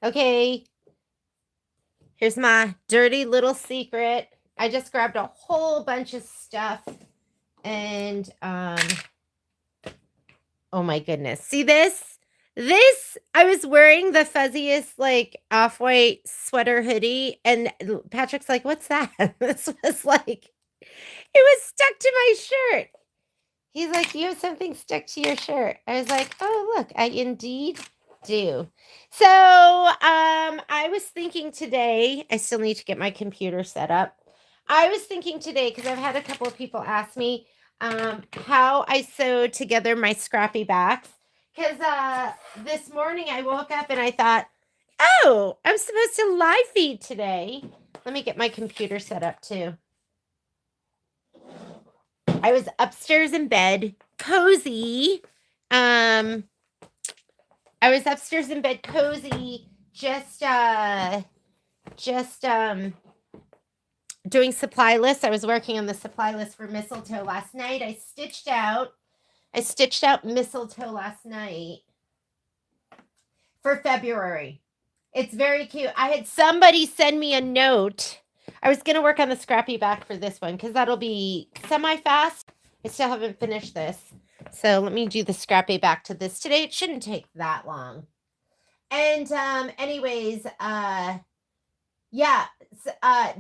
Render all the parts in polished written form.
Okay, here's my dirty little secret. I just grabbed a whole bunch of stuff and oh my goodness. See this? This I was wearing the fuzziest like off-white sweater hoodie and Patrick's like, "What's that?" This was like it was stuck to my shirt. He's like, "You have something stuck to your shirt." I was like, "Oh, look, I indeed do." So, I was thinking today, I still need to get my computer set up. I was thinking today because I've had a couple of people ask me how I sew together my scrappy backs. Because this morning I woke up and I thought, oh, I'm supposed to live feed today. Let me get my computer set up too. I was upstairs in bed, cozy. I was upstairs in bed, cozy, just doing supply lists. I was working on the supply list for mistletoe last night. I stitched out mistletoe last night for February. It's very cute. I had somebody send me a note. I was going to work on the scrappy back for this one because that'll be semi-fast. I still haven't finished this. So let me do the scrappy back to this today. It shouldn't take that long. And anyways, yeah,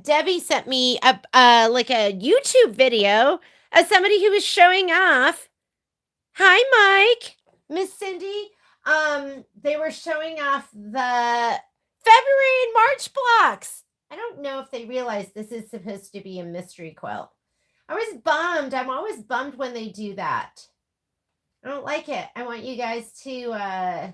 Debbie sent me a like a YouTube video of somebody who was showing off. Hi, Mike, Miss Cindy. They were showing off the February and March blocks. I don't know if they realize this is supposed to be a mystery quilt. I was bummed. I'm always bummed when they do that. I don't like it. I want you guys to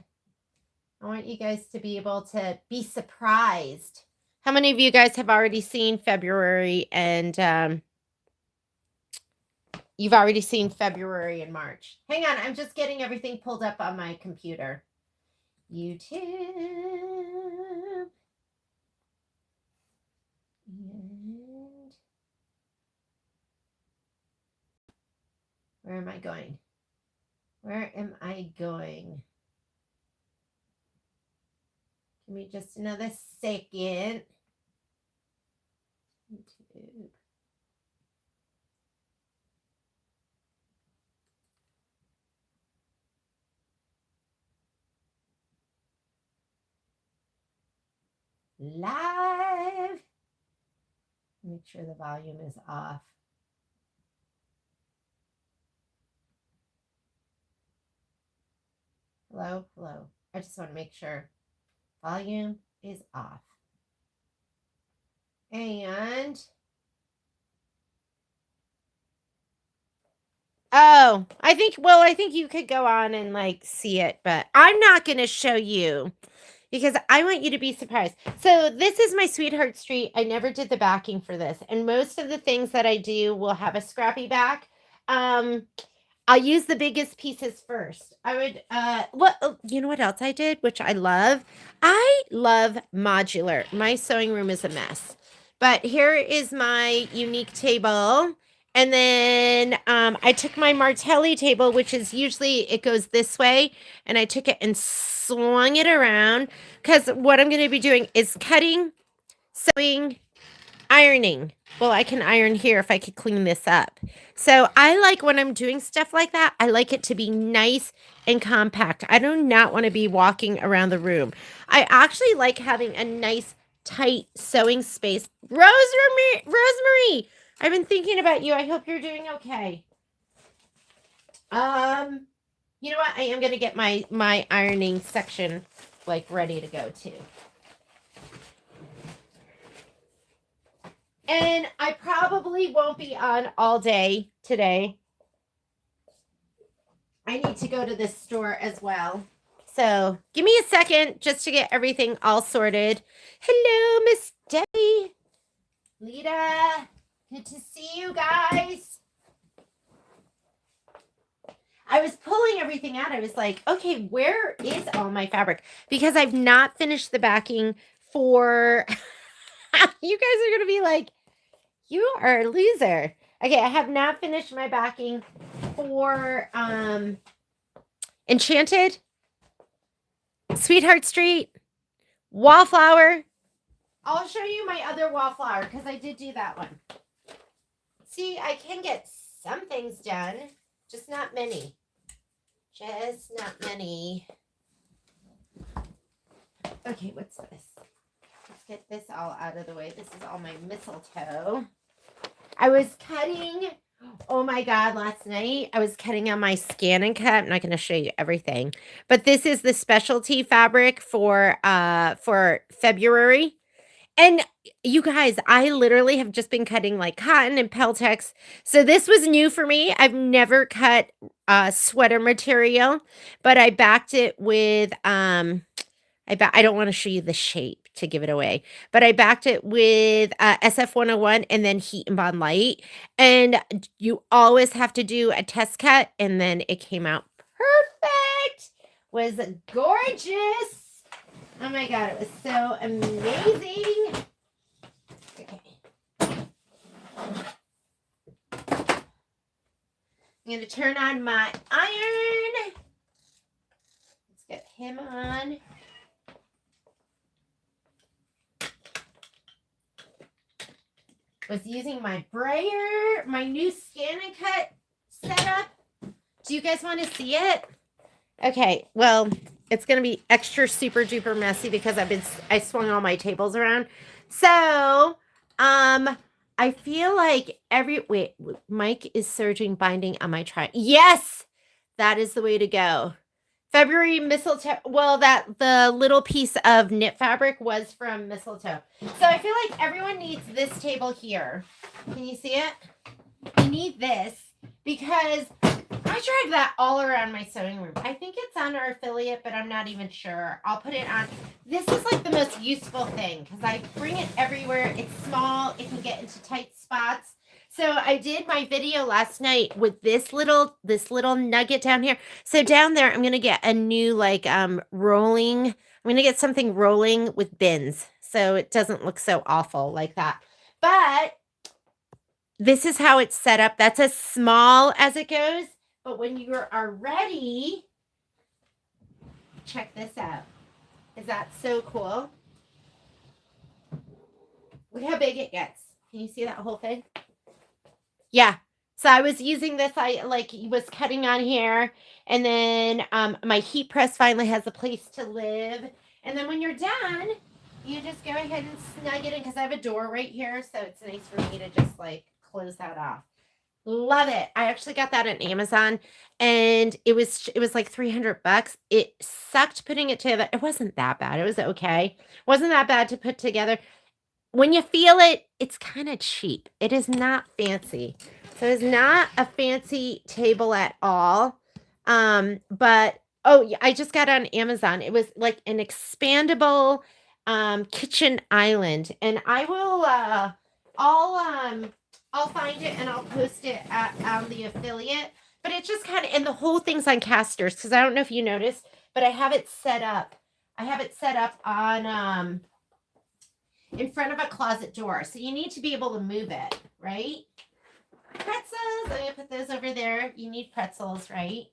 be able to be surprised. How many of you guys have already seen February and you've already seen February and March? Hang on, I'm just getting everything pulled up on my computer. YouTube. And where am I going? Where am I going? Give me just another second. YouTube. Live. Make sure the volume is off. Hello, hello. I just want to make sure volume is off. And oh, I think you could go on and like see it, but I'm not going to show you because I want you to be surprised. So this is my Sweetheart Street. I never did the backing for this. And most of the things that I do will have a scrappy back. I'll use the biggest pieces first. I would, you know what else I did, which I love? I love modular. My sewing room is a mess. But here is my unique table. And then I took my Martelli table, which is usually it goes this way, and I took it and swung it around because what I'm going to be doing is cutting, sewing, ironing. Well, I can iron here if I could clean this up. So I like when I'm doing stuff like that, I like it to be nice and compact. I do not want to be walking around the room. I actually like having a nice, tight sewing space. Rosemary, I've been thinking about you. I hope you're doing okay. You know what? I am going to get my ironing section like ready to go too. And I probably won't be on all day today. I need to go to this store as well. So give me a second just to get everything all sorted. Hello, Miss Debbie. Lita, good to see you guys. I was pulling everything out. I was like, okay, where is all my fabric? Because I've not finished the backing for... You guys are going to be like, you are a loser. Okay, I have not finished my backing for Enchanted, Sweetheart Street, Wallflower. I'll show you my other wallflower because I did do that one. See, I can get some things done, just not many. Just not many. Okay, what's this? Let's get this all out of the way. This is all my mistletoe. I was cutting, oh my God, last night I was cutting on my Scan and Cut. I'm not going to show you everything, but this is the specialty fabric for February. And you guys, I literally have just been cutting like cotton and Peltex. So this was new for me. I've never cut sweater material, but I backed it with I don't want to show you the shape to give it away, but I backed it with SF101 and then Heat and Bond Light. And you always have to do a test cut, and then it came out perfect. Was gorgeous. Oh my God, it was so amazing. Okay. I'm going to turn on my iron. Let's get him on. Was using my brayer, my new Scan and Cut setup. Do you guys want to see it? Okay, well, it's going to be extra super duper messy because I swung all my tables around. So, I feel like wait, Mike is surging binding on my tri. Yes, that is the way to go. February mistletoe. Well, the little piece of knit fabric was from mistletoe. So I feel like everyone needs this table here. Can you see it? You need this because I dragged that all around my sewing room. I think it's on our affiliate, but I'm not even sure. I'll put it on. This is like the most useful thing because I bring it everywhere. It's small. It can get into tight spots. So I did my video last night with this little nugget down here. So down there, I'm going to get a new rolling. I'm going to get something rolling with bins so it doesn't look so awful like that. But this is how it's set up. That's as small as it goes. But when you are ready, check this out. Is that so cool? Look how big it gets. Can you see that whole thing? Yeah. So I was using this, I was cutting on here, and then my heat press finally has a place to live. And then when you're done, you just go ahead and snug it in because I have a door right here, so it's nice for me to just close that off. Love it. I actually got that on Amazon, and it was like $300. It sucked putting it together. It wasn't that bad. It was okay. It wasn't that bad to put together. When you feel it, it's kind of cheap. It is not fancy. So it's not a fancy table at all. But oh yeah, I just got it on Amazon. It was like an expandable kitchen island. And I will I'll find it and I'll post it on the affiliate. But it's just kind of, and the whole thing's on casters because I don't know if you noticed, but I have it set up. I have it set up on in front of a closet door. So you need to be able to move it, right? Pretzels. I'm going to put those over there. You need pretzels, right?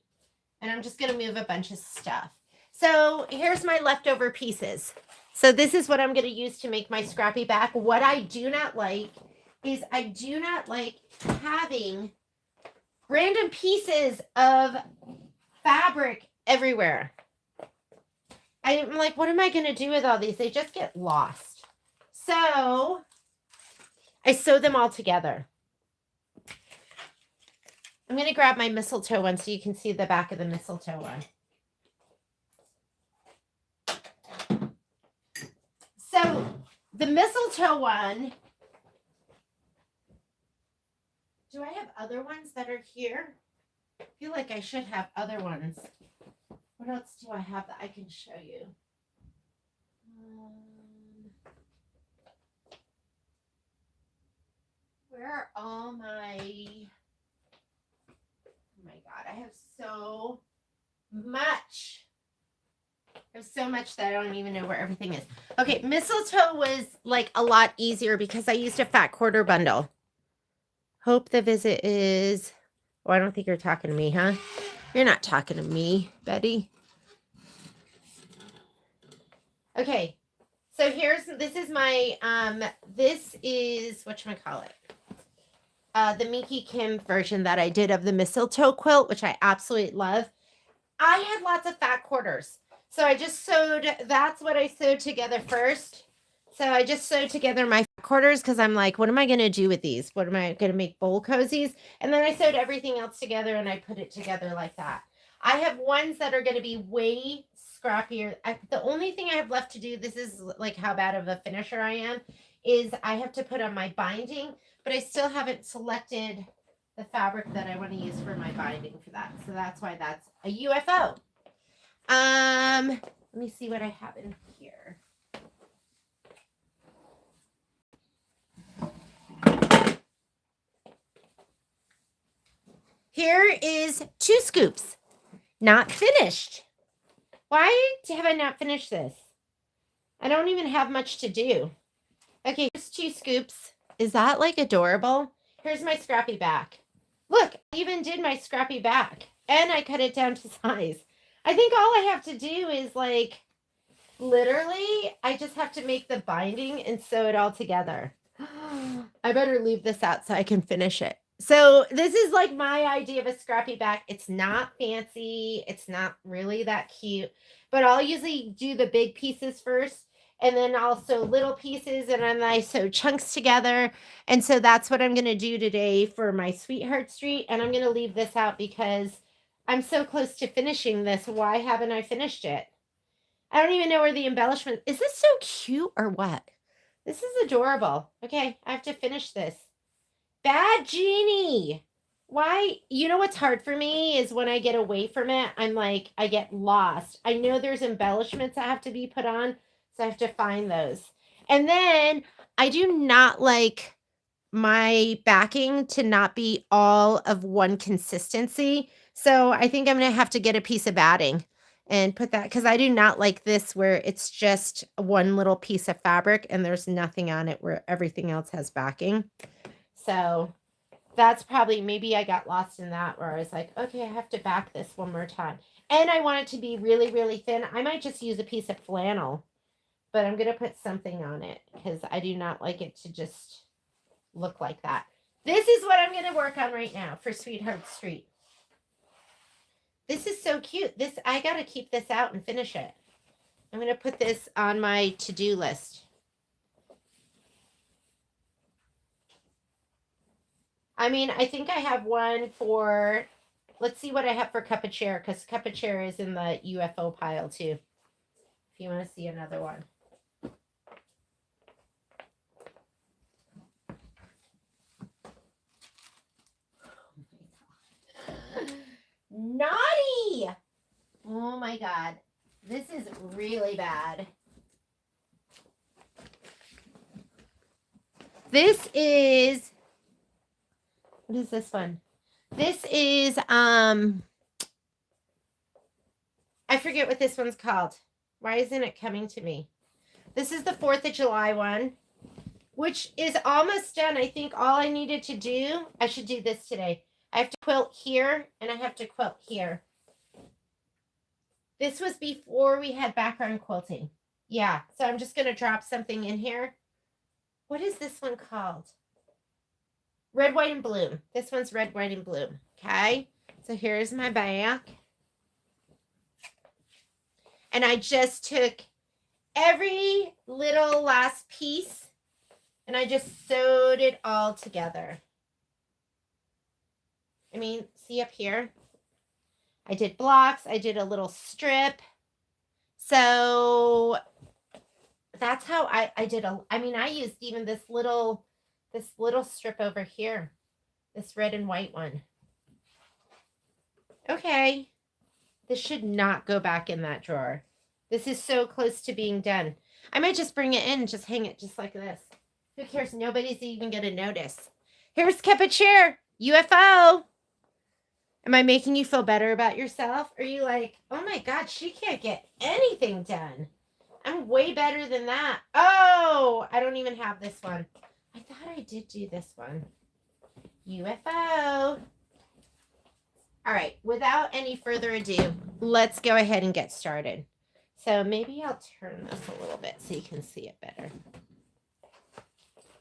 And I'm just going to move a bunch of stuff. So here's my leftover pieces. So this is what I'm going to use to make my scrappy back. What I do not like is I do not like having random pieces of fabric everywhere. I'm like, what am I going to do with all these? They just get lost. So I sew them all together. I'm going to grab my mistletoe one so you can see the back of the mistletoe one. So the mistletoe one, do I have other ones that are here? I feel like I should have other ones. What else do I have that I can show you? Where are all my... Oh my God, I have so much. I have so much that I don't even know where everything is. Okay, mistletoe was like a lot easier because I used a fat quarter bundle. Hope the visit is... Oh, I don't think you're talking to me, huh? You're not talking to me, Betty. Okay, So this is my, this is, whatchamacallit, the Miki Kim version that I did of the mistletoe quilt, which I absolutely love. I had lots of fat quarters. So I just sewed, that's what I sewed together first. So I just sewed together my quarters because I'm like, what am I going to do with these? What am I going to make bowl cozies? And then I sewed everything else together and I put it together like that. I have ones that are going to be way scrappier. The only thing I have left to do, this is like how bad of a finisher I am, is I have to put on my binding, but I still haven't selected the fabric that I want to use for my binding for that. So that's why that's a UFO. Let me see what I have in here. Here is 2 scoops, not finished. Why have I not finished this? I don't even have much to do. Okay, here's 2 scoops. Is that like adorable? Here's my scrappy back. Look, I even did my scrappy back and I cut it down to size. I think all I have to do is like, literally, I just have to make the binding and sew it all together. I better leave this out so I can finish it. So this is like my idea of a scrappy back. It's not fancy. It's not really that cute, but I'll usually do the big pieces first and then I'll sew little pieces and then I sew chunks together. And so that's what I'm going to do today for my Sweetheart Street. And I'm going to leave this out because I'm so close to finishing this. Why haven't I finished it? I don't even know where the embellishment is. This so cute or what? This is adorable. Okay, I have to finish this. Bad Genie. Why? You know what's hard for me is when I get away from it, I'm like, I get lost. I know there's embellishments that have to be put on, so I have to find those. And then I do not like my backing to not be all of one consistency. So I think I'm going to have to get a piece of batting and put that, because I do not like this where it's just one little piece of fabric and there's nothing on it where everything else has backing. So that's probably, maybe I got lost in that where I was like, okay, I have to back this one more time. And I want it to be really, really thin. I might just use a piece of flannel, but I'm going to put something on it because I do not like it to just look like that. This is what I'm going to work on right now for Sweetheart Street. This is so cute. This, I got to keep this out and finish it. I'm going to put this on my to-do list. I mean, I think I have one for, let's see what I have for Cup of Chair, because Cup of Chair is in the UFO pile too. If you want to see another one. Naughty! Oh my God. This is really bad. This is, what is this one? This is, I forget what this one's called. Why isn't it coming to me? This is the 4th of July one, which is almost done. I think all I needed to do, I should do this today. I have to quilt here and I have to quilt here. This was before we had background quilting. Yeah, so I'm just going to drop something in here. What is this one called? Red, White, and Bloom. This one's Red, White, and Bloom. Okay, so here's my back. And I just took every little last piece and I just sewed it all together. I mean, see up here? I did blocks. I did a little strip. So that's how I did I mean, I used even this little strip over here. This red and white one. Okay. This should not go back in that drawer. This is so close to being done. I might just bring it in and just hang it just like this. Who cares? Nobody's even going to notice. Here's Cup of Chair. UFO. Am I making you feel better about yourself? Are you like, oh my God, she can't get anything done. I'm way better than that. Oh, I don't even have this one. I thought I did do this one. UFO. All right, without any further ado, let's go ahead and get started. So maybe I'll turn this a little bit so you can see it better.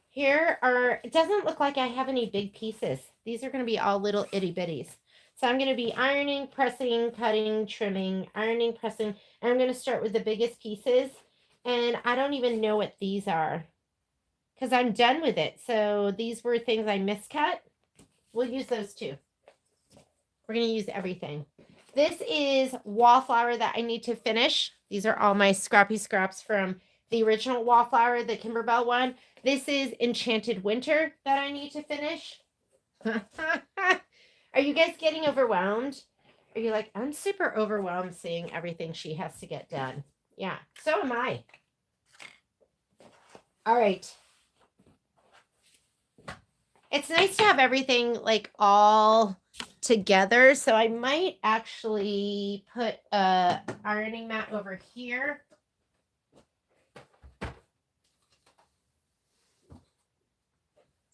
Here are, it doesn't look like I have any big pieces. These are going to be all little itty bitties. So I'm going to be ironing, pressing, cutting, trimming, ironing, pressing. And I'm going to start with the biggest pieces. And I don't even know what these are because I'm done with it. So these were things I miscut. We'll use those too. We're going to use everything. This is wallflower that I need to finish. These are all my scrappy scraps from the original wallflower, the Kimberbell one. This is Enchanted Winter that I need to finish. Are you guys getting overwhelmed? Are you like, I'm super overwhelmed seeing everything she has to get done? Yeah, so am I. All right. It's nice to have everything like all together. So I might actually put a ironing mat over here.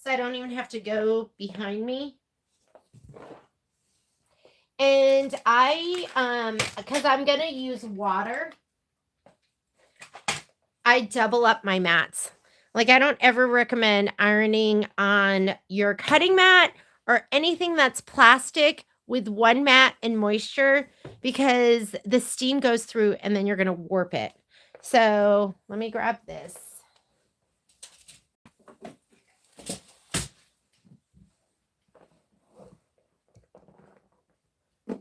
So I don't even have to go behind me. And because I'm going to use water, I double up my mats. Like I don't ever recommend ironing on your cutting mat or anything that's plastic with one mat and moisture because the steam goes through and then you're going to warp it. So let me grab this.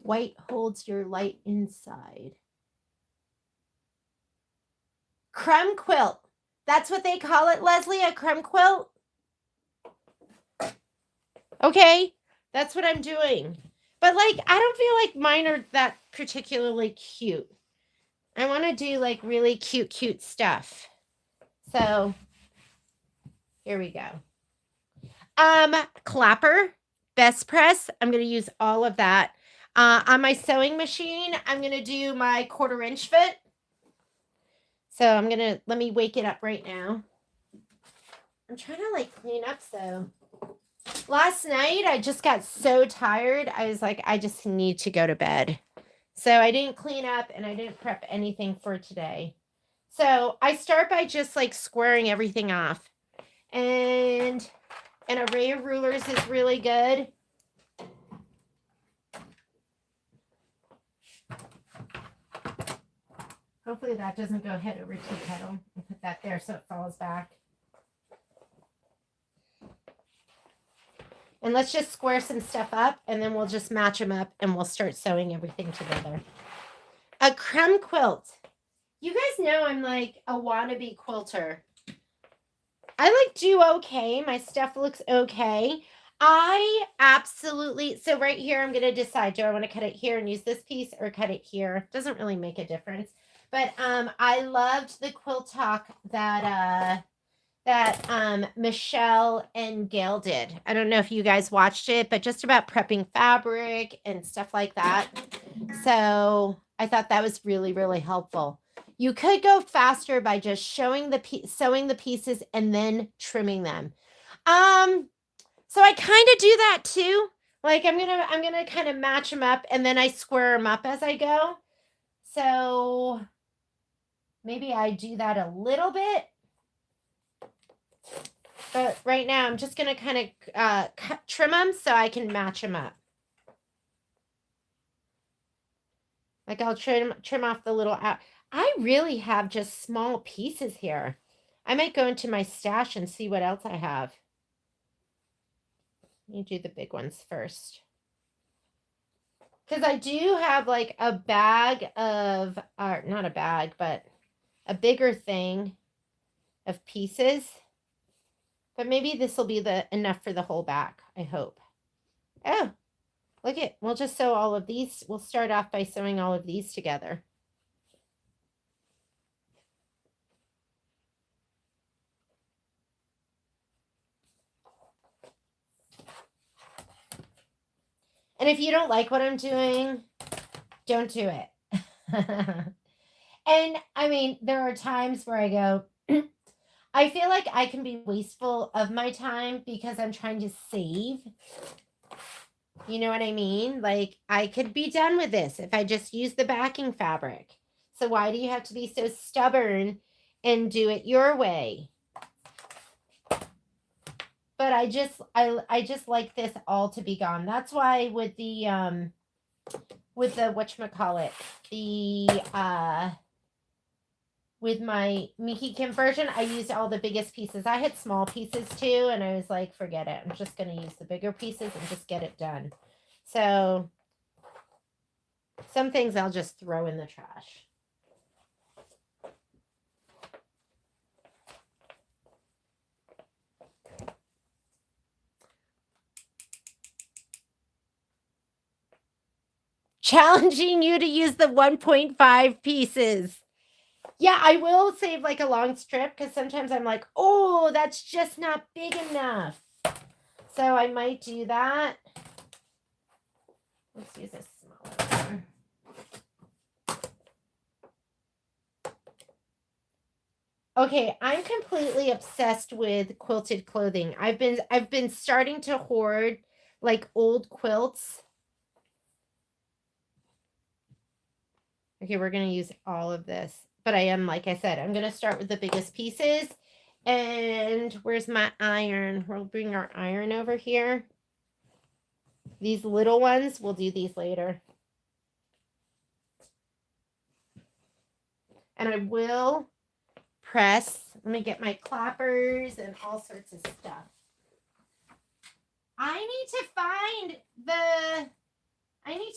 White holds your light inside. Creme quilt. That's what they call it, Leslie, a creme quilt? Okay, that's what I'm doing. But like, I don't feel like mine are that particularly cute. I want to do like really cute stuff. So here we go. Clapper, best press. I'm going to use all of that. On my sewing machine, I'm going to do my 1/4 inch foot. So I'm going to, let me wake it up right now. I'm trying to like clean up. So last night I just got so tired. I was like, I just need to go to bed. So I didn't clean up and I didn't prep anything for today. So I start by just like squaring everything off. And an array of rulers is really good. Hopefully that doesn't go head over tea kettle. I'll put that there so it falls back. And let's just square some stuff up and then we'll just match them up and we'll start sewing everything together. A creme quilt. You guys know I'm like a wannabe quilter. I like do okay. My stuff looks okay. I absolutely, so right here, I'm going to decide, do I want to cut it here and use this piece or cut it here? Doesn't really make a difference. But I loved the quilt talk that Michelle and Gail did. I don't know if you guys watched it, but just about prepping fabric and stuff like that. So I thought that was really, really helpful. You could go faster by just sewing the pieces and then trimming them. So I kind of do that too. Like I'm gonna kind of match them up and then I square them up as I go. So maybe I do that a little bit. But right now I'm just gonna kind of trim them so I can match them up. Like I'll trim off the little out. I really have just small pieces here. I might go into my stash and see what else I have. Let me do the big ones first. Because I do have like a bag of, not a bag, but a bigger thing of pieces. But maybe this will be enough for the whole back, I hope. Oh, look it. We'll just sew all of these. We'll start off by sewing all of these together. And if you don't like what I'm doing, don't do it. And I mean, there are times where I go, I feel like I can be wasteful of my time because I'm trying to save. You know what I mean? Like I could be done with this if I just use the backing fabric. So why do you have to be so stubborn and do it your way? But I just like this all to be gone. That's why with the whatchamacallit, with my Mickey Kim version, I used all the biggest pieces. I had small pieces too, and I was like, forget it. I'm just going to use the bigger pieces and just get it done. So some things I'll just throw in the trash. Challenging you to use the 1.5 pieces. Yeah, I will save like a long strip because sometimes I'm like, oh, that's just not big enough. So I might do that. Let's use a smaller one. Okay, I'm completely obsessed with quilted clothing. I've been starting to hoard like old quilts. Okay, we're going to use all of this. But I am, like I said, I'm going to start with the biggest pieces. And where's my iron? We'll bring our iron over here. These little ones, we'll do these later. And I will press. Let me get my clappers and all sorts of stuff. I need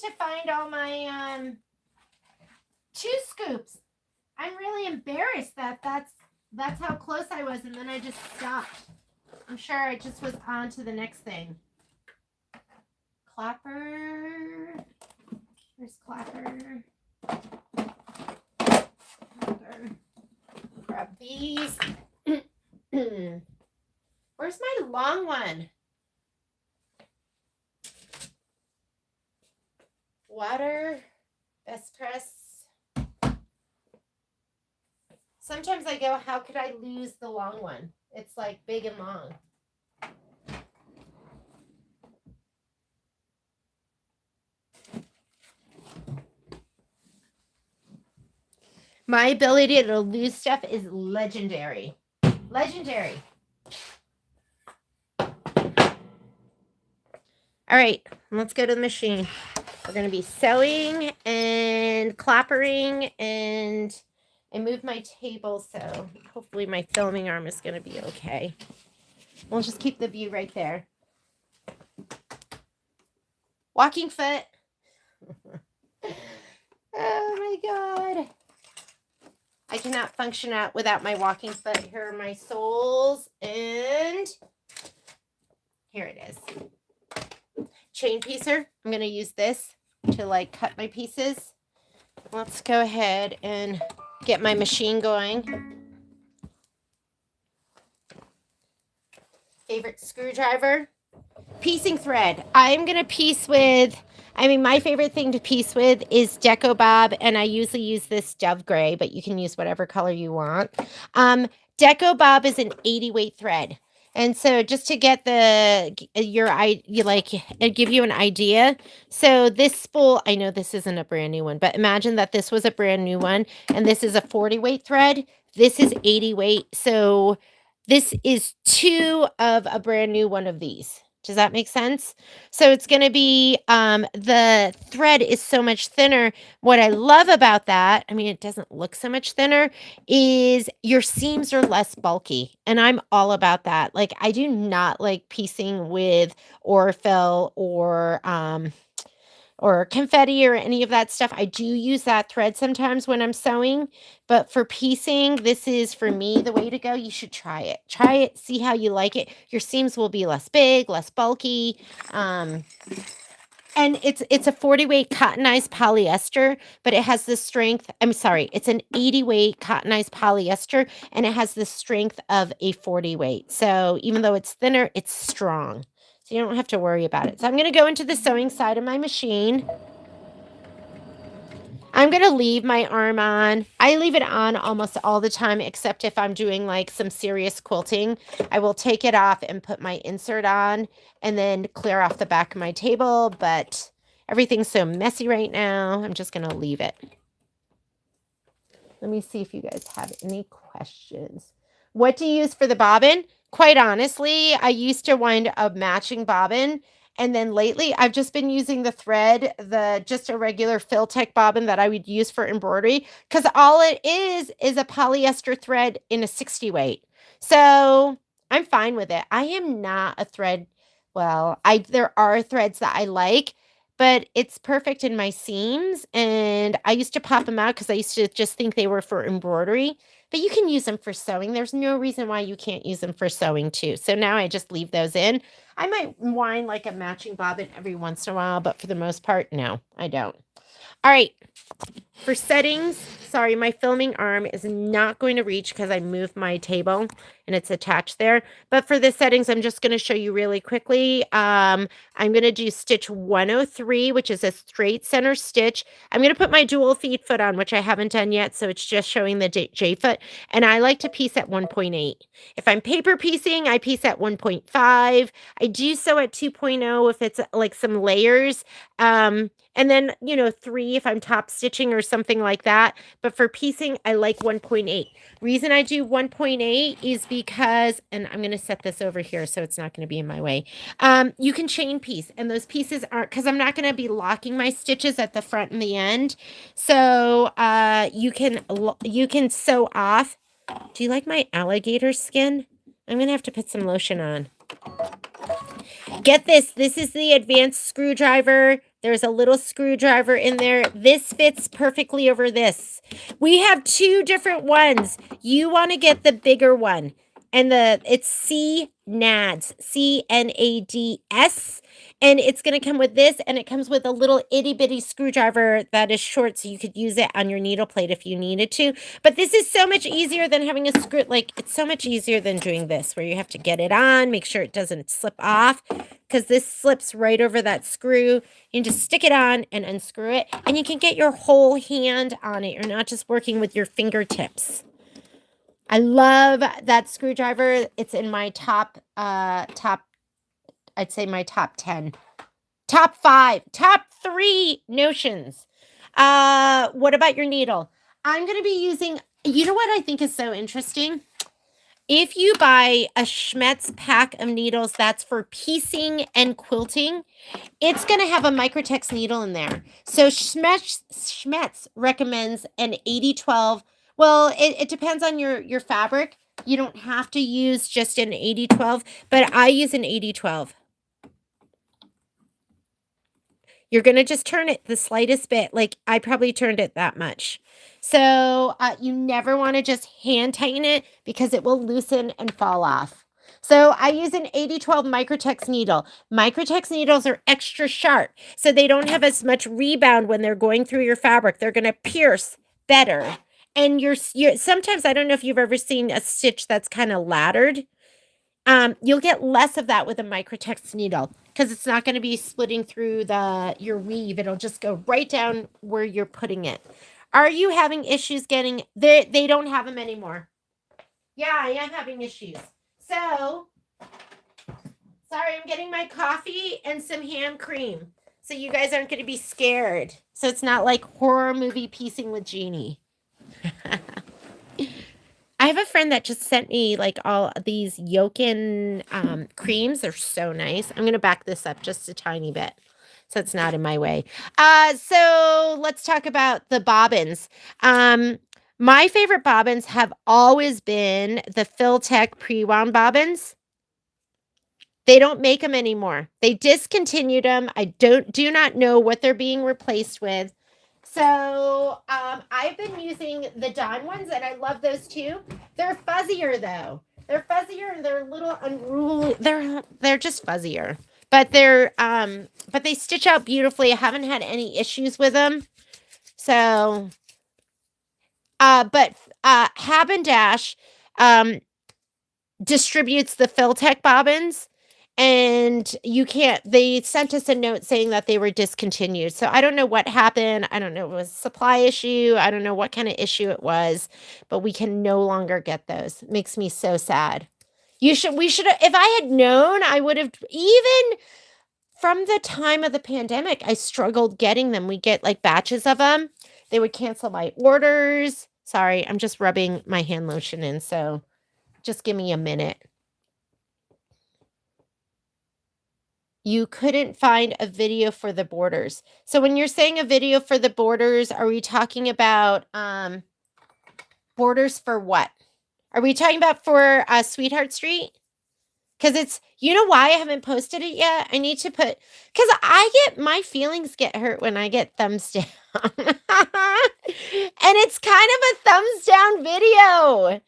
to find all my 2 scoops. I'm really embarrassed that that's how close I was, and then I just stopped. I'm sure I just was on to the next thing. Clapper. Where's clapper? Grab these. Where's my long one? Water. Best press. Sometimes I go, how could I lose the long one? It's like big and long. My ability to lose stuff is legendary. Legendary. All right, let's go to the machine. We're going to be sewing and clappering, and I moved my table, so hopefully my filming arm is going to be okay. We'll just keep the view right there. Walking foot. Oh my God. I cannot function out without my walking foot. Here are my soles, and here it is. Chain piecer. I'm going to use this to like cut my pieces. Let's go ahead and get my machine going. Favorite screwdriver. Piecing thread. I'm going to piece with, my favorite thing to piece with is Deco Bob, and I usually use this Dove Gray, but you can use whatever color you want. Deco Bob is an 80 weight thread. And so just to get give you an idea. So this spool, I know this isn't a brand new one, but imagine that this was a brand new one, and this is a 40 weight thread. This is 80 weight. So this is 2 of a brand new one of these. Does that make sense? So it's going to be, the thread is so much thinner. What I love about that, it doesn't look so much thinner, is your seams are less bulky. And I'm all about that. Like, I do not like piecing with Orfel or confetti or any of that stuff. I do use that thread sometimes when I'm sewing, but for piecing, this is for me the way to go. You should try it. Try it, see how you like it. Your seams will be less big, less bulky. And it's a 40 weight cottonized polyester, but it has the strength. It's an 80 weight cottonized polyester, and it has the strength of a 40 weight. So even though it's thinner, it's strong. So you don't have to worry about it. So I'm going to go into the sewing side of my machine. I'm going to leave my arm on. I leave it on almost all the time, except if I'm doing like some serious quilting. I will take it off and put my insert on and then clear off the back of my table. But everything's so messy right now, I'm just going to leave it. Let me see if you guys have any questions. What do you use for the bobbin? Quite honestly, I used to wind a matching bobbin. And then lately, I've just been using the thread, just a regular Fill-Tech bobbin that I would use for embroidery, because all it is a polyester thread in a 60 weight. So I'm fine with it. I am not a thread. Well, there are threads that I like, but it's perfect in my seams. And I used to pop them out because I used to just think they were for embroidery. But you can use them for sewing. There's no reason why you can't use them for sewing too. So now I just leave those in. I might wind like a matching bobbin every once in a while, but for the most part, no, I don't. All right. For settings, sorry, my filming arm is not going to reach because I moved my table and it's attached there. But for the settings, I'm just going to show you really quickly. I'm going to do stitch 103, which is a straight center stitch. I'm going to put my dual feed foot on, which I haven't done yet. So it's just showing the J foot. And I like to piece at 1.8. If I'm paper piecing, I piece at 1.5. I do sew at 2.0 if it's like some layers. And then, 3 if I'm top stitching or something like that. But for piecing, I like 1.8. Reason I do 1.8 is because, and I'm going to set this over here so it's not going to be in my way. You can chain piece, and those pieces aren't, because I'm not going to be locking my stitches at the front and the end. So you can sew off. Do you like my alligator skin? I'm going to have to put some lotion on. Get this. This is the advanced screwdriver. There's a little screwdriver in there. This fits perfectly over this. We have 2 different ones. You want to get the bigger one. And it's CNADS, CNADS. And it's going to come with this, and it comes with a little itty bitty screwdriver that is short, so you could use it on your needle plate if you needed to. But this is so much easier than having a screw. Like, it's so much easier than doing this, where you have to get it on, make sure it doesn't slip off, because this slips right over that screw. You can just stick it on and unscrew it, and you can get your whole hand on it. You're not just working with your fingertips. I love that screwdriver. It's in my I'd say my top 10, top 5, top 3 notions. What about your needle? I'm going to be using, you know what I think is so interesting? If you buy a Schmetz pack of needles that's for piecing and quilting, it's going to have a Microtex needle in there. So Schmetz recommends an 80-12. Well, it depends on your fabric. You don't have to use just an 80-12, but I use an 80-12. You're going to just turn it the slightest bit. Like, I probably turned it that much. So you never want to just hand tighten it because it will loosen and fall off. So I use an 80-12 Microtex needle. Microtex needles are extra sharp, so they don't have as much rebound when they're going through your fabric. They're going to pierce better. And you're sometimes, I don't know if you've ever seen a stitch that's kind of laddered. You'll get less of that with a Microtex needle because it's not going to be splitting through your weave. It'll just go right down where you're putting it. Are you having issues getting, they don't have them anymore. Yeah, I am having issues. So, sorry, I'm getting my coffee and some hand cream. So you guys aren't going to be scared. So it's not like horror movie piecing with Jeannie. I have a friend that just sent me like all these Yokin creams. They're so nice. I'm going to back this up just a tiny bit so it's not in my way. So let's talk about the bobbins. My favorite bobbins have always been the Fill-Tech pre-wound bobbins. They don't make them anymore. They discontinued them. I do not know what they're being replaced with. So I've been using the Dawn ones, and I love those too. They're fuzzier though. They're fuzzier and they're a little unruly. They're just fuzzier, but but they stitch out beautifully. I haven't had any issues with them. So, but Hab and Dash distributes the Fill-Tech bobbins. And they sent us a note saying that they were discontinued. So I don't know what happened. I don't know if it was a supply issue. I don't know what kind of issue it was, but we can no longer get those. It makes me so sad. We should have, if I had known, I would have, even from the time of the pandemic, I struggled getting them. We get like batches of them. They would cancel my orders. Sorry, I'm just rubbing my hand lotion in, so just give me a minute. You couldn't find a video for the borders. So when you're saying a video for the borders, are we talking about borders for what? Are we talking about for Sweetheart Street? Because it's, you know why I haven't posted it yet? I need to put, because my feelings get hurt when I get thumbs down. And it's kind of a thumbs down video.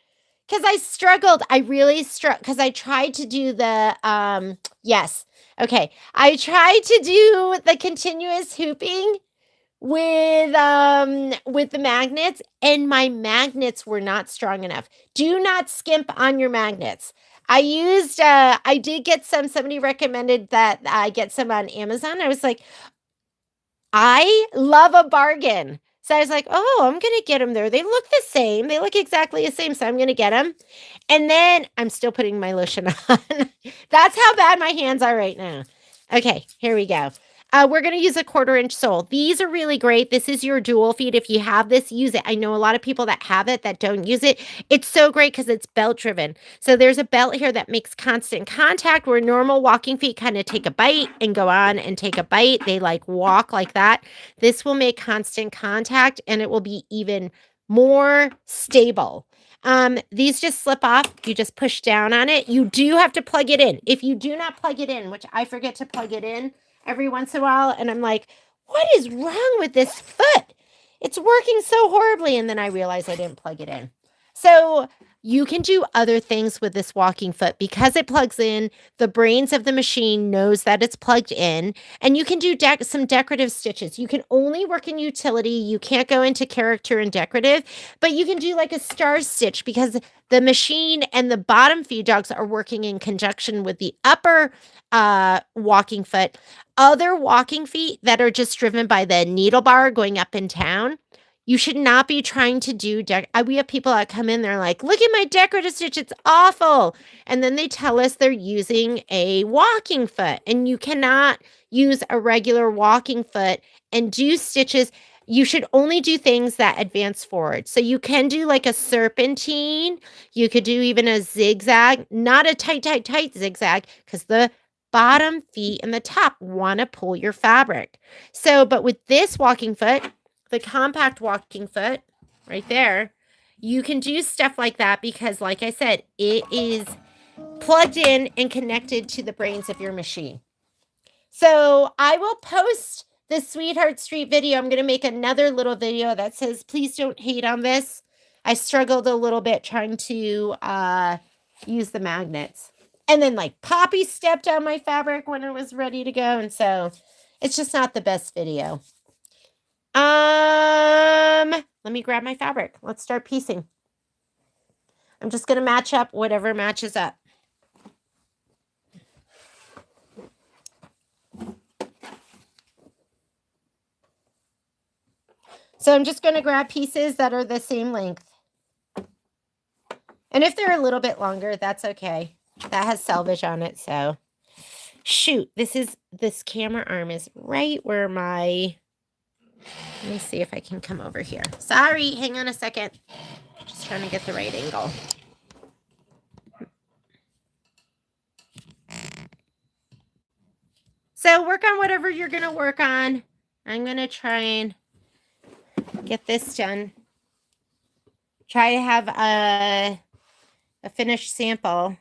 Because I struggled. I really struggled. Because I tried to do the, yes. Okay. I tried to do the continuous hooping with the magnets, and my magnets were not strong enough. Do not skimp on your magnets. I did get some. Somebody recommended that I get some on Amazon. I was like, I love a bargain. So I was like, oh, I'm going to get them there. They look the same. They look exactly the same. So I'm going to get them. And then I'm still putting my lotion on. That's how bad my hands are right now. Okay, here we go. We're going to use a 1/4-inch sole. These are really great. This is your dual feet. If you have this, use it. I know a lot of people that have it that don't use it. It's so great because it's belt driven. So there's a belt here that makes constant contact where normal walking feet kind of take a bite and go on and take a bite. They like walk like that. This will make constant contact and it will be even more stable. These just slip off. You just push down on it. You do have to plug it in. If you do not plug it in, which I forget to plug it in every once in a while, and I'm like, what is wrong with this foot? It's working so horribly. And then I realize I didn't plug it in. So you can do other things with this walking foot because it plugs in. The brains of the machine knows that it's plugged in, and you can do some decorative stitches. You can only work in utility. You can't go into character and decorative, but you can do like a star stitch because the machine and the bottom feed dogs are working in conjunction with the upper walking foot. Other walking feet that are just driven by the needle bar going up and down, you should not be trying to do we have people that come in, they're like, look at my decorative stitch, it's awful. And then they tell us they're using a walking foot, and you cannot use a regular walking foot and do stitches. You should only do things that advance forward. So you can do like a serpentine. You could do even a zigzag, not a tight zigzag, because the bottom feet and the top want to pull your fabric. So, but with this walking foot, the compact walking foot right there, you can do stuff like that because, like I said, it is plugged in and connected to the brains of your machine. So I will post the Sweetheart Street video. I'm going to make another little video that says, please don't hate on this. I struggled a little bit trying to use the magnets. And then like Poppy stepped on my fabric when it was ready to go. And so it's just not the best video. Let me grab my fabric. Let's start piecing. I'm just going to match up whatever matches up. So I'm just going to grab pieces that are the same length. And if they're a little bit longer, that's okay. That has selvage on it, so. Shoot, this camera arm is right where my, let me see if I can come over here. Sorry, hang on a second. Just trying to get the right angle. So work on whatever you're going to work on. I'm going to try and get this done. Try to have a finished sample.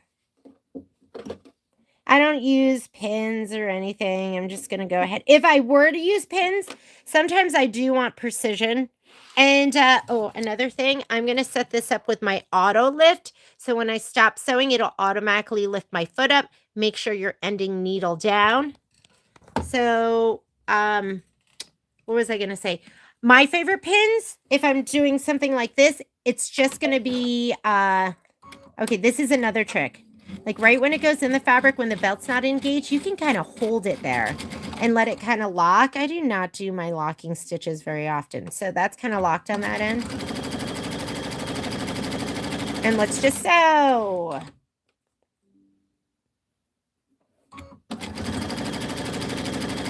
I don't use pins or anything. I'm just going to go ahead. If I were to use pins, sometimes I do want precision. And, oh, another thing, I'm going to set this up with my auto lift. So when I stop sewing, it'll automatically lift my foot up. Make sure you're ending needle down. So, what was I going to say? My favorite pins, if I'm doing something like this, it's just going to be, okay, this is another trick. Like right when it goes in the fabric, when the belt's not engaged, you can kind of hold it there and let it kind of lock. I do not do my locking stitches very often. So that's kind of locked on that end. And let's just sew.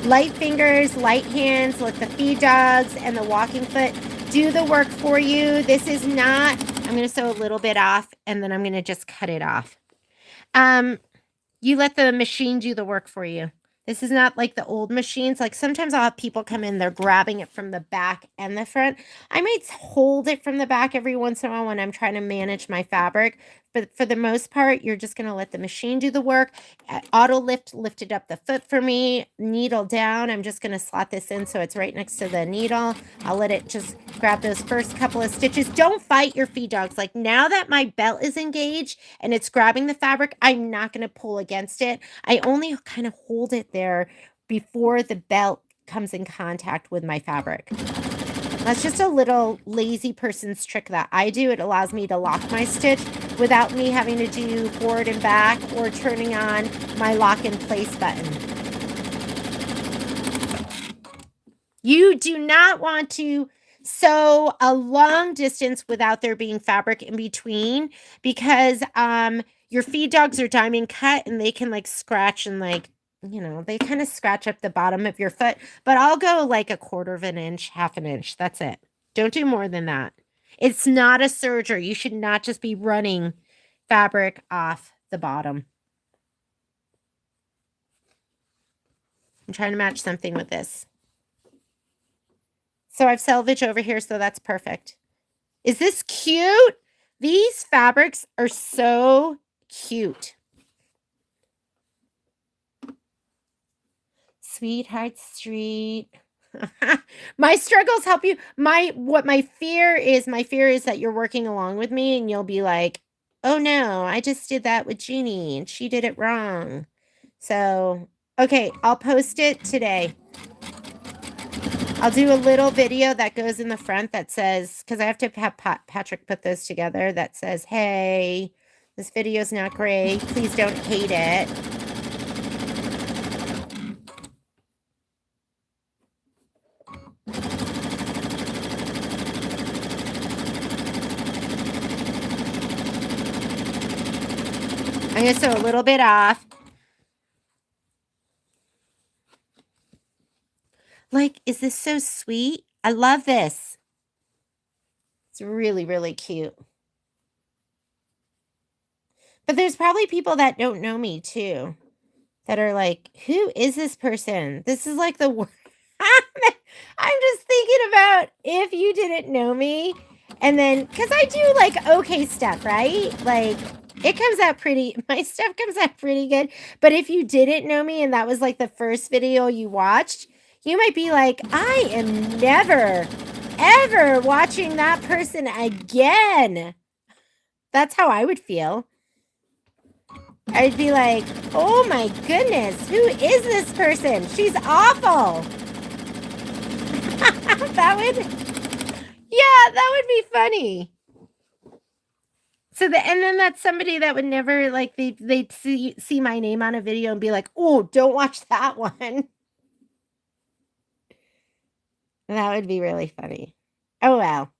Light fingers, light hands, let the feed dogs and the walking foot do the work for you. This is not, I'm going to sew a little bit off and then I'm going to just cut it off. You let the machine do the work for you. This is not like the old machines. Like sometimes I'll have people come in, they're grabbing it from the back and the front. I might hold it from the back every once in a while when I'm trying to manage my fabric. But for the most part, you're just going to let the machine do the work. Auto lift lifted up the foot for me. Needle down. I'm just going to slot this in so it's right next to the needle. I'll let it just grab those first couple of stitches. Don't fight your feed dogs. Like now that my belt is engaged and it's grabbing the fabric, I'm not going to pull against it. I only kind of hold it there before the belt comes in contact with my fabric. That's just a little lazy person's trick that I do. It allows me to lock my stitch without me having to do forward and back or turning on my lock in place button. You do not want to sew a long distance without there being fabric in between because your feed dogs are diamond cut and they can like scratch and like, you know, they kind of scratch up the bottom of your foot, but I'll go like a 1/4 of an inch, 1/2 an inch. That's it. Don't do more than that. It's not a serger. You should not just be running fabric off the bottom. I'm trying to match something with this. So I've selvage over here, so that's perfect. Is this cute? These fabrics are so cute. Sweetheart Street. My struggles help you. My fear is that you're working along with me and you'll be like, oh no, I just did that with Jeannie and she did it wrong. So, okay, I'll post it today. I'll do a little video that goes in the front that says, because I have to have Patrick put those together, that says, hey, this video's not great. Please don't hate it. I'm going to sew a little bit off. Like, is this so sweet? I love this. It's really, really cute. But there's probably people that don't know me too, that are like, who is this person? This is like the worst. I'm just thinking about if you didn't know me. And then, because I do like okay stuff, right? Like, it comes out pretty, my stuff comes out pretty good. But if you didn't know me and that was like the first video you watched, you might be like, I am never, ever watching that person again. That's how I would feel. I'd be like, oh my goodness, who is this person? She's awful. That would be funny. So and then that's somebody that would never like they'd see my name on a video and be like, oh, don't watch that one. That would be really funny. Oh well.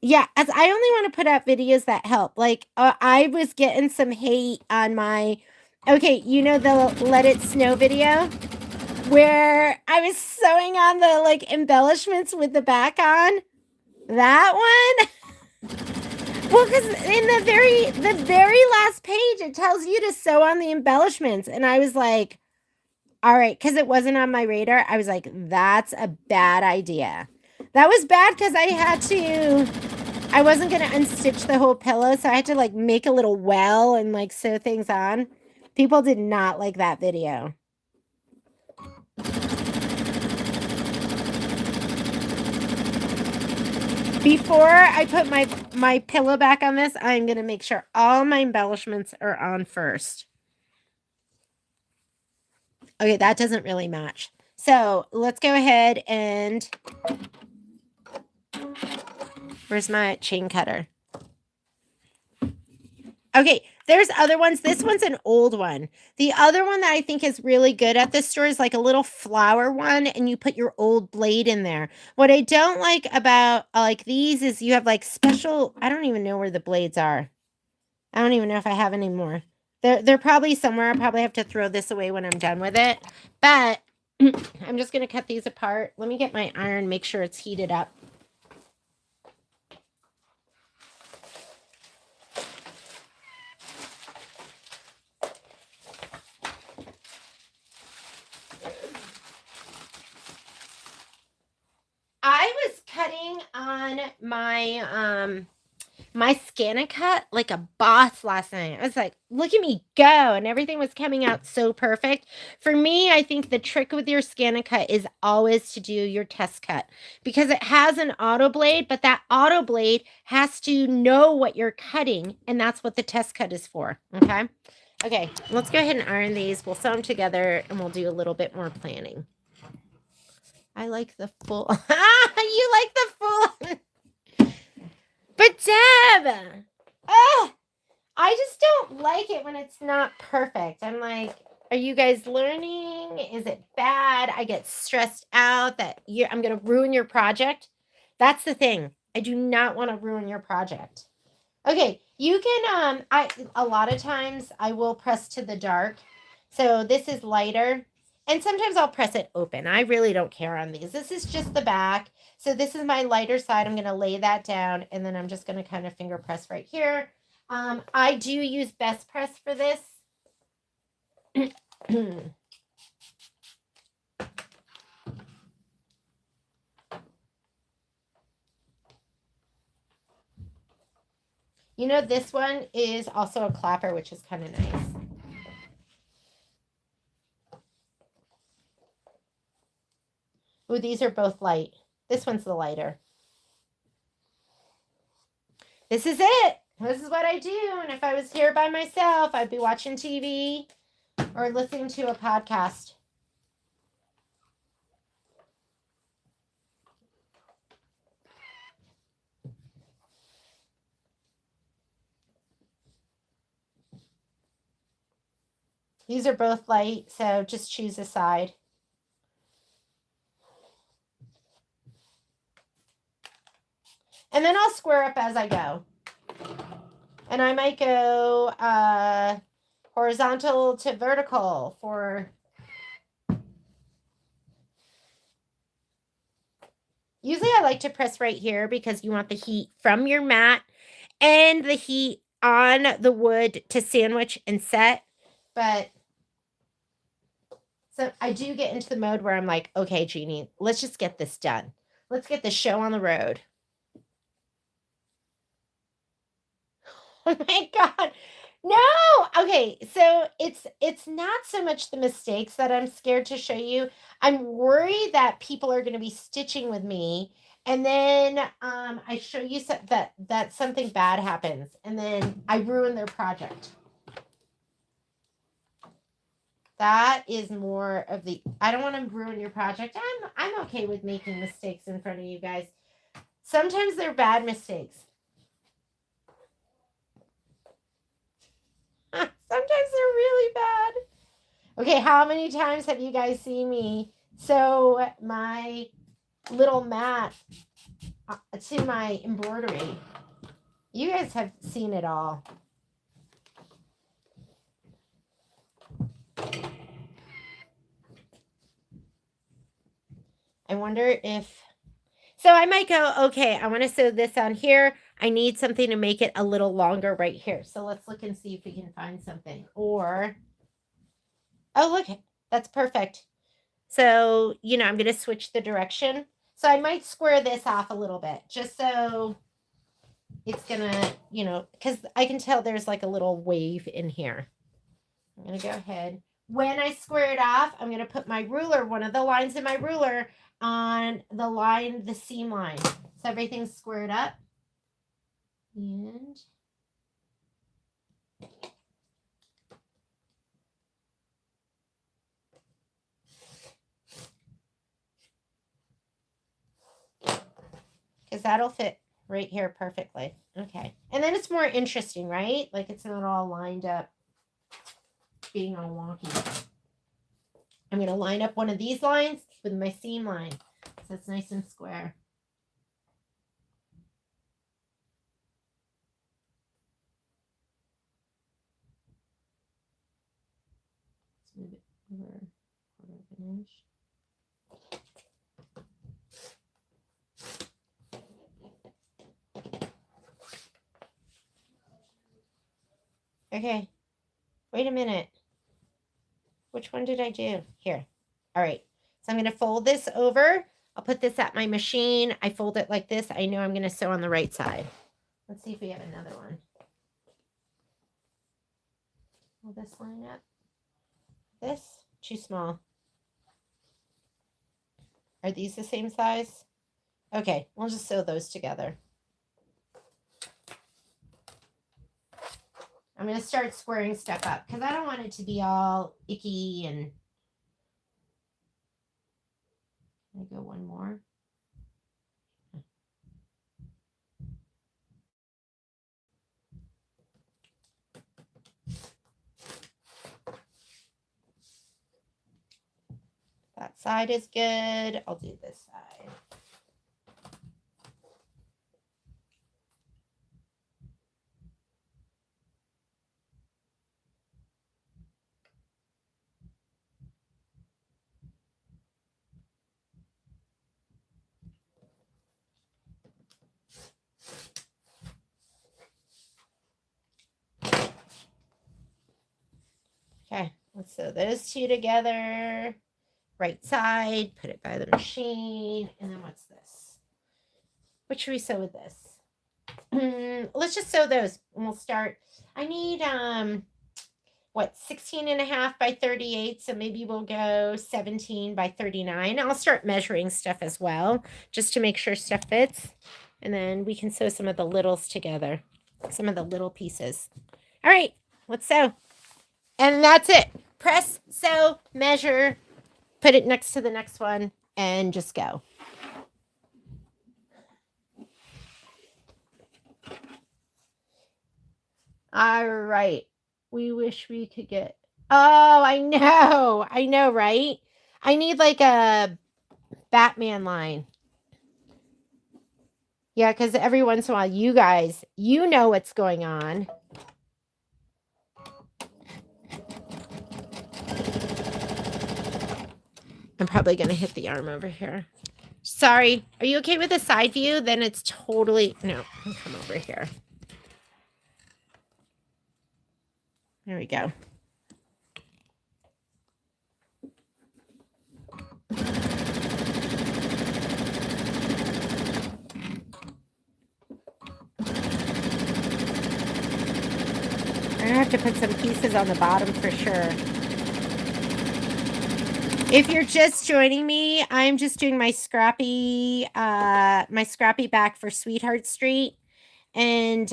Yeah, as I only want to put out videos that help. Like I was getting some hate on my okay, you know the Let It Snow video where I was sewing on the like embellishments with the back on. That one. Well, because in the very last page, it tells you to sew on the embellishments. And I was like, all right, because it wasn't on my radar. I was like, that's a bad idea. That was bad because I wasn't going to unstitch the whole pillow. So I had to like make a little well and like sew things on. People did not like that video. Before I put my pillow back on this, I'm going to make sure all my embellishments are on first. Okay, that doesn't really match. So let's go ahead and... Where's my chain cutter? Okay, there's other ones. This one's an old one. The other one that I think is really good at this store is like a little flower one, and you put your old blade in there. What I don't like about like these is you have like special, I don't even know where the blades are. I don't even know if I have any more. They're probably somewhere. I'll probably have to throw this away when I'm done with it. But I'm just going to cut these apart. Let me get my iron, make sure it's heated up. cutting on my my ScanNCut like a boss last night. I was like, look at me go. And everything was coming out so perfect. For me, I think the trick with your ScanNCut is always to do your test cut because it has an auto blade, but that auto blade has to know what you're cutting. And that's what the test cut is for. Okay. Okay. Let's go ahead and iron these. We'll sew them together and we'll do a little bit more planning. I like the full. You like the full. But Deb, oh, I just don't like it when it's not perfect. I'm like, are you guys learning? Is it bad? I get stressed out that I'm going to ruin your project. That's the thing. I do not want to ruin your project. Okay, you can, a lot of times I will press to the dark. So this is lighter. And sometimes I'll press it open. I really don't care on these. This is just the back. So this is my lighter side. I'm going to lay that down. And then I'm just going to kind of finger press right here. I do use Best Press for this. You know, this one is also a clapper, which is kind of nice. Ooh, these are both light. This one's the lighter. This is it. This is what I do. And if I was here by myself, I'd be watching TV or listening to a podcast. These are both light, so just choose a side. And then I'll square up as I go. And I might go horizontal to vertical for... Usually I like to press right here because you want the heat from your mat and the heat on the wood to sandwich and set. But so I do get into the mode where I'm like, okay, Jeannie, let's just get this done. Let's get the show on the road. Oh my God. No. Okay. So it's not so much the mistakes that I'm scared to show you. I'm worried that people are going to be stitching with me. And then I show you that something bad happens. And then I ruin their project. That is more of the, I don't want to ruin your project. I'm okay with making mistakes in front of you guys. Sometimes they're bad mistakes. Sometimes they're really bad. Okay, how many times have you guys seen me sew my little mat to my embroidery? You guys have seen it all. I wonder if... So I might go, okay, I want to sew this on here. I need something to make it a little longer right here. So let's look and see if we can find something. Or, oh, look, that's perfect. So, you know, I'm going to switch the direction. So I might square this off a little bit just so it's going to, you know, because I can tell there's like a little wave in here. I'm going to go ahead. When I square it off, I'm going to put my ruler, one of the lines in my ruler, on the line, the seam line. So everything's squared up. And because that'll fit right here perfectly. Okay. And then it's more interesting, right? Like it's not all lined up being all wonky. I'm going to line up one of these lines with my seam line so it's nice and square. Let's move it over a quarter of an inch. Okay. Wait a minute. Which one did I do? Here. All right. So I'm going to fold this over I'll put this at my machine. I fold it like this. I know I'm going to sew on the right side. Let's see if we have another one. Will this line up? This? Too small. Are these the same size? Okay, we'll just sew those together. I'm going to start squaring stuff up because I don't want it to be all icky and... Can I go one more? That side is good. I'll do this side. Okay, let's sew those two together. Right side, put it by the machine. And then what's this? What should we sew with this? Let's just sew those and we'll start. I need, 16.5 by 38. So maybe we'll go 17 by 39. I'll start measuring stuff as well, just to make sure stuff fits. And then we can sew some of the littles together, some of the little pieces. All right, let's sew. And that's it. Press, sew, measure, put it next to the next one, and just go. All right. We wish we could get... Oh, I know, right? I need like a Batman line. Yeah, because every once in a while, you guys, you know what's going on. I'm probably going to hit the arm over here. Sorry. Are you okay with the side view? Then it's totally... No, I'll come over here. There we go. I'm going to have to put some pieces on the bottom for sure. If you're just joining me, I'm just doing my scrappy back for Sweetheart Street. And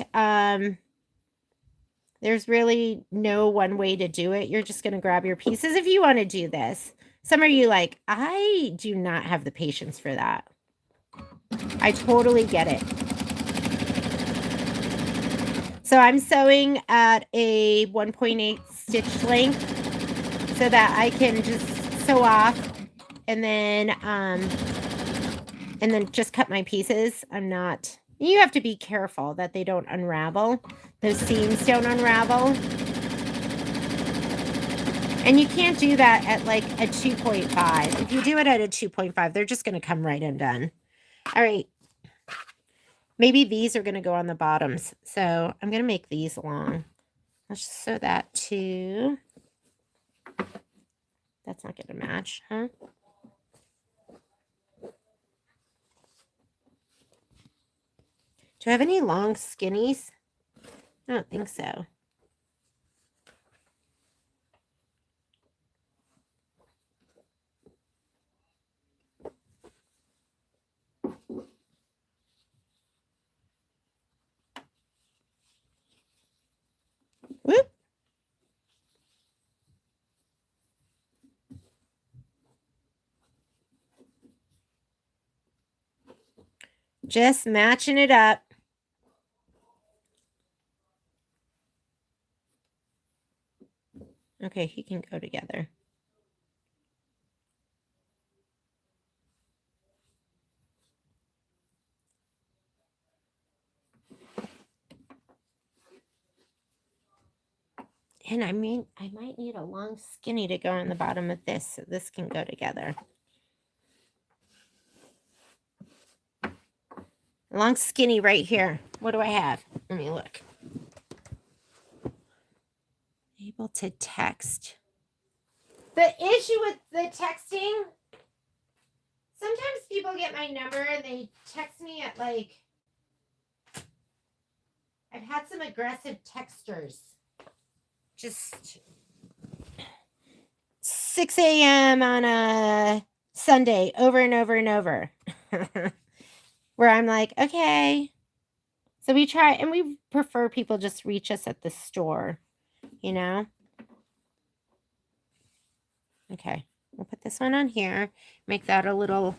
there's really no one way to do it. You're just going to grab your pieces if you want to do this. Some of you like, I do not have the patience for that. I totally get it. So I'm sewing at a 1.8 stitch length so that I can just sew off and then just cut my pieces. You have to be careful that they don't unravel. Those seams don't unravel. And you can't do that at like a 2.5. If you do it at a 2.5, they're just going to come right undone. All right. Maybe these are going to go on the bottoms. So I'm going to make these long. Let's just sew that too. That's not going to match, huh? Do I have any long skinnies? I don't think so. Whoop. Just matching it up. Okay, he can go together. And I might need a long skinny to go on the bottom of this so this can go together. Long skinny right here. What do I have? Let me look. Able to text. The issue with the texting, Sometimes people get my number and they text me at like, I've had some aggressive texters. Just 6 a.m. on a Sunday over and over and over. Where I'm like, okay. So we try, and we prefer people just reach us at the store, you know? Okay, we'll put this one on here. Make that a little...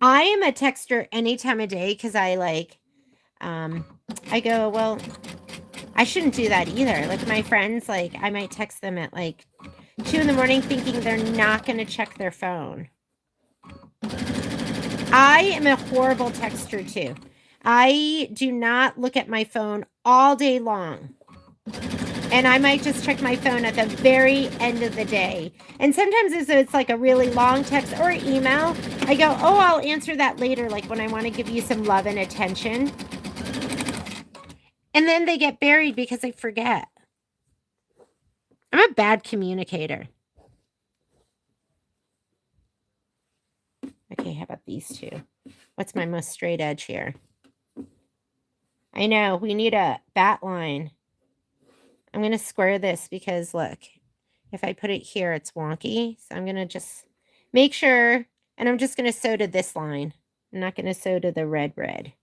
I am a texter any time of day because I like, I go, well, I shouldn't do that either. Like my friends, like I might text them at like 2 in the morning thinking they're not going to check their phone. I am a horrible texter too. I do not look at my phone all day long. And I might just check my phone at the very end of the day. And sometimes it's like a really long text or email, I go, oh, I'll answer that later, like when I want to give you some love and attention. And then they get buried because I forget. I'm a bad communicator. Okay, how about these two? What's my most straight edge here? I know, we need a bat line. I'm going to square this because, look, if I put it here, it's wonky. So I'm going to just make sure, and I'm just going to sew to this line. I'm not going to sew to the red. Okay.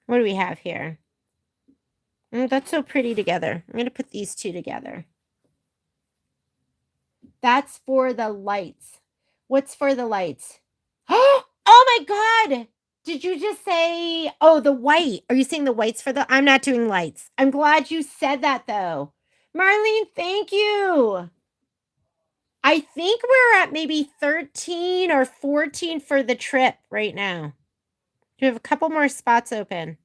What do we have here? That's so pretty together. I'm going to put these two together. That's for the lights. What's for the lights? Oh my God. Did you just say, oh, the white? Are you saying the whites for the, I'm not doing lights. I'm glad you said that though. Marlene, thank you. I think we're at maybe 13 or 14 for the trip right now. We have a couple more spots open.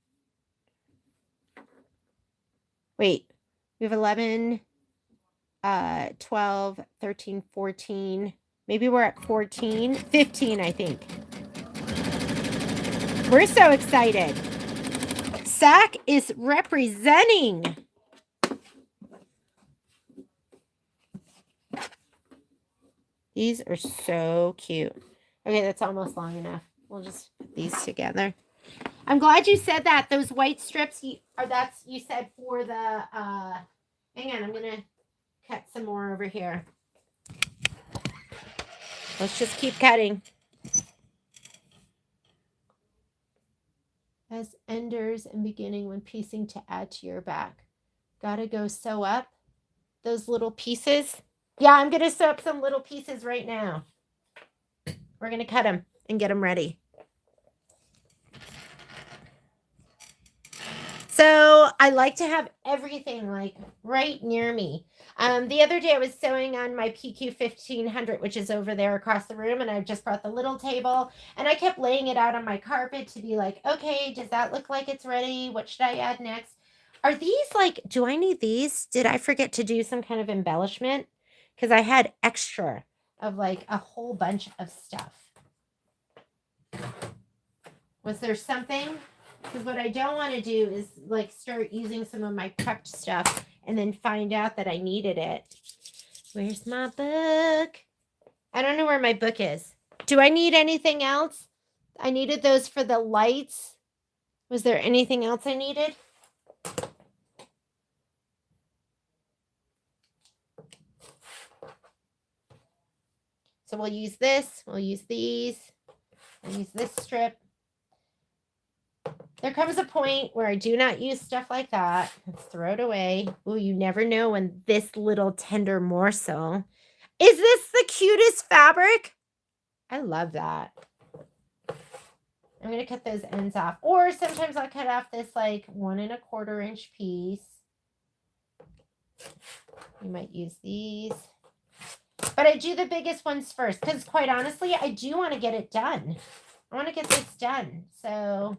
Wait, we have 11, 12, 13, 14. Maybe we're at 14, 15, I think. We're so excited. SAC is representing. These are so cute. Okay, that's almost long enough. We'll just put these together. I'm glad you said that. Those white strips are that's you said for the hang on, I'm gonna cut some more over here. Let's just keep cutting. As enders and beginning when piecing to add to your back. Gotta go sew up those little pieces. Yeah, I'm gonna sew up some little pieces right now. We're gonna cut them and get them ready. So I like to have everything like right near me. The other day I was sewing on my PQ 1500, which is over there across the room, and I just brought the little table, and I kept laying it out on my carpet to be like, okay, does that look like it's ready? What should I add next? Are these like, do I need these? Did I forget to do some kind of embellishment? Because I had extra of like a whole bunch of stuff. Was there something? Because what I don't want to do is like start using some of my prepped stuff and then find out that I needed it. Where's my book? I don't know where my book is. Do I need anything else? I needed those for the lights. Was there anything else I needed? So we'll use this. We'll use these. We'll use this strip. There comes a point where I do not use stuff like that. Let's throw it away. Oh, you never know when this little tender morsel. Is this the cutest fabric? I love that. I'm going to cut those ends off. Or sometimes I'll cut off this like 1 1/4 inch piece. You might use these. But I do the biggest ones first because quite honestly, I do want to get it done. I want to get this done. So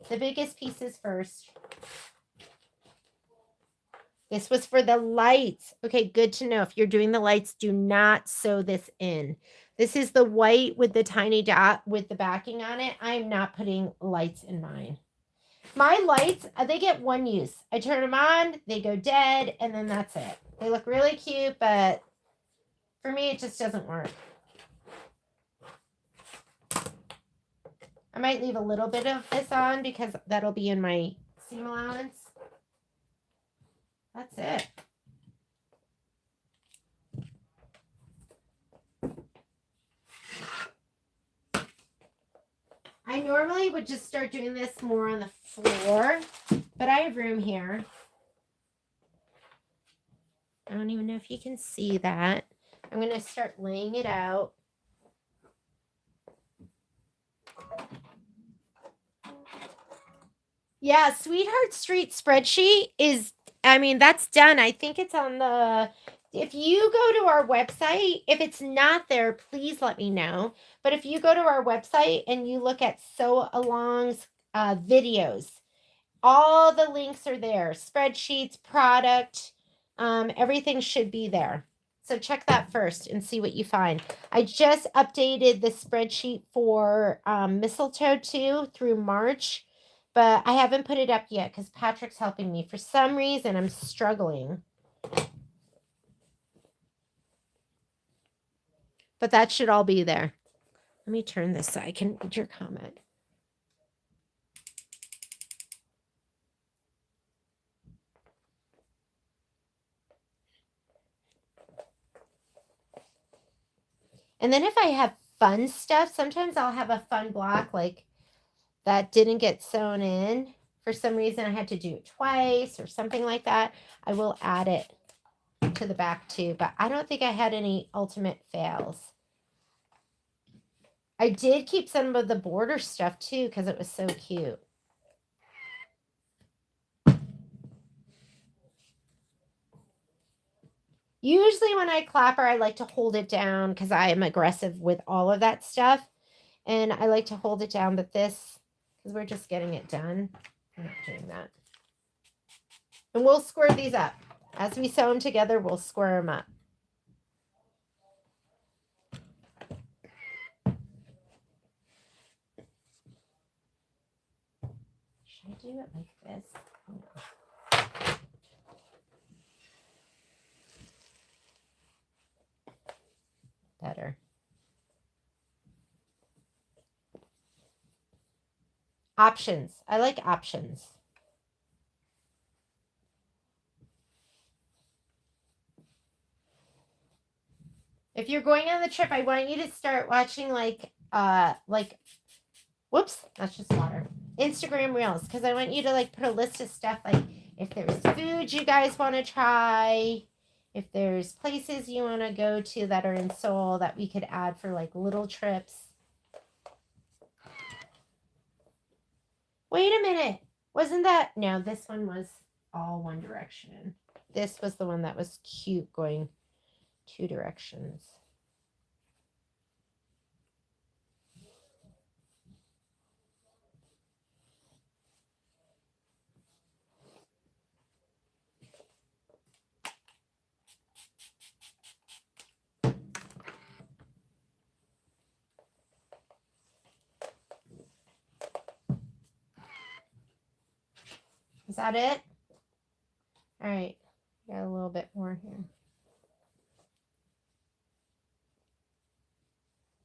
The biggest pieces first. This was for the lights. Okay, good to know. If you're doing the lights, do not sew this in. This is the white with the tiny dot with the backing on it. I'm not putting lights in mine. My lights, they get one use. I turn them on, they go dead, and then that's it. They look really cute, but for me, it just doesn't work. I might leave a little bit of this on because that'll be in my seam allowance. That's it. I normally would just start doing this more on the floor, but I have room here. I don't even know if you can see that. I'm going to start laying it out. Yeah, Sweetheart Street spreadsheet is, I mean, that's done. I think it's on the, if you go to our website, if it's not there, please let me know. But if you go to our website and you look at Sew Along's videos, all the links are there. Spreadsheets, product, everything should be there. So check that first and see what you find. I just updated the spreadsheet for mistletoe 2 through March, but I haven't put it up yet because Patrick's helping me. For some reason, I'm struggling. But that should all be there. Let me turn this so I can read your comment. And then if I have fun stuff, sometimes I'll have a fun block like that didn't get sewn in. For some reason, I had to do it twice or something like that. I will add it to the back too, but I don't think I had any ultimate fails. I did keep some of the border stuff too because it was so cute. Usually when I clapper, I like to hold it down because I am aggressive with all of that stuff. And I like to hold it down, but this, because we're just getting it done, I'm not doing that. And we'll square these up. As we sew them together, we'll square them up. Should I do it like this? No. Better. Options. I like options. If you're going on the trip, I want you to start watching whoops, that's just water. Instagram Reels, because I want you to like put a list of stuff like if there's food you guys want to try, if there's places you want to go to that are in Seoul that we could add for like little trips. Wait a minute. Wasn't that? No, this one was all one direction. This was the one that was cute going 2 directions. Is that it? All right. Got a little bit more here.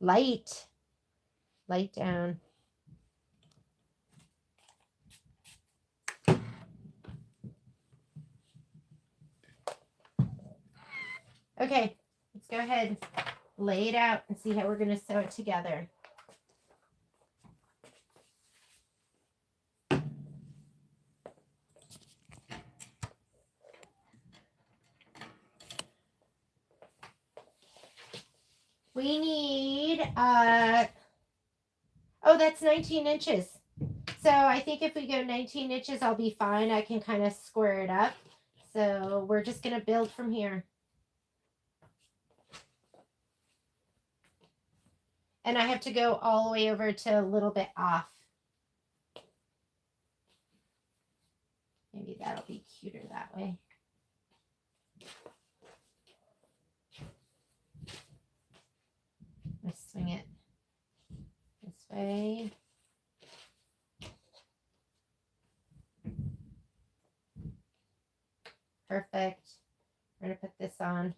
Light down. Okay, let's go ahead and lay it out and see how we're going to sew it together. We need, oh, that's 19 inches. So I think if we go 19 inches, I'll be fine. I can kind of square it up. So we're just going to build from here. And I have to go all the way over to a little bit off. Maybe that'll be cuter that way. Let's swing it this way. Perfect. We're going to put this on.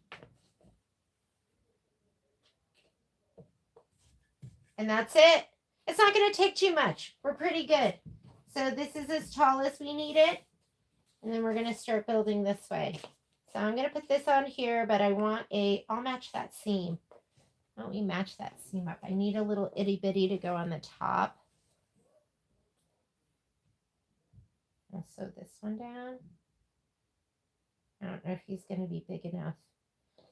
And that's it. It's not going to take too much. We're pretty good. So this is as tall as we need it. And then we're going to start building this way. So I'm going to put this on here, but I want I'll match that seam. Why don't we match that seam up? I need a little itty bitty to go on the top. I'll sew this one down. I don't know if he's going to be big enough.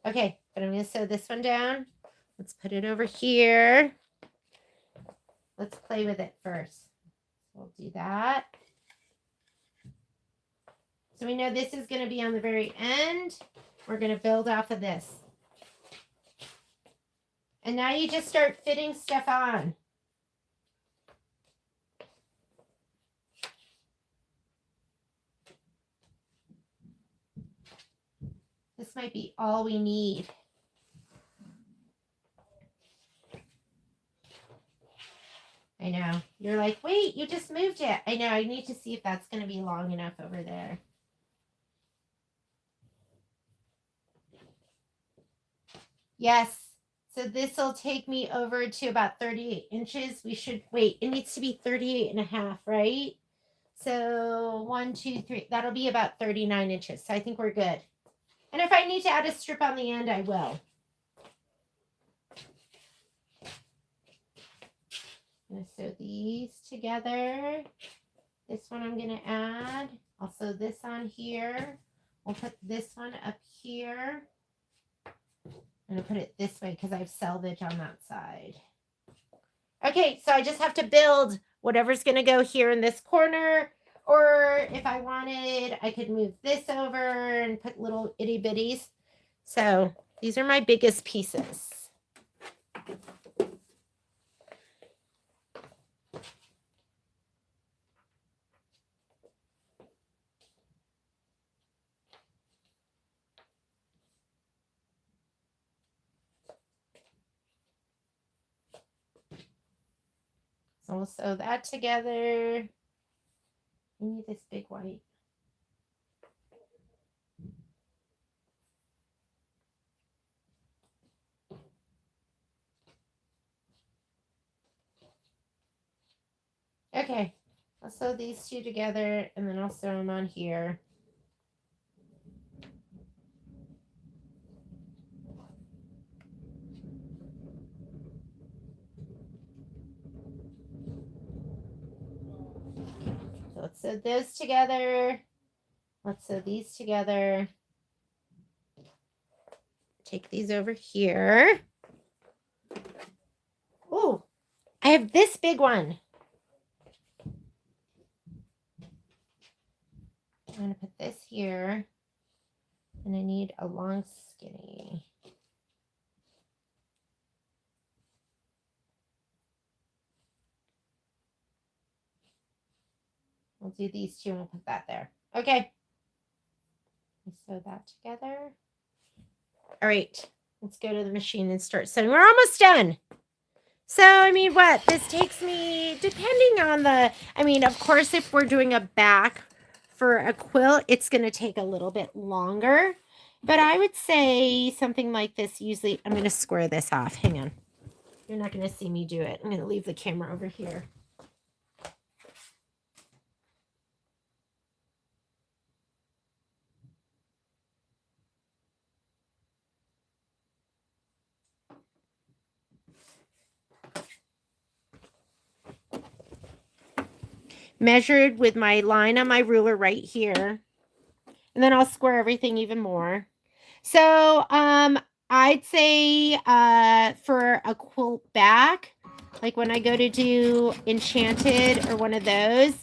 Okay, but I'm going to sew this one down. Let's put it over here. Let's play with it first. We'll do that. So we know this is going to be on the very end. We're going to build off of this. And now you just start fitting stuff on. This might be all we need. I know. You're like, wait, you just moved it. I know. I need to see if that's going to be long enough over there. Yes. So this will take me over to about 38 inches. We should, wait, it needs to be 38 and a half, right? So 1, 2, 3, that'll be about 39 inches. So I think we're good. And if I need to add a strip on the end, I will. I'm going to sew these together. This one I'm going to add. I'll sew this on here. We'll put this one up here. I'm going to put it this way because I have selvage on that side. Okay, so I just have to build whatever's going to go here in this corner. Or if I wanted, I could move this over and put little itty bitties. So these are my biggest pieces. So we'll sew that together. I need this big white. Okay, I'll sew these two together and then I'll sew them on here. Let's sew those together. Let's sew these together. Take these over here. Oh, I have this big one. I'm going to put this here. And I need a long skinny. We'll do these two and we'll put that there. Okay. Sew that together. All right. Let's go to the machine and start sewing. We're almost done. So, I mean, what? This takes me, depending on the, I mean, of course, if we're doing a back for a quilt, it's going to take a little bit longer. But I would say something like this, usually, I'm going to square this off. Hang on. You're not going to see me do it. I'm going to leave the camera over here. Measured with my line on my ruler right here. And then I'll square everything even more. So I'd say for a quilt back, like when I go to do Enchanted or one of those,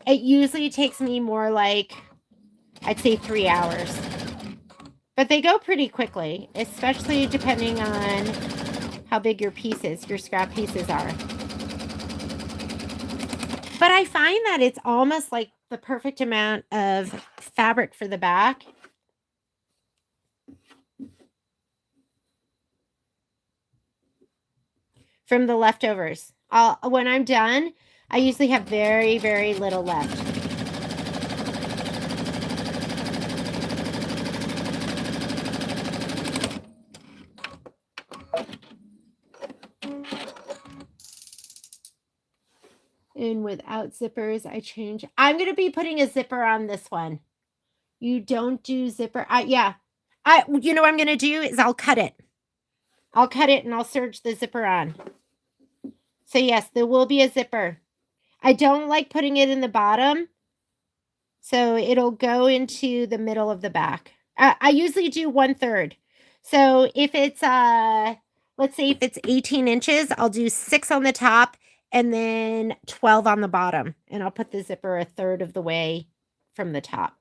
it usually takes me more like, I'd say 3 hours. But they go pretty quickly, especially depending on how big your pieces, your scrap pieces are. But I find that it's almost like the perfect amount of fabric for the back. From the leftovers. When I'm done, I usually have very, very little left. And without zippers, I change. I'm going to be putting a zipper on this one. You don't do zipper. Yeah. You know what I'm going to do is I'll cut it. I'll cut it and I'll serge the zipper on. So yes, there will be a zipper. I don't like putting it in the bottom. So it'll go into the middle of the back. I usually do 1/3. So if it's, let's say if it's 18 inches, I'll do 6 on the top and then 12 on the bottom. And I'll put the zipper 1/3 of the way from the top.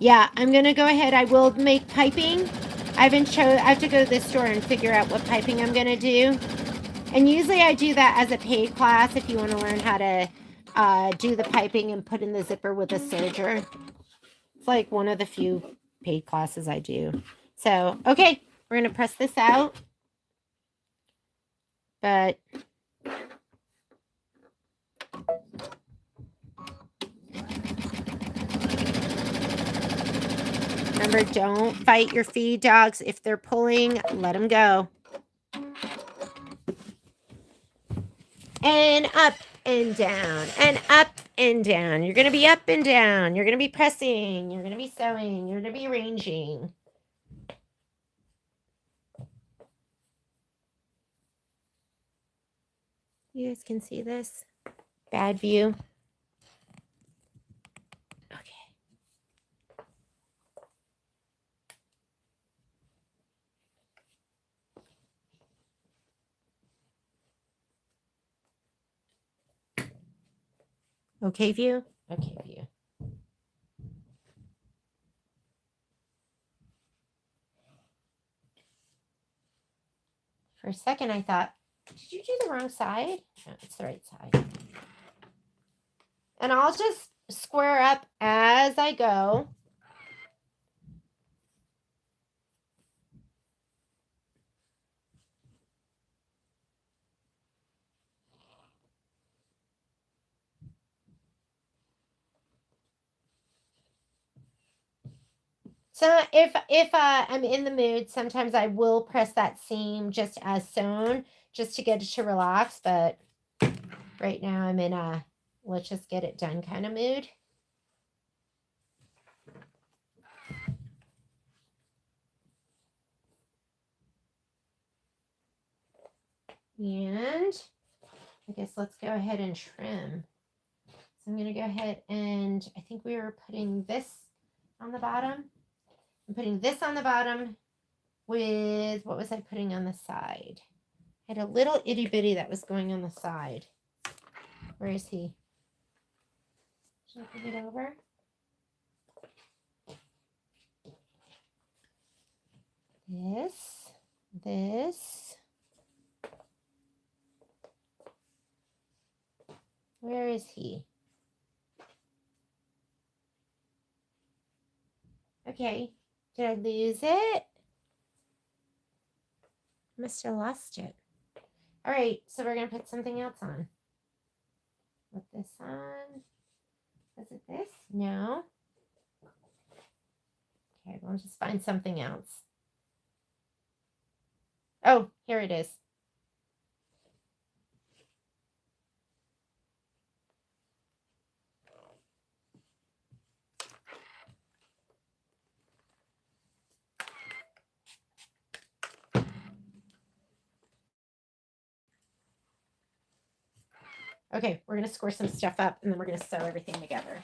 Yeah, I'm going to go ahead. I will make piping. I have to go to the store and figure out what piping I'm going to do. And usually I do that as a paid class if you want to learn how to do the piping and put in the zipper with a serger. It's like one of the few paid classes I do. So, okay, we're going to press this out. But remember, don't fight your feed dogs. If they're pulling, let them go. And up and down and up and down. You're going to be up and down. You're going to be pressing. You're going to be sewing. You're going to be arranging. You guys can see this. Bad view. Okay view? Okay view. For a second, I thought, did you do the wrong side? No, it's the right side. And I'll just square up as I go. So if I'm in the mood, sometimes I will press that seam just as sewn, just to get it to relax. But right now I'm in a let's just get it done kind of mood. And I guess let's go ahead and trim. So I'm going to go ahead and I think we were putting this on the bottom. I'm putting this on the bottom with, what was I putting on the side? I had a little itty bitty that was going on the side. Where is he? Should I put it over? This. Where is he? Okay. Did I lose it? Must have lost it. All right. So we're going to put something else on. Put this on. Was it this? No. Okay. We'll just find something else. Oh, here it is. Okay, we're going to score some stuff up and then we're going to sew everything together.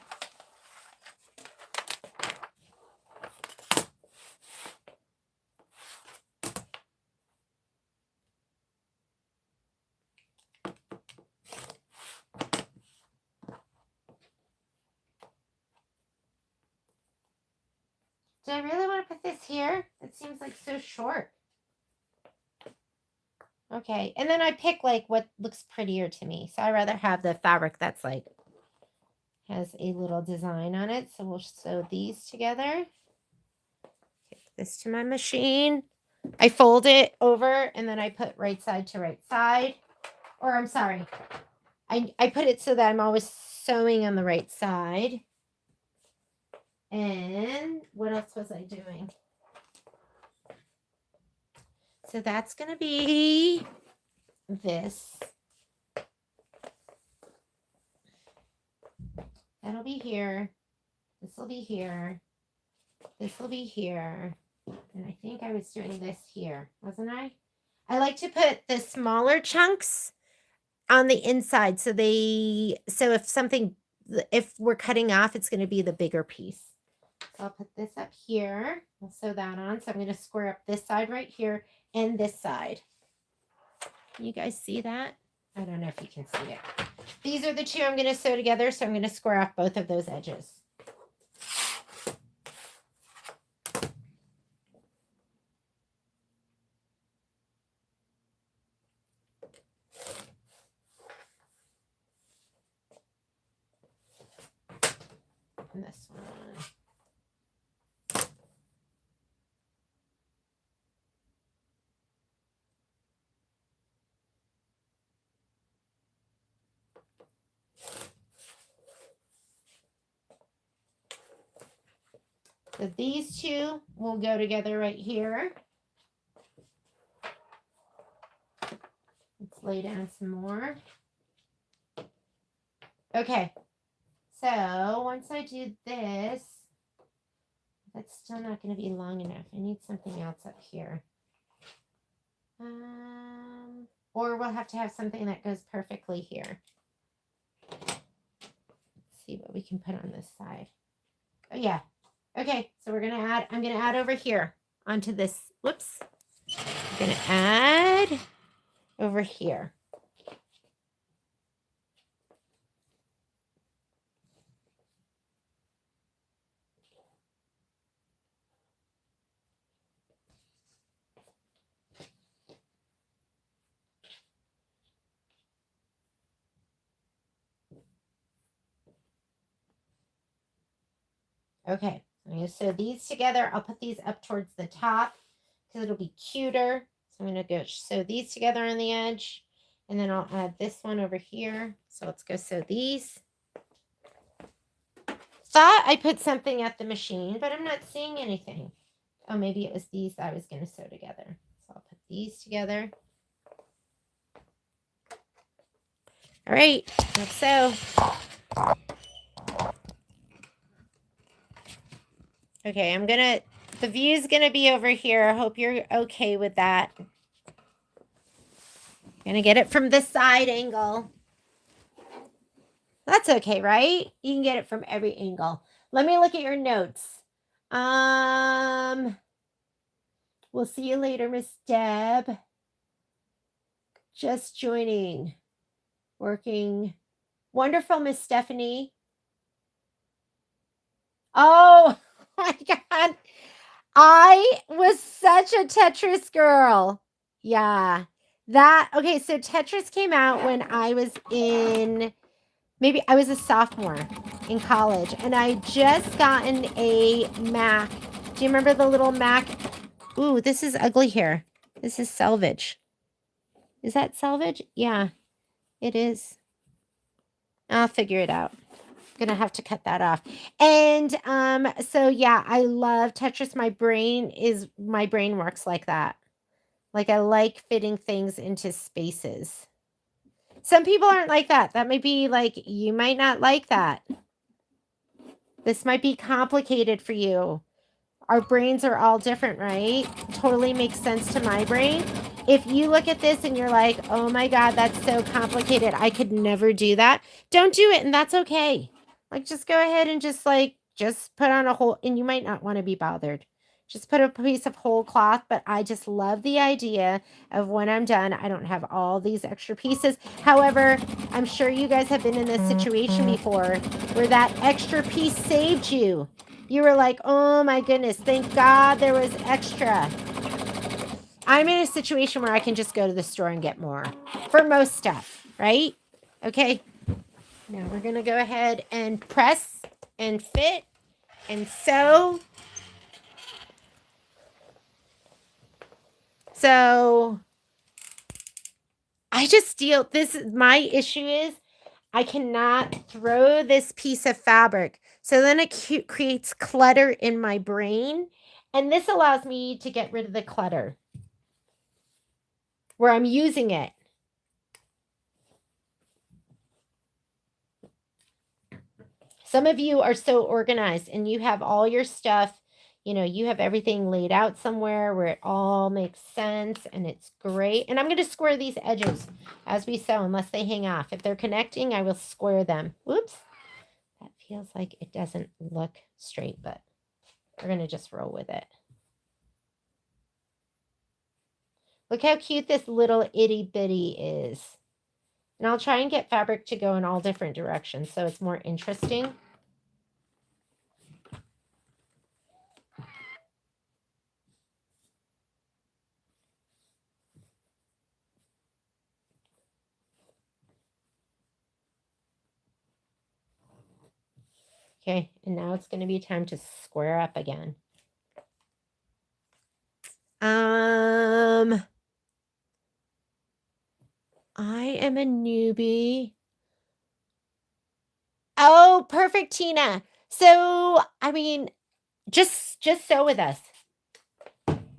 Do I really want to put this here? It seems like so short. Okay, and then I pick like what looks prettier to me. So I rather have the fabric that's like has a little design on it. So we'll sew these together. Take this to my machine. I fold it over and then I put right side to right side. Or I'm sorry, I put it so that I'm always sewing on the right side. And what else was I doing? So that's going to be this. That'll be here. This will be here. This will be here. And I think I was doing this here, wasn't I? I like to put the smaller chunks on the inside so if we're cutting off, it's going to be the bigger piece. So I'll put this up here. I'll sew that on. So I'm going to square up this side right here and this side. Can you guys see that? I don't know if you can see it. These are the two I'm going to sew together. So I'm going to square off both of those edges. And this one. So these two will go together right here. Let's lay down some more. Okay. So once I do this, that's still not going to be long enough. I need something else up here. Or we'll have to have something that goes perfectly here. Let's see what we can put on this side. Oh yeah. Okay, so I'm going to add over here onto this. Whoops. I'm going to add over here. Okay, I'm going to sew these together. I'll put these up towards the top because it'll be cuter. So I'm going to go sew these together on the edge. And then I'll add this one over here. So let's go sew these. Thought I put something at the machine, but I'm not seeing anything. Oh, maybe it was these I was going to sew together. So I'll put these together. All right, let's sew. Okay, the view's gonna be over here. I hope you're okay with that. Gonna get it from this side angle. That's okay, right? You can get it from every angle. Let me look at your notes. We'll see you later, Miss Deb. Just joining. Working. Wonderful, Miss Stephanie. Oh my God. I was such a Tetris girl. Yeah. Okay, so Tetris came out when I was maybe I was a sophomore in college, and I just gotten a Mac. Do you remember the little Mac? Ooh, this is ugly here. This is selvage. Is that selvage? Yeah, it is. I'll figure it out. Gonna have to cut that off. And so yeah, I love Tetris. My brain works like that. Like I like fitting things into spaces. Some people aren't like that. That might be like, you might not like that. This might be complicated for you. Our brains are all different, right? Totally makes sense to my brain. If you look at this and you're like, oh my God, that's so complicated, I could never do that. Don't do it, and that's okay. Like, just go ahead and just put on a whole, and you might not want to be bothered. Just put a piece of whole cloth, but I just love the idea of when I'm done, I don't have all these extra pieces. However, I'm sure you guys have been in this situation before where that extra piece saved you. You were like, oh my goodness, thank God there was extra. I'm in a situation where I can just go to the store and get more for most stuff, right? Okay. Now we're going to go ahead and press and fit and sew. So I just deal, my issue is I cannot throw this piece of fabric. So then it creates clutter in my brain. And this allows me to get rid of the clutter where I'm using it. Some of you are so organized and you have all your stuff, you have everything laid out somewhere where it all makes sense and it's great. And I'm going to square these edges as we sew unless they hang off. If they're connecting, I will square them. Whoops. That feels like it doesn't look straight, but we're going to just roll with it. Look how cute this little itty bitty is. And I'll try and get fabric to go in all different directions so it's more interesting. Okay, and now it's going to be time to square up again. I am a newbie. Oh, perfect, Tina. So, I mean, just sew with us.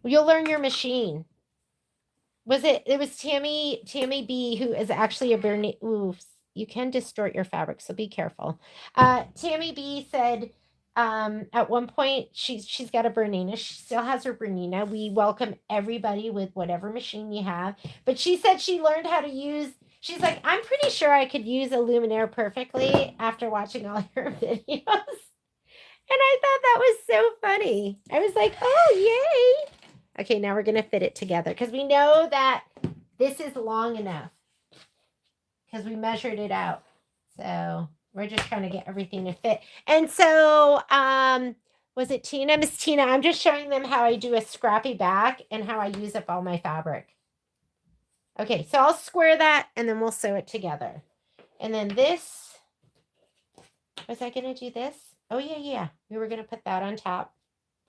You'll learn your machine. It was Tammy B, who is actually a Bernie. Ooh, you can distort your fabric, so be careful. Tammy B said at one point she's got a Bernina. She still has her Bernina. We welcome everybody with whatever machine you have. But she said she learned how to use. She's like, I'm pretty sure I could use a Luminaire perfectly after watching all your videos. And I thought that was so funny. I was like, oh, yay. Okay, now we're going to fit it together because we know that this is long enough because we measured it out. So we're just trying to get everything to fit. And so, was it Tina? Miss Tina, I'm just showing them how I do a scrappy back and how I use up all my fabric. Okay, so I'll square that and then we'll sew it together. And then this, was I going to do this? Oh, yeah. We were going to put that on top.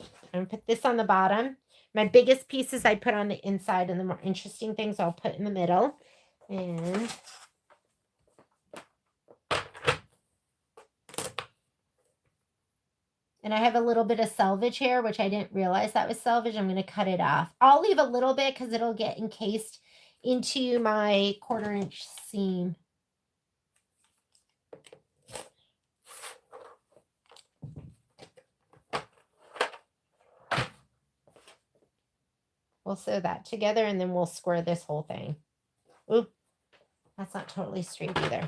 I'm going to put this on the bottom. My biggest pieces I put on the inside, and the more interesting things I'll put in the middle. And I have a little bit of selvage here, which I didn't realize that was selvage. I'm going to cut it off. I'll leave a little bit because it'll get encased into my 1/4 inch seam. We'll sew that together and then we'll square this whole thing. Oop, that's not totally straight either.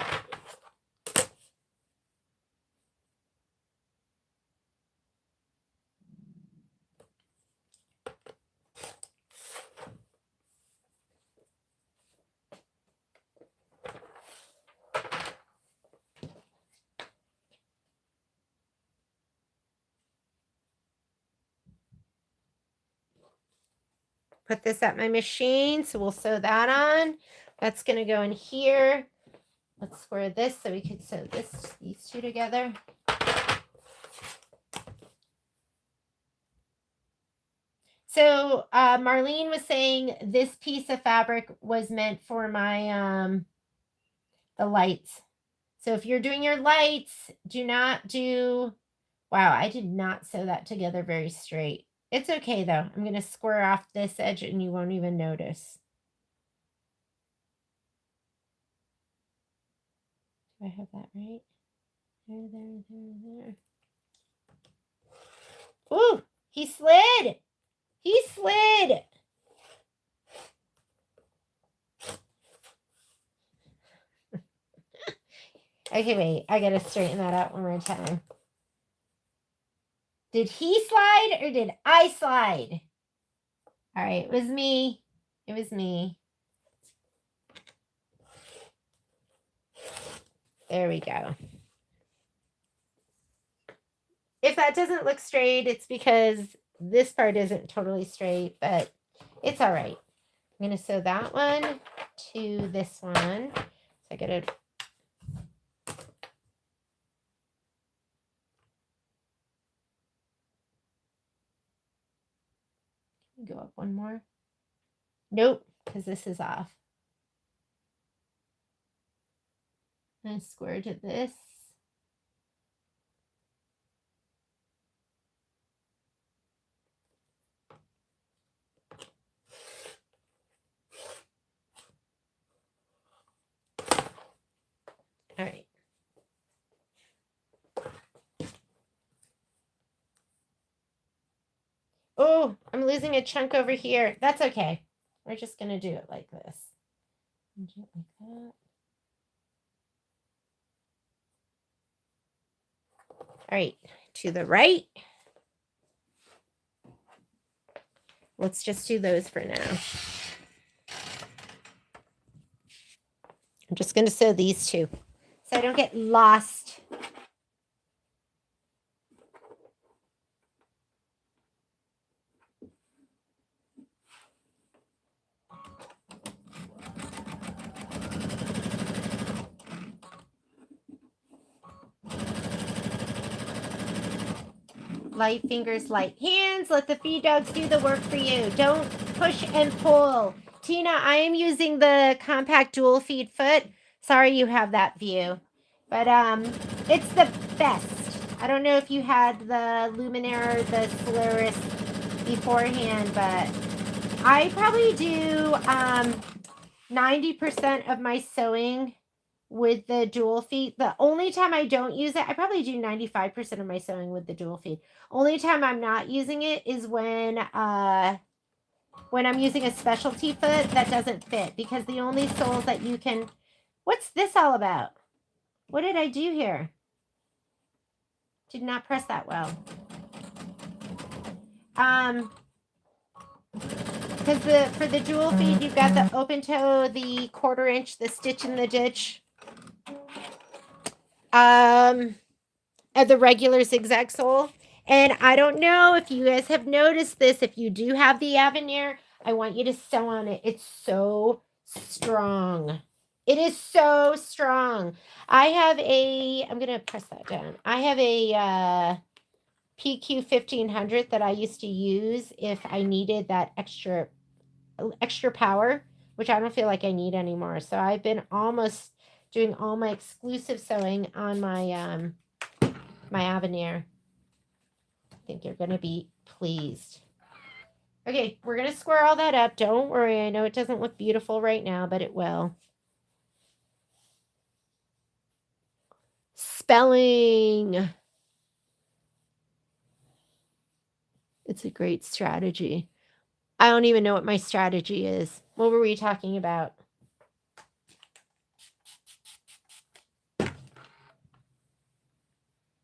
Put this at my machine, so we'll sew that on. That's going to go in here. Let's square this so we could sew these two together. So Marlene was saying this piece of fabric was meant for my the lights. So if you're doing your lights, do not do. Wow, I did not sew that together very straight. It's okay though. I'm going to square off this edge and you won't even notice. Do I have that right? There. Ooh, he slid. He slid. Okay, wait. I got to straighten that out one more time. Did he slide or did I slide? All right, it was me. It was me. There we go. If that doesn't look straight, it's because this part isn't totally straight, but It's all right. I'm going to sew that one to this one. So I got to go up one more. Nope, because this is off. And square to this. All right. Oh, I'm losing a chunk over here. That's okay. We're just going to do it like this. Do it like that. All right, to the right. Let's just do those for now. I'm just going to sew these two so I don't get lost. Light fingers, light hands. Let the feed dogs do the work for you. Don't push and pull. Tina, I am using the compact dual feed foot. Sorry you have that view. But it's the best. I don't know if you had the Luminaire or the Solaris beforehand, but I probably do 90% of my sewing with the dual feet. The only time I don't use it, I probably do 95% of my sewing with the dual feet. Only time I'm not using it is when I'm using a specialty foot that doesn't fit, because the only soles that you can... What's this all about? What did I do here? Did not press that well. Because for the dual feet, you've got the open toe, the 1/4 inch, the stitch in the ditch, and the regular zigzag sole. And I don't know if you guys have noticed this. If you do have the Avenir, I want you to sew on it. It's so strong. It is so strong. I have I'm going to press that down. I have a PQ 1500 that I used to use if I needed that extra power, which I don't feel like I need anymore. So I've been almost doing all my exclusive sewing on my my Avenir. I think you're going to be pleased. Okay, we're going to square all that up. Don't worry. I know it doesn't look beautiful right now, but it will. Spelling. It's a great strategy. I don't even know what my strategy is. What were we talking about?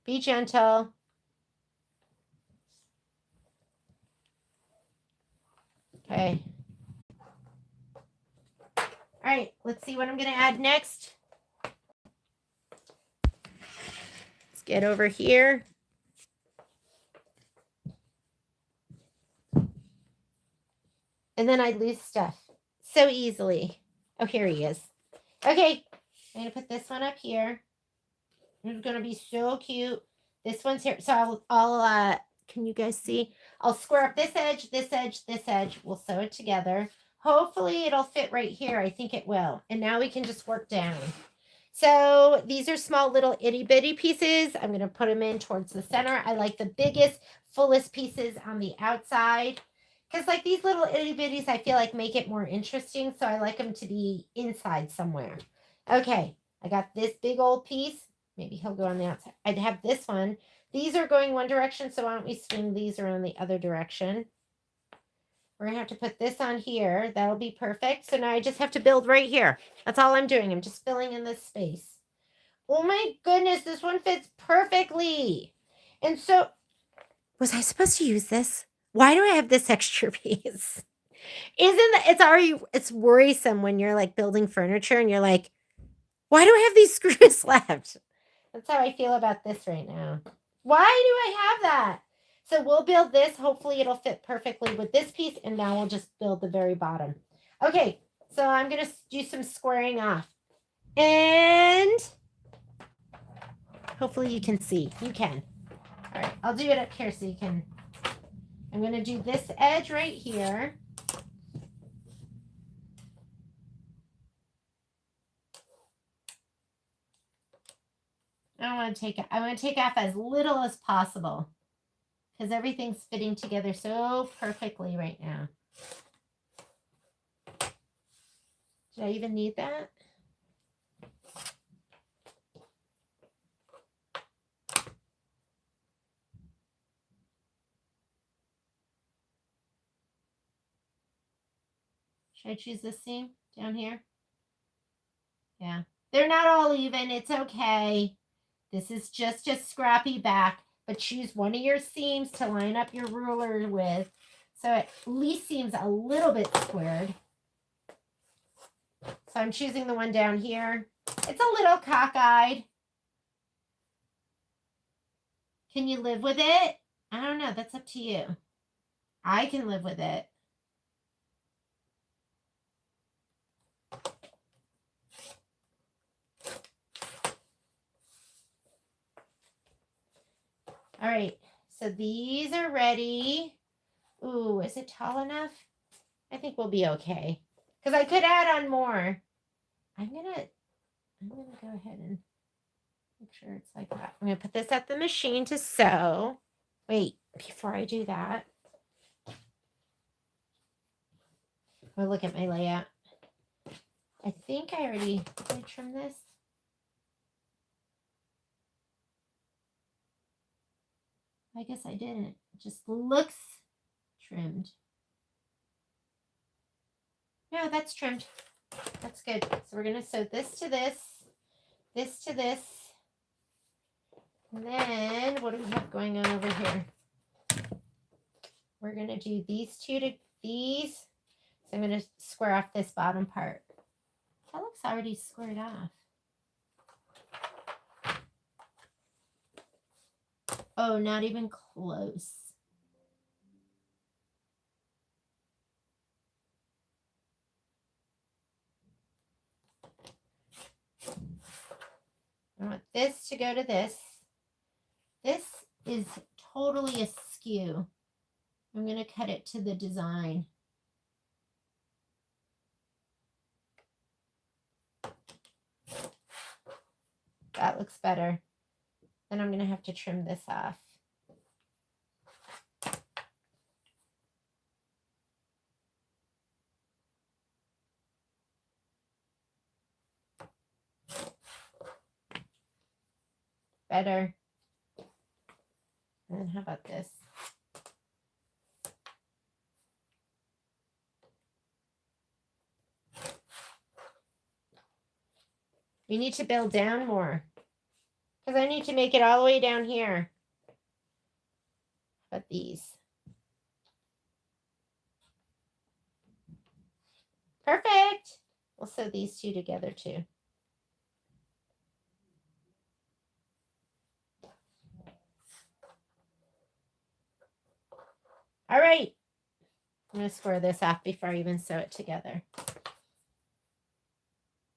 Be gentle. Okay. All right, let's see what I'm going to add next. Let's get over here. And then I lose stuff so easily. Oh, here he is. Okay, I'm going to put this one up here. It's going to be so cute. This one's here. So I'll can you guys see? I'll square up this edge, this edge, this edge. We'll sew it together. Hopefully it'll fit right here. I think it will. And now we can just work down. So these are small little itty bitty pieces. I'm going to put them in towards the center. I like the biggest, fullest pieces on the outside, because like these little itty bitties, I feel like make it more interesting. So I like them to be inside somewhere. Okay, I got this big old piece. Maybe he'll go on the outside. I'd have this one. These are going one direction, so why don't we swing these around the other direction? We're going to have to put this on here. That'll be perfect. So now I just have to build right here. That's all I'm doing. I'm just filling in this space. Oh my goodness, this one fits perfectly. And so, was I supposed to use this? Why do I have this extra piece? It's worrisome when you're like building furniture and you're like, why do I have these screws left? That's how I feel about this right now. Why do I have that? So we'll build this. Hopefully it'll fit perfectly with this piece. And now we'll just build the very bottom. Okay, so I'm going to do some squaring off. And hopefully you can see. You can. All right, I'll do it up here so you can. I'm going to do this edge right here. I want to take off as little as possible because everything's fitting together so perfectly right now. Did I even need that? Should I choose this seam down here? Yeah. They're not all even. It's okay. This is just a scrappy back, but choose one of your seams to line up your ruler with so it at least seems a little bit squared. So I'm choosing the one down here. It's a little cockeyed. Can you live with it? I don't know. That's up to you. I can live with it. All right, so these are ready. Ooh, is it tall enough? I think we'll be okay. Because I could add on more. I'm gonna go ahead and make sure it's like that. I'm gonna put this at the machine to sew. Wait, before I do that. I'll look at my layout. I think I already did I trim this. I guess I didn't. It just looks trimmed. No, that's trimmed. That's good. So we're going to sew this to this, this to this. And then what do we have going on over here? We're going to do these two to these. So I'm going to square off this bottom part. That looks already squared off. Oh, not even close. I want this to go to this. This is totally askew. I'm going to cut it to the design. That looks better. Then I'm going to have to trim this off. Better. And then how about this? We need to build down more. Because I need to make it all the way down here. But these. Perfect. We'll sew these two together too. All right. I'm going to square this off before I even sew it together.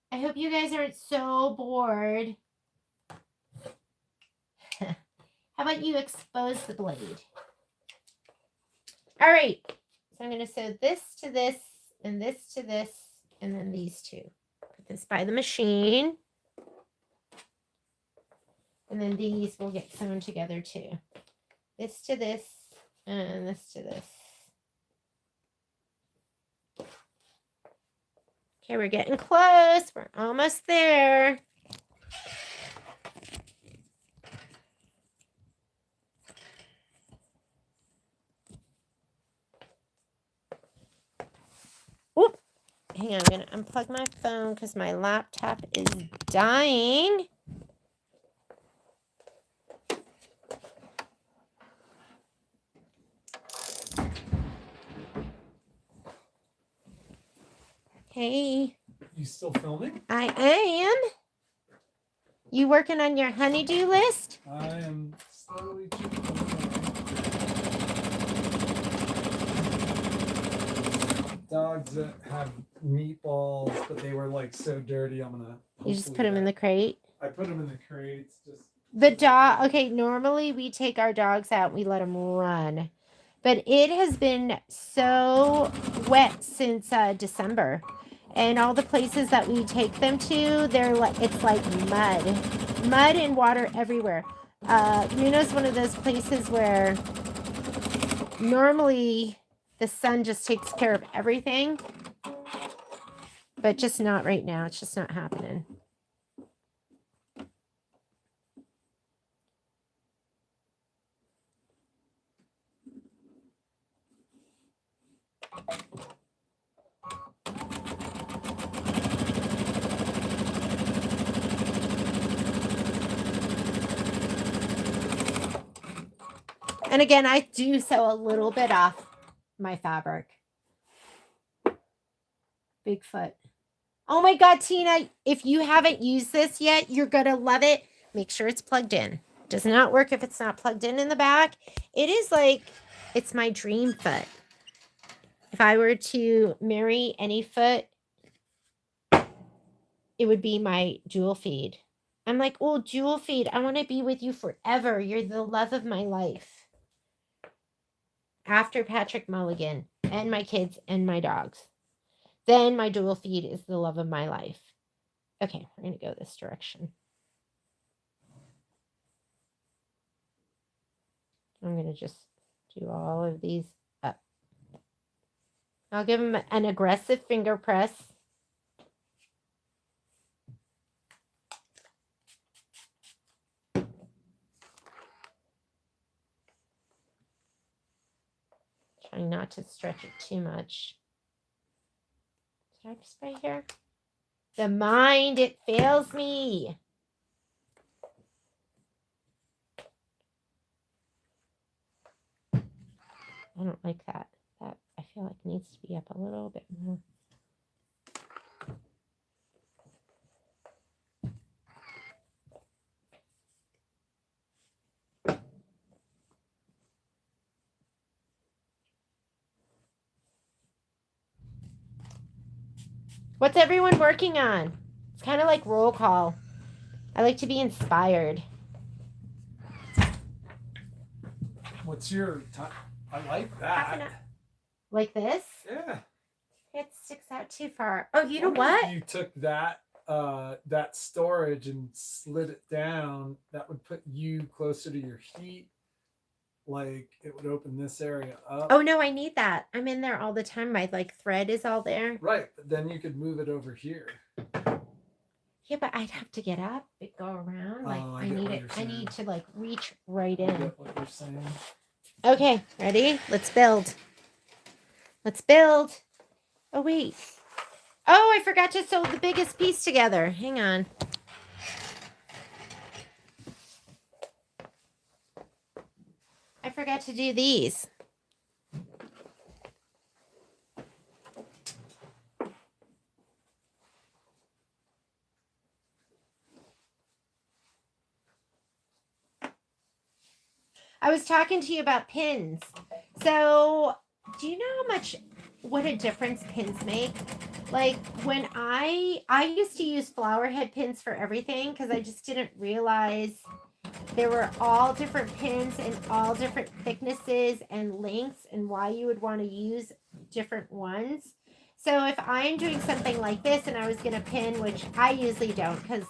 I hope you guys aren't so bored. How about you expose the blade? All right. So I'm going to sew this to this and this to this and then these two. Put this by the machine. And then these will get sewn together too. This to this and this to this. Okay, we're getting close. We're almost there. Oop. Hang on, I'm going to unplug my phone because my laptop is dying. Hey. You still filming? I am. You working on your honeydew list? I am slowly chipping away. dogs that have meatballs, but they were like so dirty. I'm gonna. You just put them in the crate? I put them in the crates. Just the dog. Okay, normally we take our dogs out. We let them run. But it has been so wet since December. And all the places that we take them to, they're like, it's like mud and water everywhere. Reno's one of those places where normally the sun just takes care of everything, but just not right now. It's just not happening. And again, I do sew a little bit off my fabric. Bigfoot. Oh my God, Tina, if you haven't used this yet, you're going to love it. Make sure it's plugged in. Does not work if it's not plugged in the back. It is like, it's my dream foot. If I were to marry any foot, it would be my jewel feed. I'm like, oh, jewel feed, I want to be with you forever. You're the love of my life. After Patrick Mulligan and my kids and my dogs. Then my jewel feed is the love of my life. Okay, we're going to go this direction. I'm going to just do all of these up. I'll give them an aggressive finger press. Trying not to stretch it too much. Did I just right here? The mind, it fails me. I don't like that. That I feel like needs to be up a little bit more. What's everyone working on? It's kind of like roll call. I like to be inspired. What's your time? I like that. Like this? Yeah. It sticks out too far. Oh, you know what? If you took that that storage and slid it down, that would put you closer to your heat. Like it would open this area up. Oh no, I need that. I'm in there all the time. My thread is all there. Right, but then you could move it over here. Yeah, but I'd have to get up and go around. Like I need it. I need to like reach right in. I get what you're saying. Okay, ready? Let's build. Let's build. Oh wait. Oh, I forgot to sew the biggest piece together. Hang on. I forgot to do these. I was talking to you about pins. So, do you know what a difference pins make? Like when I used to use flower head pins for everything because I just didn't realize there were all different pins and all different thicknesses and lengths and why you would want to use different ones. So if I'm doing something like this and I was going to pin, which I usually don't because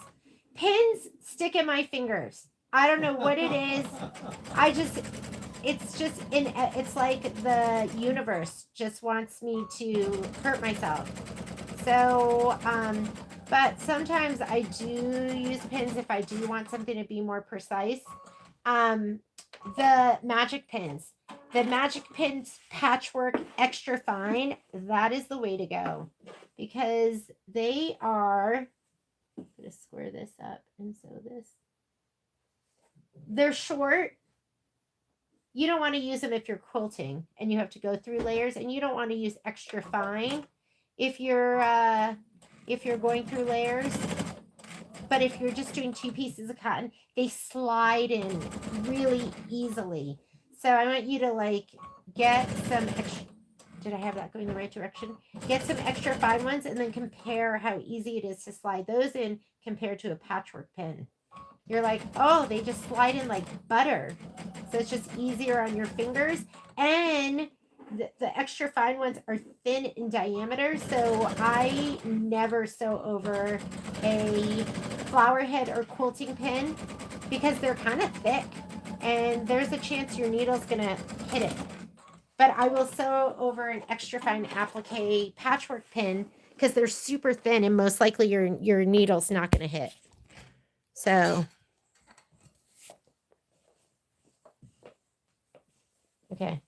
pins stick in my fingers. I don't know what it is. It's like the universe just wants me to hurt myself. So, but sometimes I do use pins if I do want something to be more precise. The magic pins patchwork extra fine, that is the way to go because they are, I'm going to square this up and sew this. They're short. You don't want to use them if you're quilting and you have to go through layers, and you don't want to use extra fine if you're going through layers. But if you're just doing 2 pieces of cotton, they slide in really easily. So I want you to like get some extra. did I have that going the right direction? Get some extra fine ones and then compare how easy it is to slide those in compared to a patchwork pin. You're like, oh, they just slide in like butter. So it's just easier on your fingers. And the extra fine ones are thin in diameter. So I never sew over a flower head or quilting pin because they're kind of thick. And there's a chance your needle's going to hit it. But I will sew over an extra fine applique patchwork pin because they're super thin and most likely your needle's not going to hit. So, okay.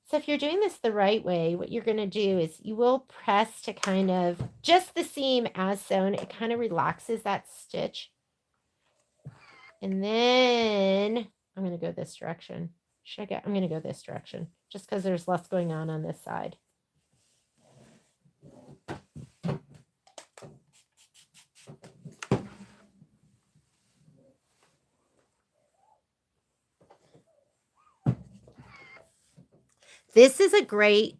So if you're doing this the right way, what you're going to do is you will press to kind of just the seam as sewn. It kind of relaxes that stitch. And then I'm going to go this direction. I'm going to go this direction just because there's less going on this side. This is a great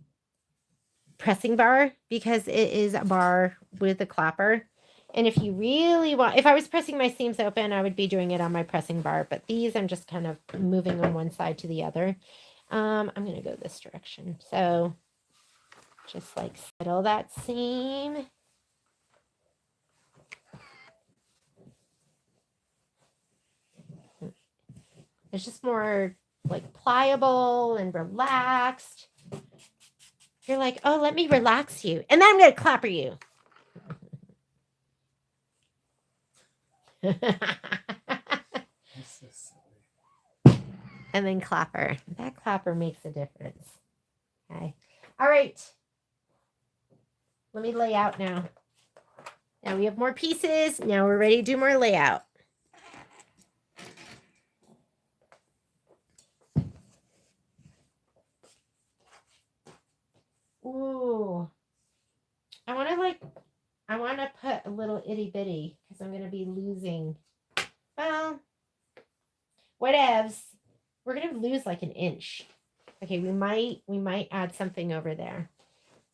pressing bar because it is a bar with a clapper. And if you really want, if I was pressing my seams open, I would be doing it on my pressing bar. But these, I'm just kind of moving on one side to the other. I'm going to go this direction. So just like settle that seam. It's just more like pliable and relaxed. You're like, oh, let me relax you. And then I'm going to clapper you. And then clapper. That clapper makes a difference. Okay. All right. Let me lay out now. Now we have more pieces. Now we're ready to do more layout. Ooh. I want to put a little itty bitty because I'm going to be losing. Well, whatevs. We're going to lose like an inch. Okay, we might add something over there.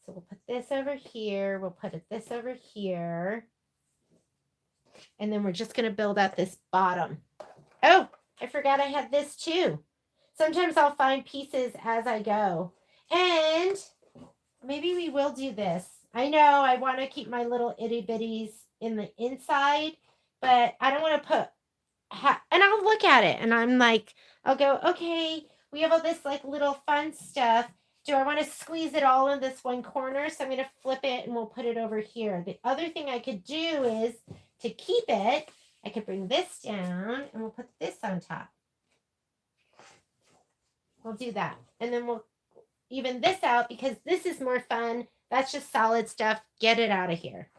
So we'll put this over here. We'll put this over here. And then we're just going to build out this bottom. Oh, I forgot I had this too. Sometimes I'll find pieces as I go. And maybe we will do this. I know I want to keep my little itty bitties in the inside, but I don't want to put, and I'll look at it and I'm like, I'll go, okay, we have all this like little fun stuff. Do I want to squeeze it all in this one corner? So I'm going to flip it and we'll put it over here. The other thing I could do is to keep it, I could bring this down and we'll put this on top. We'll do that. And then we'll even this out because this is more fun. That's just solid stuff. Get it out of here.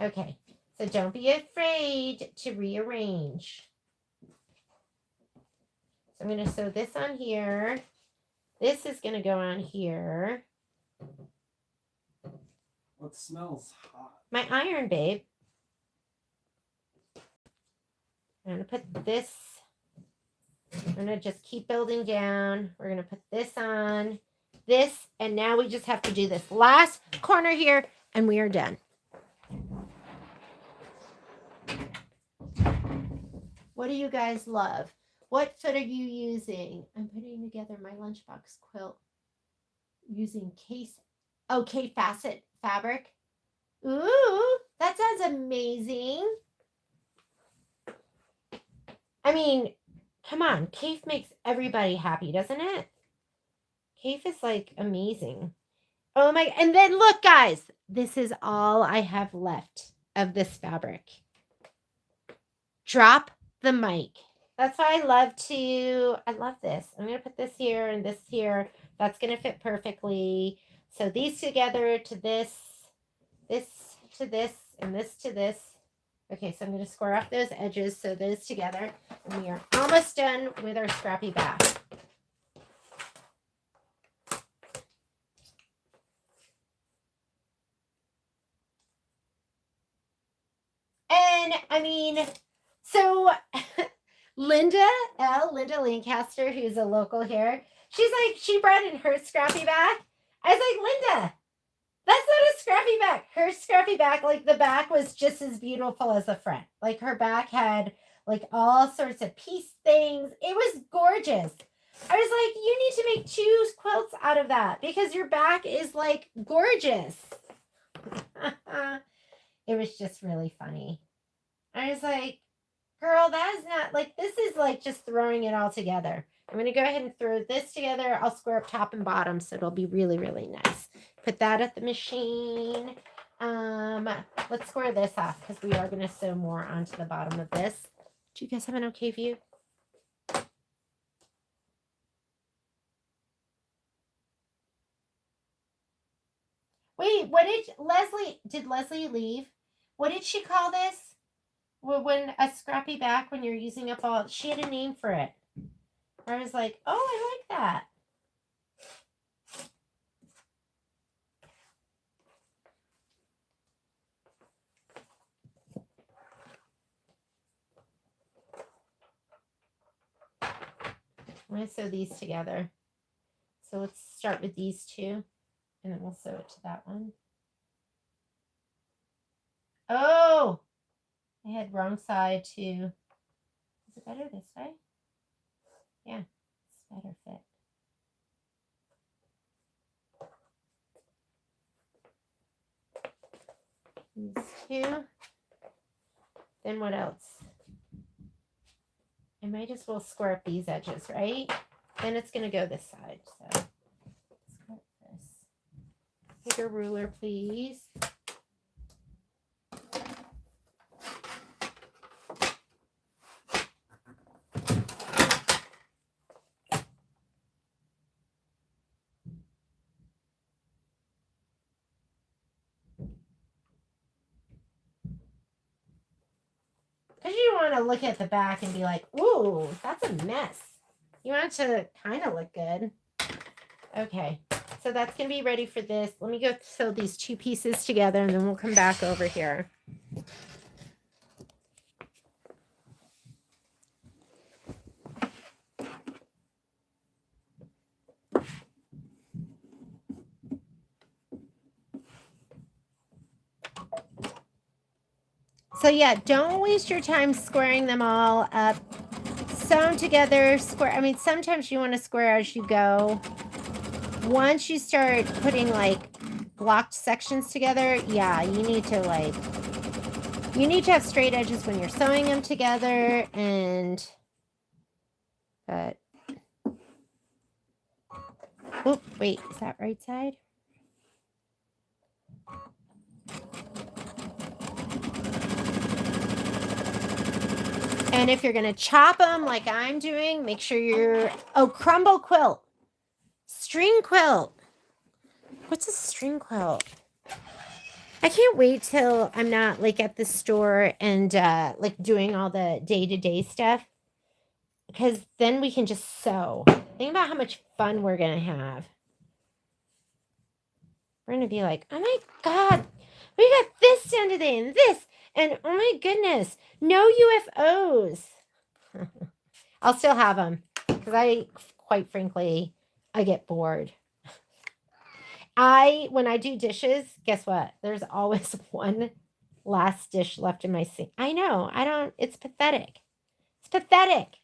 Okay. So don't be afraid to rearrange. So I'm going to sew this on here. This is going to go on here. What smells hot? My iron, babe. I'm going to put this. I'm going to just keep building down. We're going to put this on. This. And now we just have to do this last corner here. And we are done. What do you guys love? What foot are you using? I'm putting together my lunchbox quilt using K-Facet fabric. Ooh, that sounds amazing. I mean, come on. Kate makes everybody happy, doesn't it? Kate is like amazing. Oh my, and then look, guys. This is all I have left of this fabric. Drop the mic. That's why I love this. I'm going to put this here and this here. That's going to fit perfectly. So these together to this, this to this, and this to this. Okay, so I'm going to square off those edges so those together. And we are almost done with our scrappy back. And I mean, so Linda Lancaster, who's a local here, she's like, she brought in her scrappy back. I was like, Linda, that's not a scrappy back. Her scrappy back, like the back was just as beautiful as the front. Like her back had like all sorts of piece things. It was gorgeous. I was like, you need to make 2 quilts out of that because your back is like gorgeous. It was just really funny. I was like, girl, that is not like, this is like just throwing it all together. I'm going to go ahead and throw this together. I'll square up top and bottom so it'll be really, really nice. Put that at the machine. Let's square this off because we are going to sew more onto the bottom of this. Do you guys have an okay view? Wait, what did Leslie leave? What did she call this? When a scrappy back, when you're using up all, she had a name for it. I was like, oh, I like that. I'm going to sew these together. So let's start with these 2, and then we'll sew it to that one. Oh, I had wrong side too. Is it better this way? Yeah, it's better fit. These 2. Then what else? I might as well square up these edges, right? Then it's going to go this side. So let's square this. Bigger ruler, please. Because you want to look at the back and be like, ooh, that's a mess. You want it to kind of look good. Okay, so that's going to be ready for this. Let me go sew these 2 pieces together, and then we'll come back over here. So yeah, don't waste your time squaring them all up. Sew them together, square. I mean, sometimes you want to square as you go. Once you start putting like blocked sections together, yeah, you need to have straight edges when you're sewing them together. And but oh, wait, is that right side? And if you're going to chop them like I'm doing, make sure you're, oh, crumble quilt, string quilt. What's a string quilt? I can't wait till I'm not like at the store and like doing all the day-to-day stuff, because then we can just sew. Think about how much fun we're going to have. We're going to be like, oh my God, we got this done today and this. And oh my goodness, no UFOs. I'll still have them because quite frankly, I get bored. When I do dishes, guess what? There's always one last dish left in my sink. I know. It's pathetic. It's pathetic.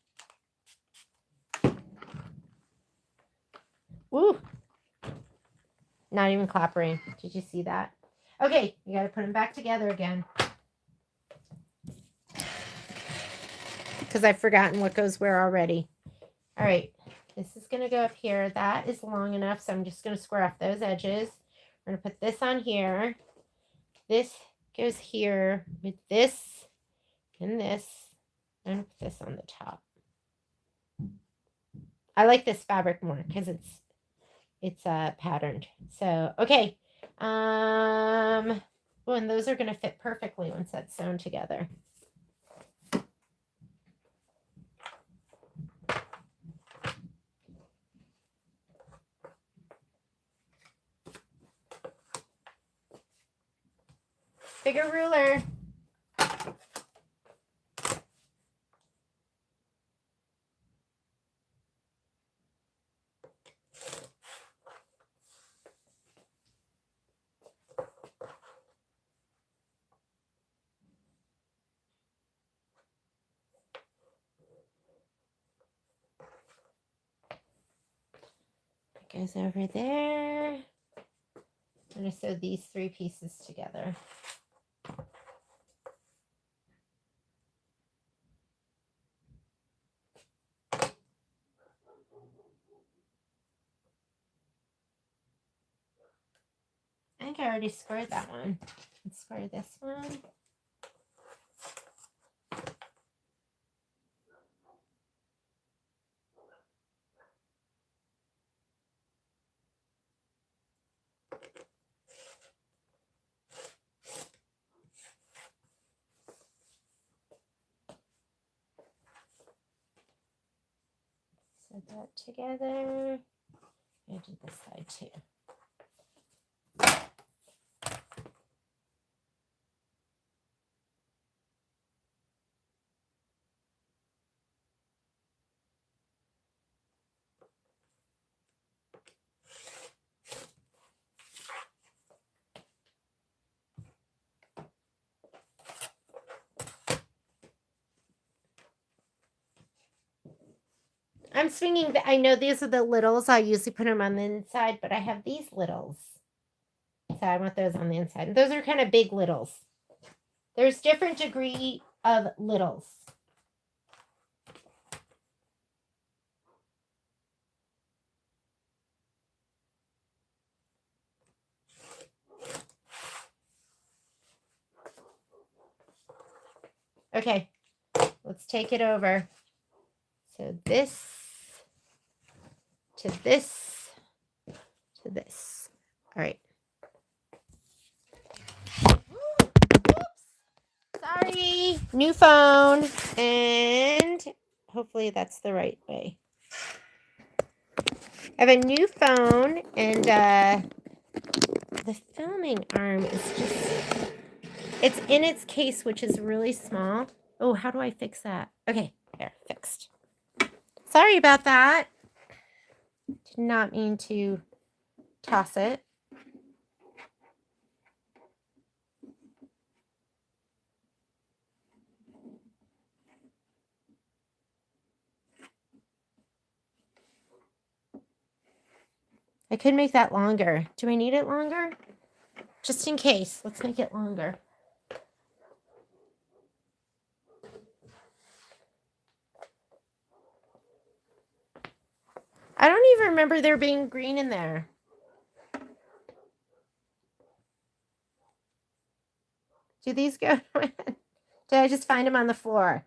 Woo. Not even clappering. Did you see that? Okay, you got to put them back together again. Because I've forgotten what goes where already. All right, this is going to go up here. That is long enough, so I'm just going to square off those edges. We're going to put this on here. This goes here with this and this. I'm going to put this on the top. I like this fabric more because it's patterned. So, okay. Oh, and those are going to fit perfectly once that's sewn together. Bigger ruler. Goes over there. I'm going to sew these 3 pieces together. I think I already squared that one. Let's square this one. Set that together. I do this side too. I'm swinging. I know these are the littles. I usually put them on the inside, but I have these littles. So I want those on the inside. Those are kind of big littles. There's different degree of littles. Okay, let's take it over. So this to this to this. All right. Oops. Sorry. New phone. And hopefully that's the right way. I have a new phone, and the filming arm is just, it's in its case, which is really small. Oh, how do I fix that? Okay, there, fixed. Sorry about that. Did not mean to toss it. I could make that longer. Do I need it longer? Just in case, let's make it longer. I don't even remember there being green in there. Do these go? Did I just find them on the floor?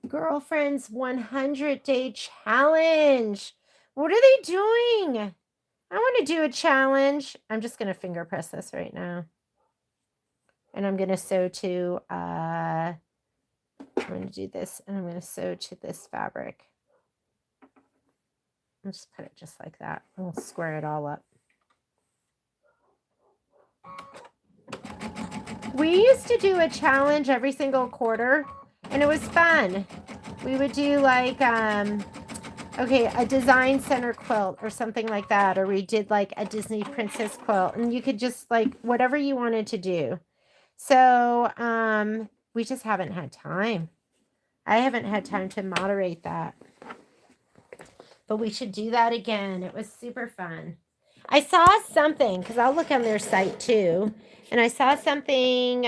Girlfriend's 100-day challenge. What are they doing? I want to do a challenge. I'm just going to finger press this right now. And I'm going to sew to, I'm going to do this, and I'm going to sew to this fabric. I'll just put it just like that. We'll square it all up. We used to do a challenge every single quarter, and it was fun. We would do like, okay, a design center quilt or something like that, or we did like a Disney princess quilt, and you could just like whatever you wanted to do. So we just haven't had time. I haven't had time to moderate that, but we should do that again. It was super fun. I saw something, because I'll look on their site too, and I saw something,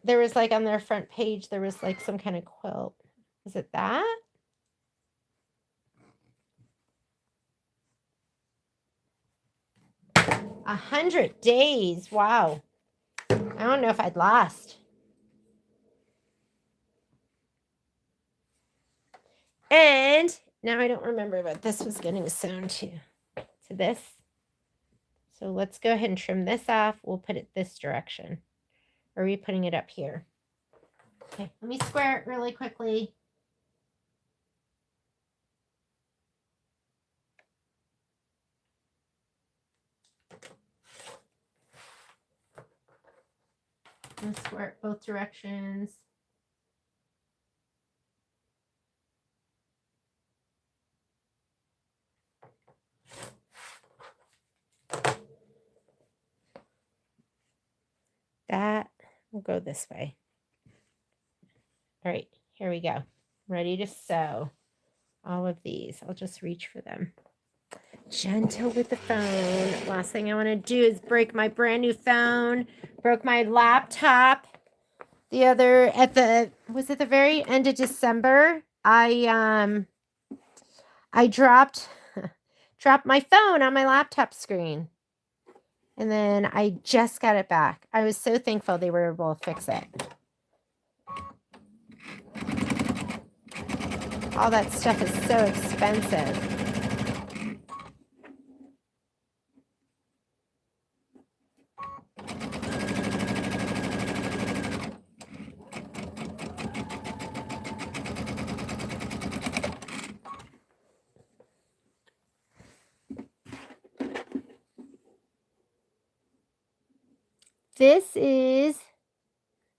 there was like on their front page, there was like some kind of quilt. Was it that? – 100 days. Wow. I don't know if I'd last. And now I don't remember what this was getting sewn to this. So let's go ahead and trim this off. We'll put it this direction. Or are we putting it up here? Okay, let me square it really quickly. I'm going to square it both directions. We'll go this way. All right, here we go. Ready to sew all of these. I'll just reach for them. Gentle with the phone. Last thing I want to do is break my brand new phone. Broke my laptop the other was it the very end of December? I dropped my phone on my laptop screen. And then I just got it back. I was so thankful they were able to fix it. All that stuff is so expensive.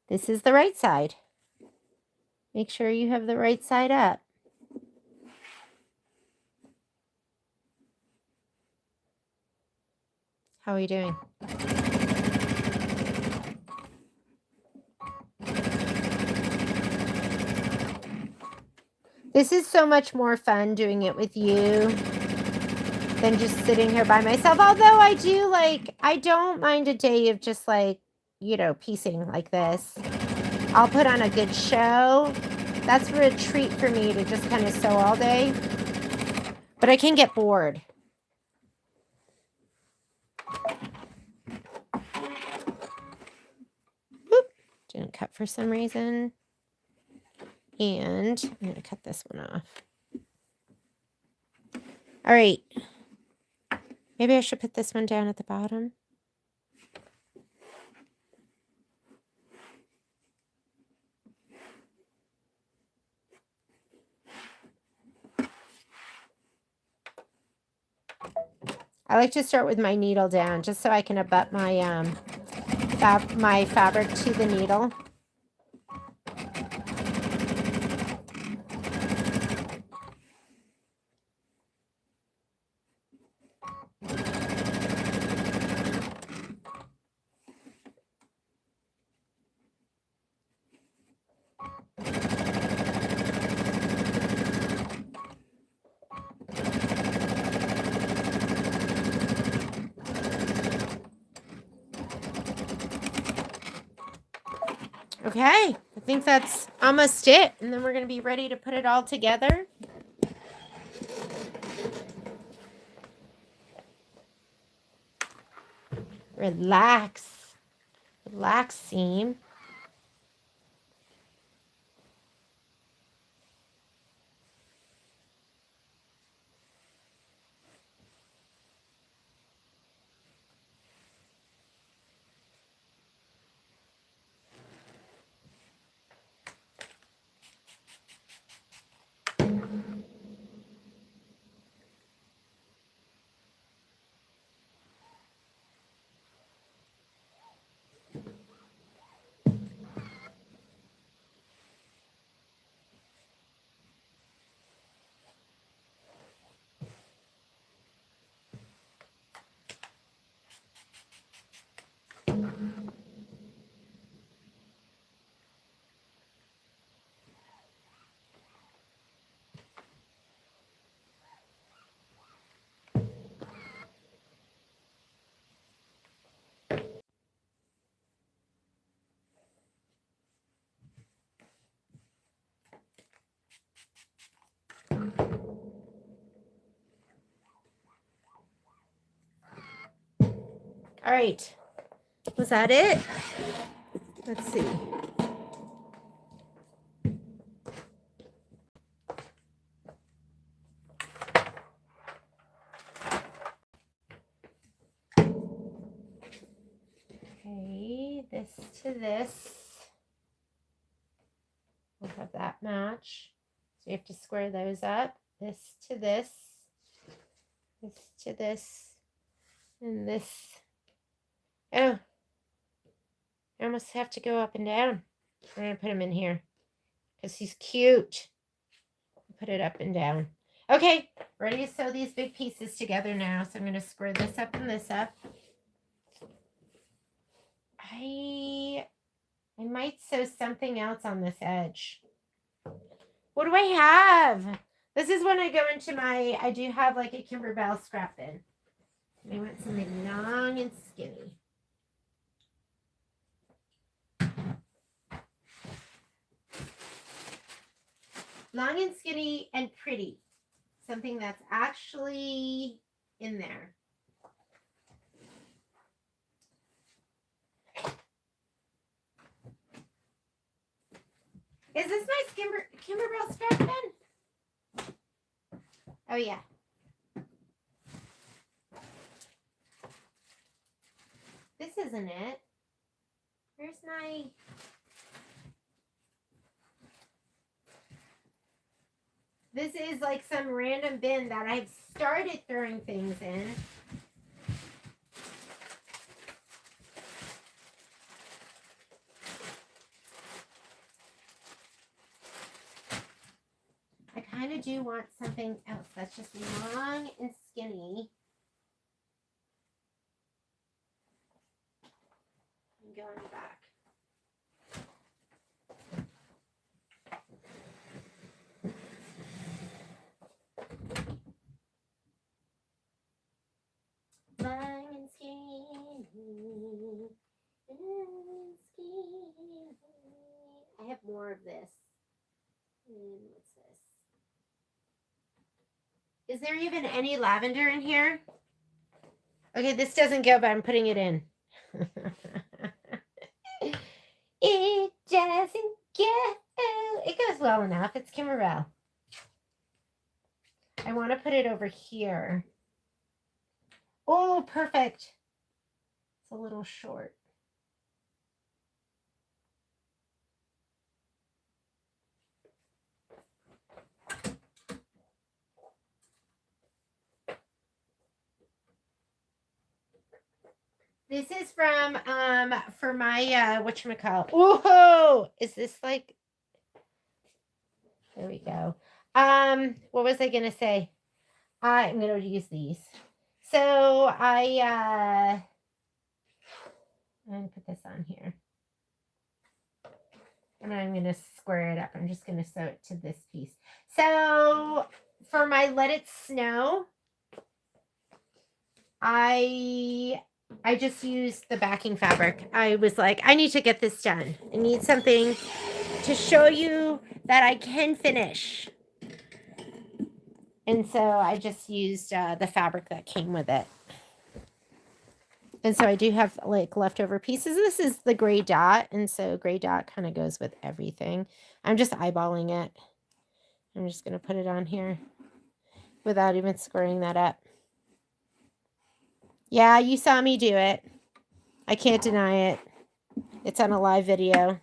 This is the right side. Make sure you have the right side up. How are you doing? This is so much more fun doing it with you than just sitting here by myself. Although I don't mind a day of just piecing like this. I'll put on a good show. That's a treat for me to just kind of sew all day. But I can get bored. Whoop. Didn't cut for some reason. And I'm going to cut this one off. All right. Maybe I should put this one down at the bottom. I like to start with my needle down just so I can abut my my fabric to the needle. Okay, I think that's almost it. And then we're going to be ready to put it all together. Relax. Relax, seam. All right. Was that it? Let's see. Okay, this to this. We'll have that match. So you have to square those up. This to this. This to this. And this. Oh, I almost have to go up and down. I'm going to put him in here because he's cute. Put it up and down. Okay, ready to sew these big pieces together now. So I'm going to square this up and this up. I I might sew something else on this edge. What do I have? This is when I go into my, I do have like a Kimberbell scrap bin. I want something long and skinny. Long and skinny and pretty. Something that's actually in there. Is this my Kimberbell scrap bin? Oh, yeah. This isn't it. Where's my... This is like some random bin that I've started throwing things in. I kind of do want something else that's just long and skinny. I'm going back. Long and skinny. I have more of this. And what's this? Is there even any lavender in here? Okay, this doesn't go, but I'm putting it in. It doesn't go. It goes well enough. It's Kimberbell. I want to put it over here. Oh, perfect. It's a little short. This is from for my whatchamacallit. Whoa! Is this like, there we go. What was I gonna say? I'm gonna use these. So I'm gonna put this on here. And I'm gonna square it up. I'm just gonna sew it to this piece. So for my Let It Snow, I just used the backing fabric. I was like, I need to get this done. I need something to show you that I can finish. And so I just used the fabric that came with it. And so I do have like leftover pieces. This is the gray dot. And so gray dot kind of goes with everything. I'm just eyeballing it. I'm just going to put it on here without even squaring that up. Yeah, you saw me do it. I can't deny it. It's on a live video.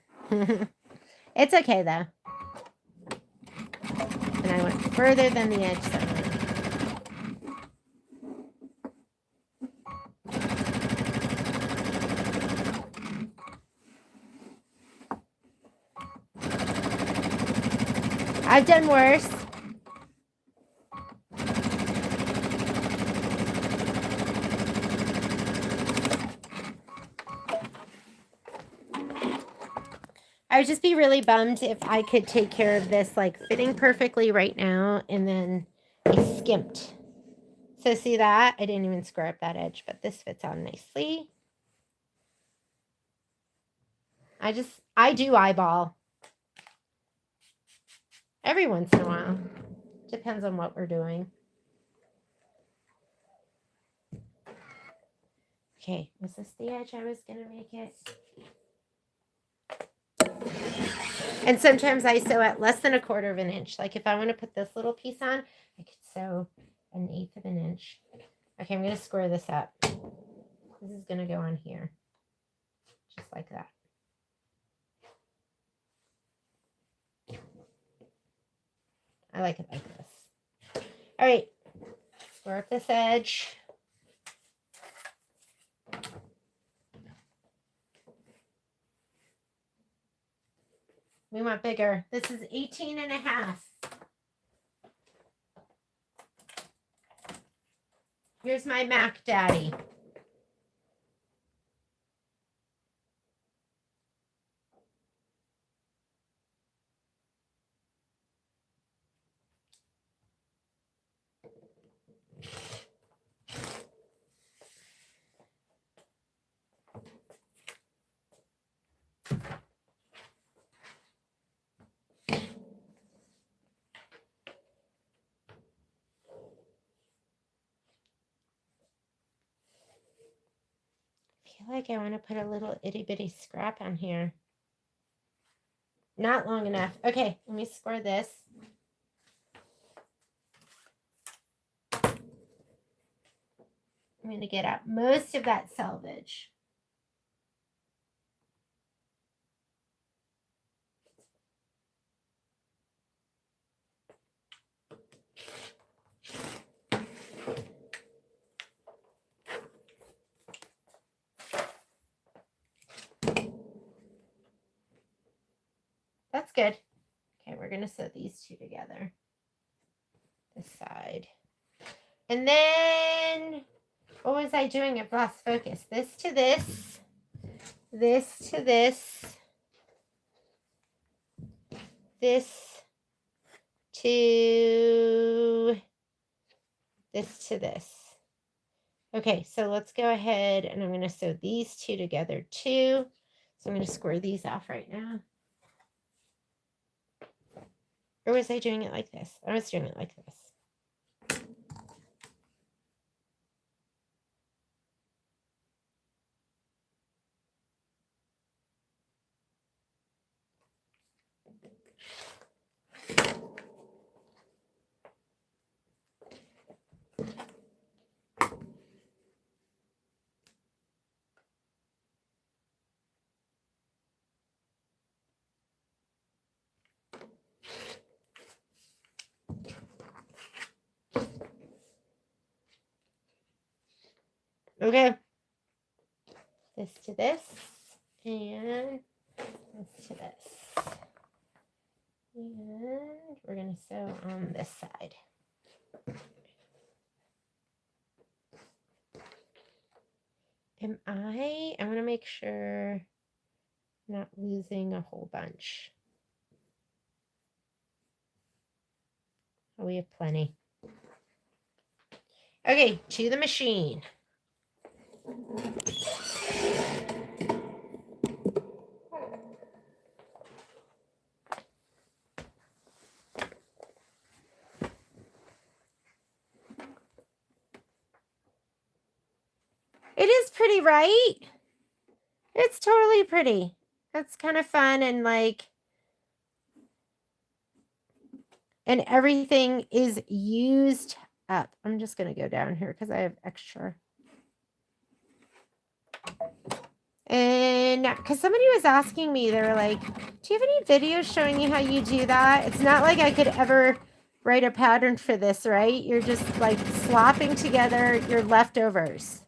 It's okay though. And I went further than the edge center. I've done worse. I would just be really bummed if I could take care of this like fitting perfectly right now and then I skimped. So see that? I didn't even square up that edge, but this fits on nicely. I do eyeball. Every once in a while. Depends on what we're doing. Okay, was this the edge I was going to make it? And sometimes I sew at less than 1/4 of an inch. Like if I want to put this little piece on, I could sew 1/8 of an inch. Okay, I'm going to square this up. This is going to go on here. Just like that. I like it like this. All right, square up this edge. We want bigger. This is 18.5. Here's my Mac Daddy. feel like I want to put a little itty bitty scrap on here. Not long enough. Okay, let me score this. I'm going to get out most of that selvage. That's good. Okay, we're going to sew these two together. This side. And then, what was I doing? I've lost focus. This to this. This to this. This to this. Okay, so let's go ahead and I'm going to sew these two together too. So I'm going to square these off right now. Or was I doing it like this? I was doing it like this. Okay. This to this. And this to this. And we're going to sew on this side. I want to make sure I'm not losing a whole bunch. Oh, we have plenty. Okay, to the machine. It is pretty, right? It's totally pretty. That's kind of fun and like, and everything is used up. I'm just going to go down here because I have extra. And because somebody was asking me, they were like, do you have any videos showing you how you do that? It's not like I could ever write a pattern for this, right? You're just like slopping together your leftovers.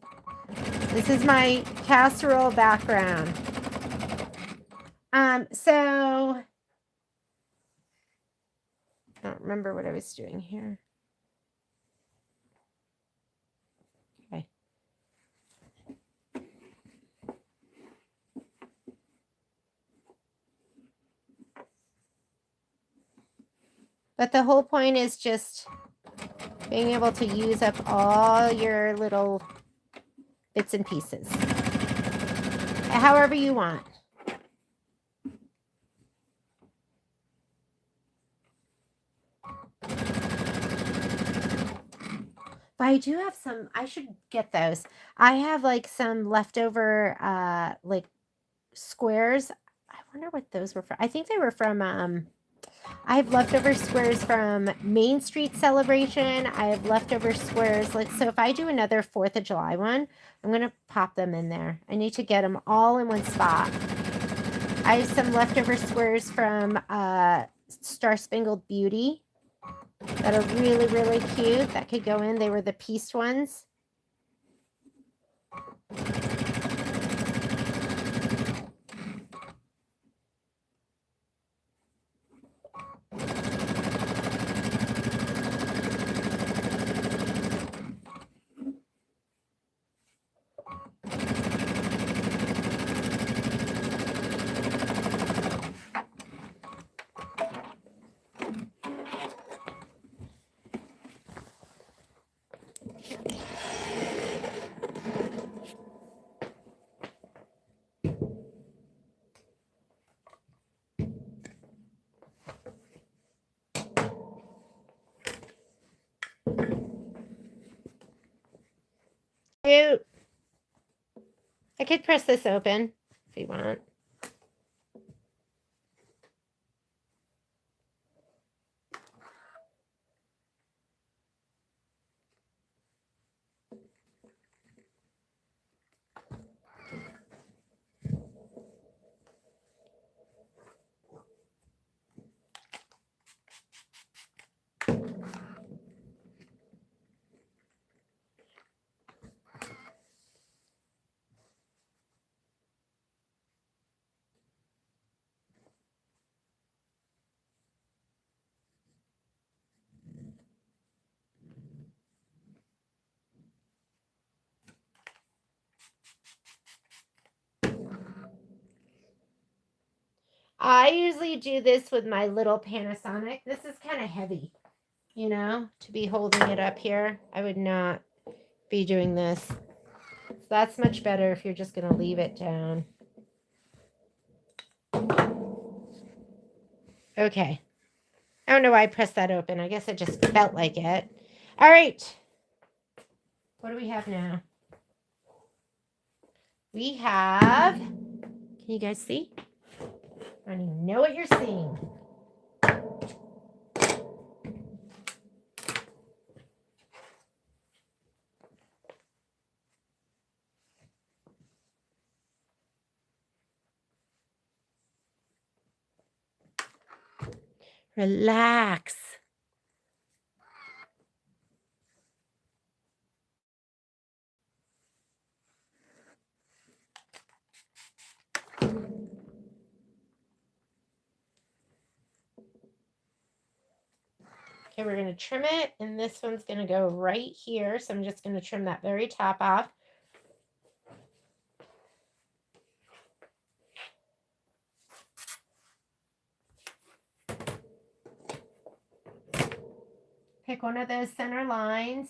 This is my casserole background. So I don't remember what I was doing here. Okay. But the whole point is just being able to use up all your little bits and pieces. However you want. But I do have some, I should get those. I have like some leftover like squares. I wonder what those were from. I think they were from I have leftover squares from Main Street Celebration. I have leftover squares. Like, so if I do another 4th of July one, I'm going to pop them in there. I need to get them all in one spot. I have some leftover squares from Star Spangled Beauty that are really, really cute. That could go in. They were the pieced ones. Cute. I could press this open if you want. I usually do this with my little Panasonic. This is kind of heavy, you know, to be holding it up here. I would not be doing this. So that's much better if you're just going to leave it down. Okay. I don't know why I pressed that open. I guess it just felt like it. All right. What do we have now? We have, can you guys see? I don't even know what you're seeing. Relax. Okay, we're going to trim it, and this one's going to go right here. So I'm just going to trim that very top off. Pick one of those center lines.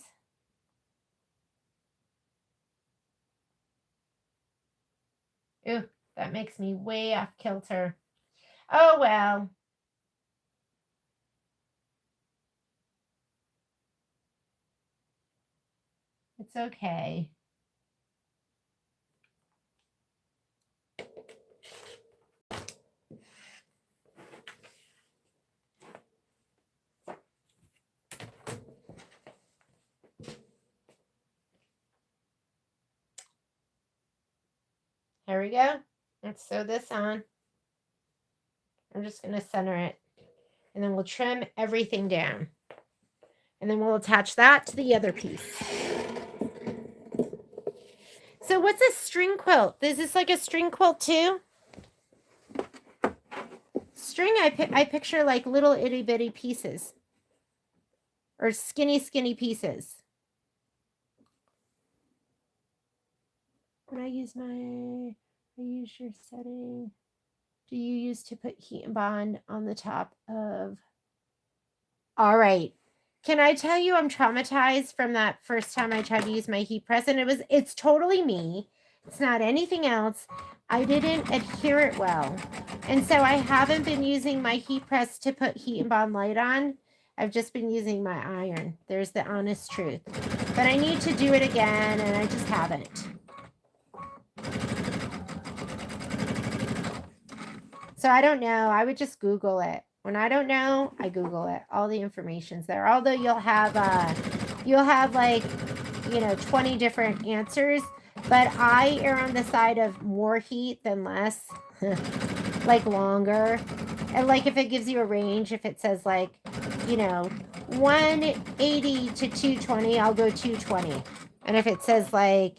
Ooh, that makes me way off kilter. Oh, well. It's okay. There we go. Let's sew this on. I'm just going to center it. And then we'll trim everything down. And then we'll attach that to the other piece. So what's a string quilt? Is this like a string quilt too? String, I picture like little itty bitty pieces. Or skinny pieces. When I use your setting. Do you use to put heat and bond on the top of? All right. Can I tell you I'm traumatized from that first time I tried to use my heat press, and it's totally me. It's not anything else. I didn't adhere it well. And so I haven't been using my heat press to put heat and bond light on. I've just been using my iron. There's the honest truth. But I need to do it again, and I just haven't. So I don't know. I would just Google it. When I don't know, I Google it. All the information's there. Although you'll have like, 20 different answers. But I err on the side of more heat than less. Like longer. And like if it gives you a range, if it says like, 180 to 220, I'll go 220. And if it says like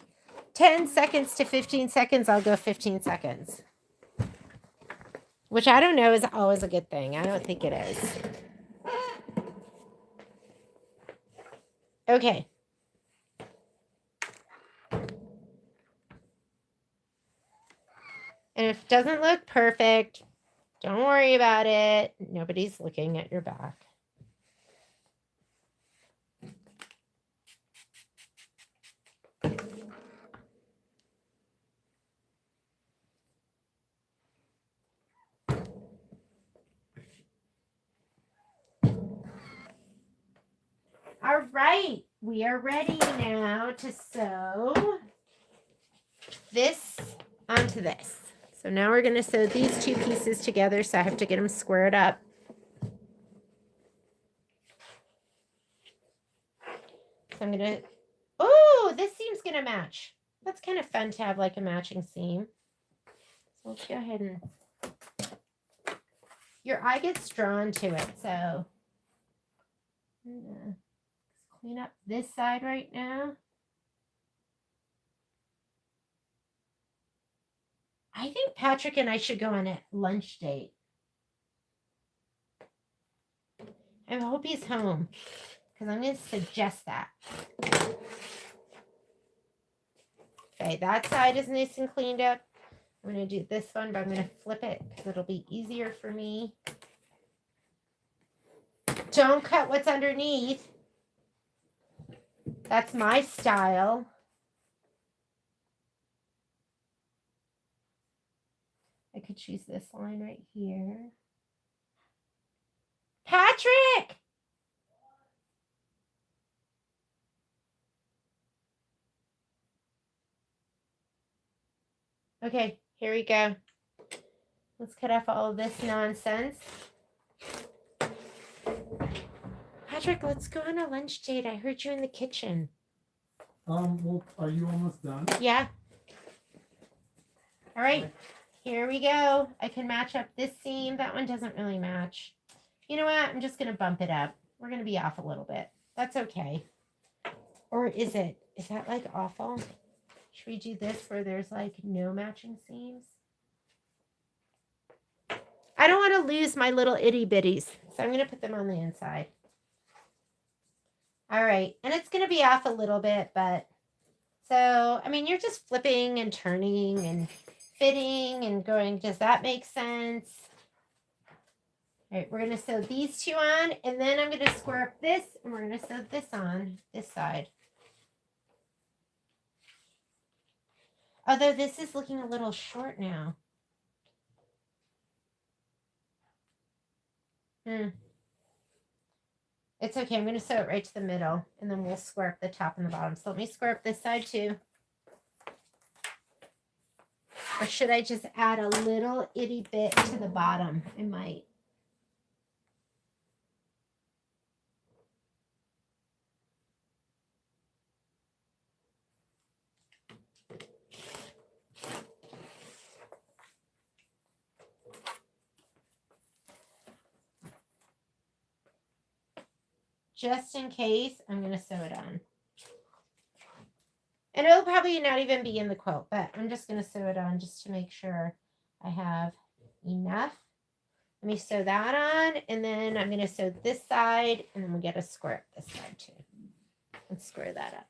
10 seconds to 15 seconds, I'll go 15 seconds. Which I don't know is always a good thing. I don't think it is. Okay. And if it doesn't look perfect, don't worry about it. Nobody's looking at your back. All right, we are ready now to sew this onto this. So now we're going to sew these two pieces together, so I have to get them squared up. So I'm going to, oh, this seam's going to match. That's kind of fun to have like a matching seam. So let's go ahead and, your eye gets drawn to it, so I'm going to clean up this side right now. I think Patrick and I should go on a lunch date. I hope he's home, because I'm going to suggest that. Okay, that side is nice and cleaned up. I'm going to do this one, but I'm going to flip it because it'll be easier for me. Don't cut what's underneath. That's my style. I could choose this line right here. Patrick! Okay, here we go. Let's cut off all of this nonsense. Patrick, let's go on a lunch date. I heard you in the kitchen. Well, are you almost done? Yeah. All right, here we go. I can match up this seam. That one doesn't really match. You know what? I'm just going to bump it up. We're going to be off a little bit. That's okay. Or is it? Is that like awful? Should we do this where there's like no matching seams? I don't want to lose my little itty bitties, so I'm going to put them on the inside. All right, and it's going to be off a little bit, but so, I mean, you're just flipping and turning and fitting and going, does that make sense? All right, we're going to sew these two on, and then I'm going to square up this, and we're going to sew this on this side. Although this is looking a little short now. It's okay. I'm going to sew it right to the middle, and then we'll square up the top and the bottom. So let me square up this side too. Or should I just add a little itty bit to the bottom? I might. Just in case, I'm going to sew it on. And it'll probably not even be in the quilt, but I'm just going to sew it on just to make sure I have enough. Let me sew that on, and then I'm going to sew this side, and then we'll get a square up this side too. Let's square that up.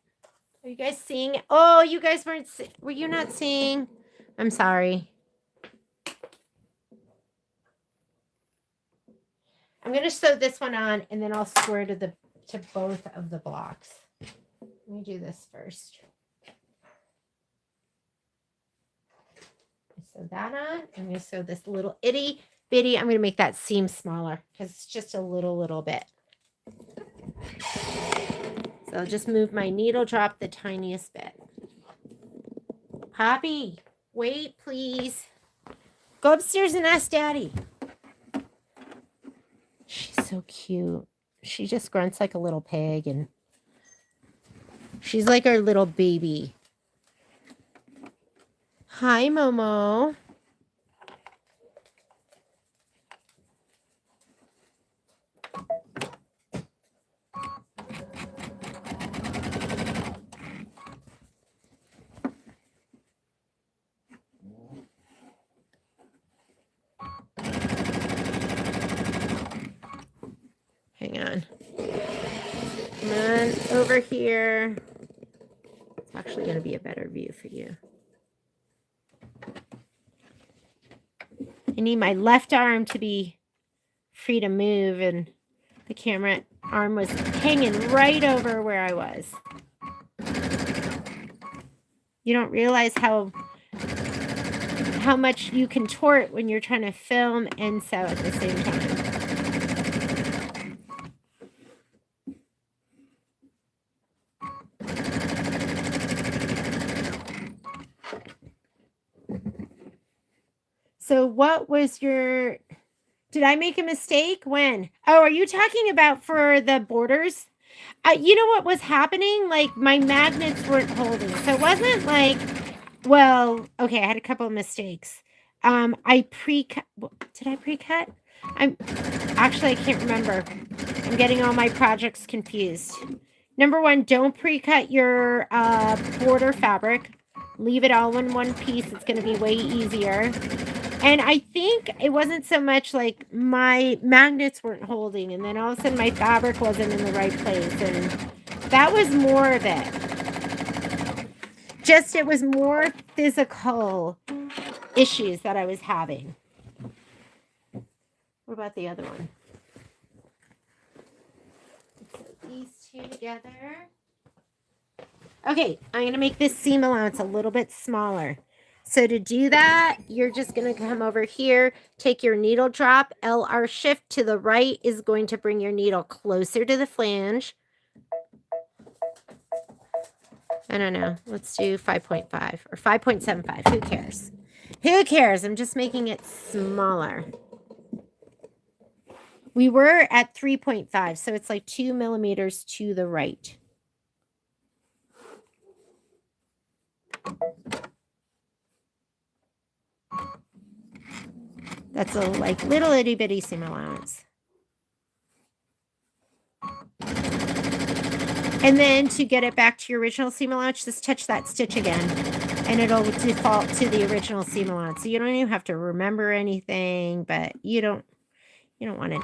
Are you guys seeing? Oh, you guys weren't, were you not seeing? I'm sorry. I'm going to sew this one on, and then I'll square to both of the blocks. Let me do this first. Sew that on. I'm going to sew this little itty bitty. I'm going to make that seam smaller because it's just a little bit. So I'll just move my needle drop the tiniest bit. Poppy, wait, please. Go upstairs and ask Daddy. She's so cute. She just grunts like a little pig, and she's like our little baby. Hi, Momo. Hang on. Come on over here. It's actually going to be a better view for you. I need my left arm to be free to move, and the camera arm was hanging right over where I was. You don't realize how much you contort when you're trying to film and sew at the same time. So what was your, did I make a mistake? When? Oh, are you talking about for the borders? You know what was happening? Like my magnets weren't holding. So it wasn't like, well, okay, I had a couple of mistakes. I pre-cut, did I pre-cut? Actually, I can't remember. I'm getting all my projects confused. Number one, don't pre-cut your border fabric. Leave it all in one piece. It's going to be way easier. And I think it wasn't so much like my magnets weren't holding, and then all of a sudden my fabric wasn't in the right place. And that was more of it. Just, it was more physical issues that I was having. What about the other one? Put these two together. Okay, I'm going to make this seam allowance a little bit smaller. So to do that, you're just going to come over here, take your needle drop, LR shift to the right is going to bring your needle closer to the flange. I don't know. Let's do 5.5 or 5.75. Who cares? Who cares? I'm just making it smaller. We were at 3.5, so it's like 2 millimeters to the right. That's a like little itty bitty seam allowance. And then to get it back to your original seam allowance, just touch that stitch again and it'll default to the original seam allowance. So you don't even have to remember anything, but you don't want it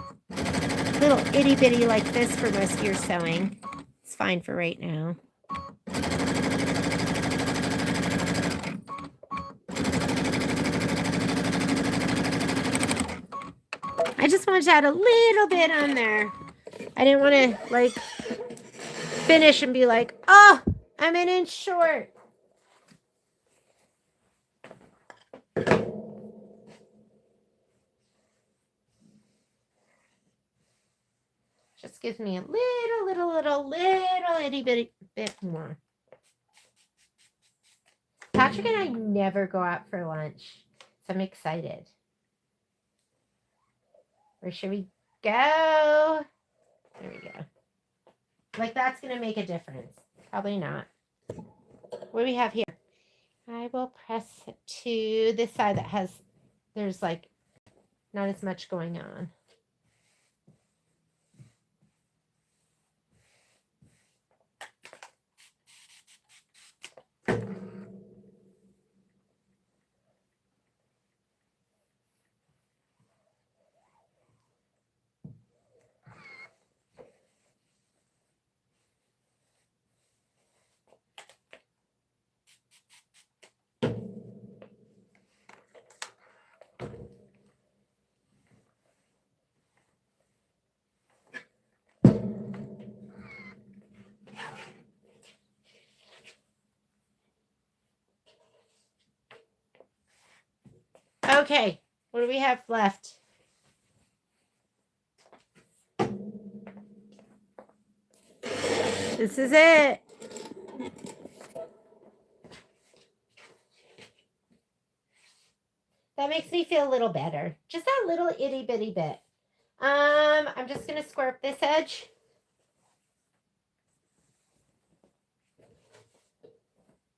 little itty bitty like this for most of your sewing. It's fine for right now. I just wanted to add a little bit on there. I didn't want to like finish and be like, oh, I'm an inch short. Just gives me a little itty bitty bit more. Patrick and I never go out for lunch, so I'm excited. Where should we go? There we go. Like that's going to make a difference. Probably not. What do we have here? I will press to this side that has, there's like not as much going on. Okay, what do we have left? This is it. That makes me feel a little better. Just that little itty bitty bit. I'm just going to square up this edge.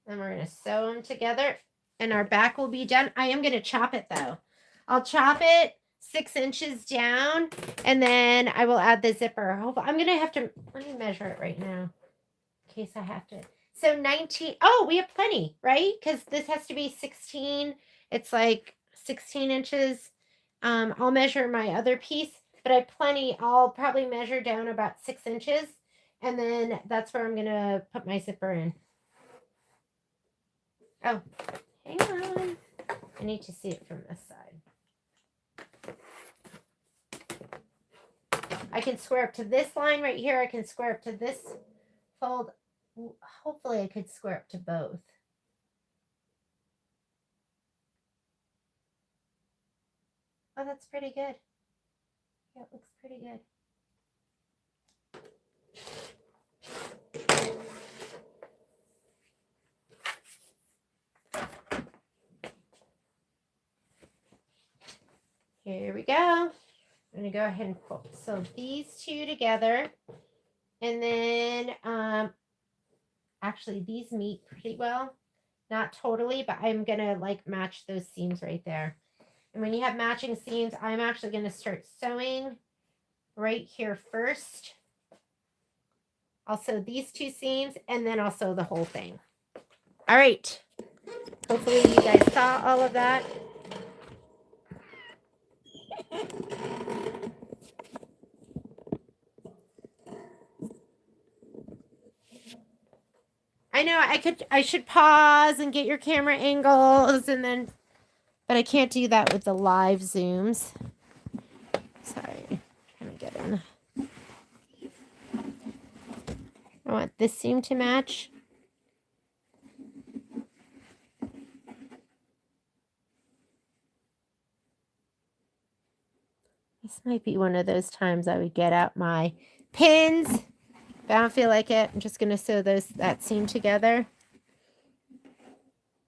And we're going to sew them together. And our back will be done. I am going to chop it though. I'll chop it 6 inches down. And then I will add the zipper. I'm going to have to, let me measure it right now. In case I have to. So 19, oh, we have plenty, right? Because this has to be 16. It's like 16 inches. I'll measure my other piece. But I have plenty. I'll probably measure down about 6 inches. And then that's where I'm going to put my zipper in. Oh, hang on. I need to see it from this side. I can square up to this line right here. I can square up to this fold. Hopefully I could square up to both. Oh, that's pretty good. Yeah, it looks pretty good. Here we go. I'm going to go ahead and sew these two together. And then, actually, these meet pretty well. Not totally, but I'm going to like match those seams right there. And when you have matching seams, I'm actually going to start sewing right here first. I'll sew these two seams and then I'll sew the whole thing. All right. Hopefully you guys saw all of that. I know I should pause and get your camera angles and then, but I can't do that with the live zooms. Sorry, trying to get in. I want this seam to match. This might be one of those times I would get out my pins. If I don't feel like it, I'm just going to sew that seam together.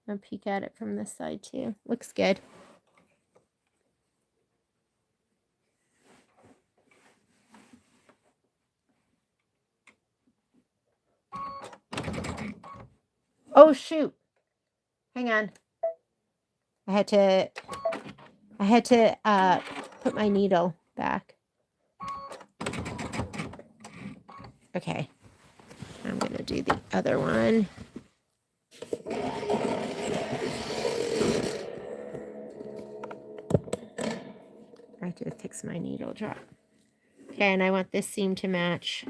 I'll peek at it from this side too. Looks good. Oh shoot. Hang on. I had to put my needle back. Okay. I'm going to do the other one. I have to fix my needle drop. Okay, and I want this seam to match.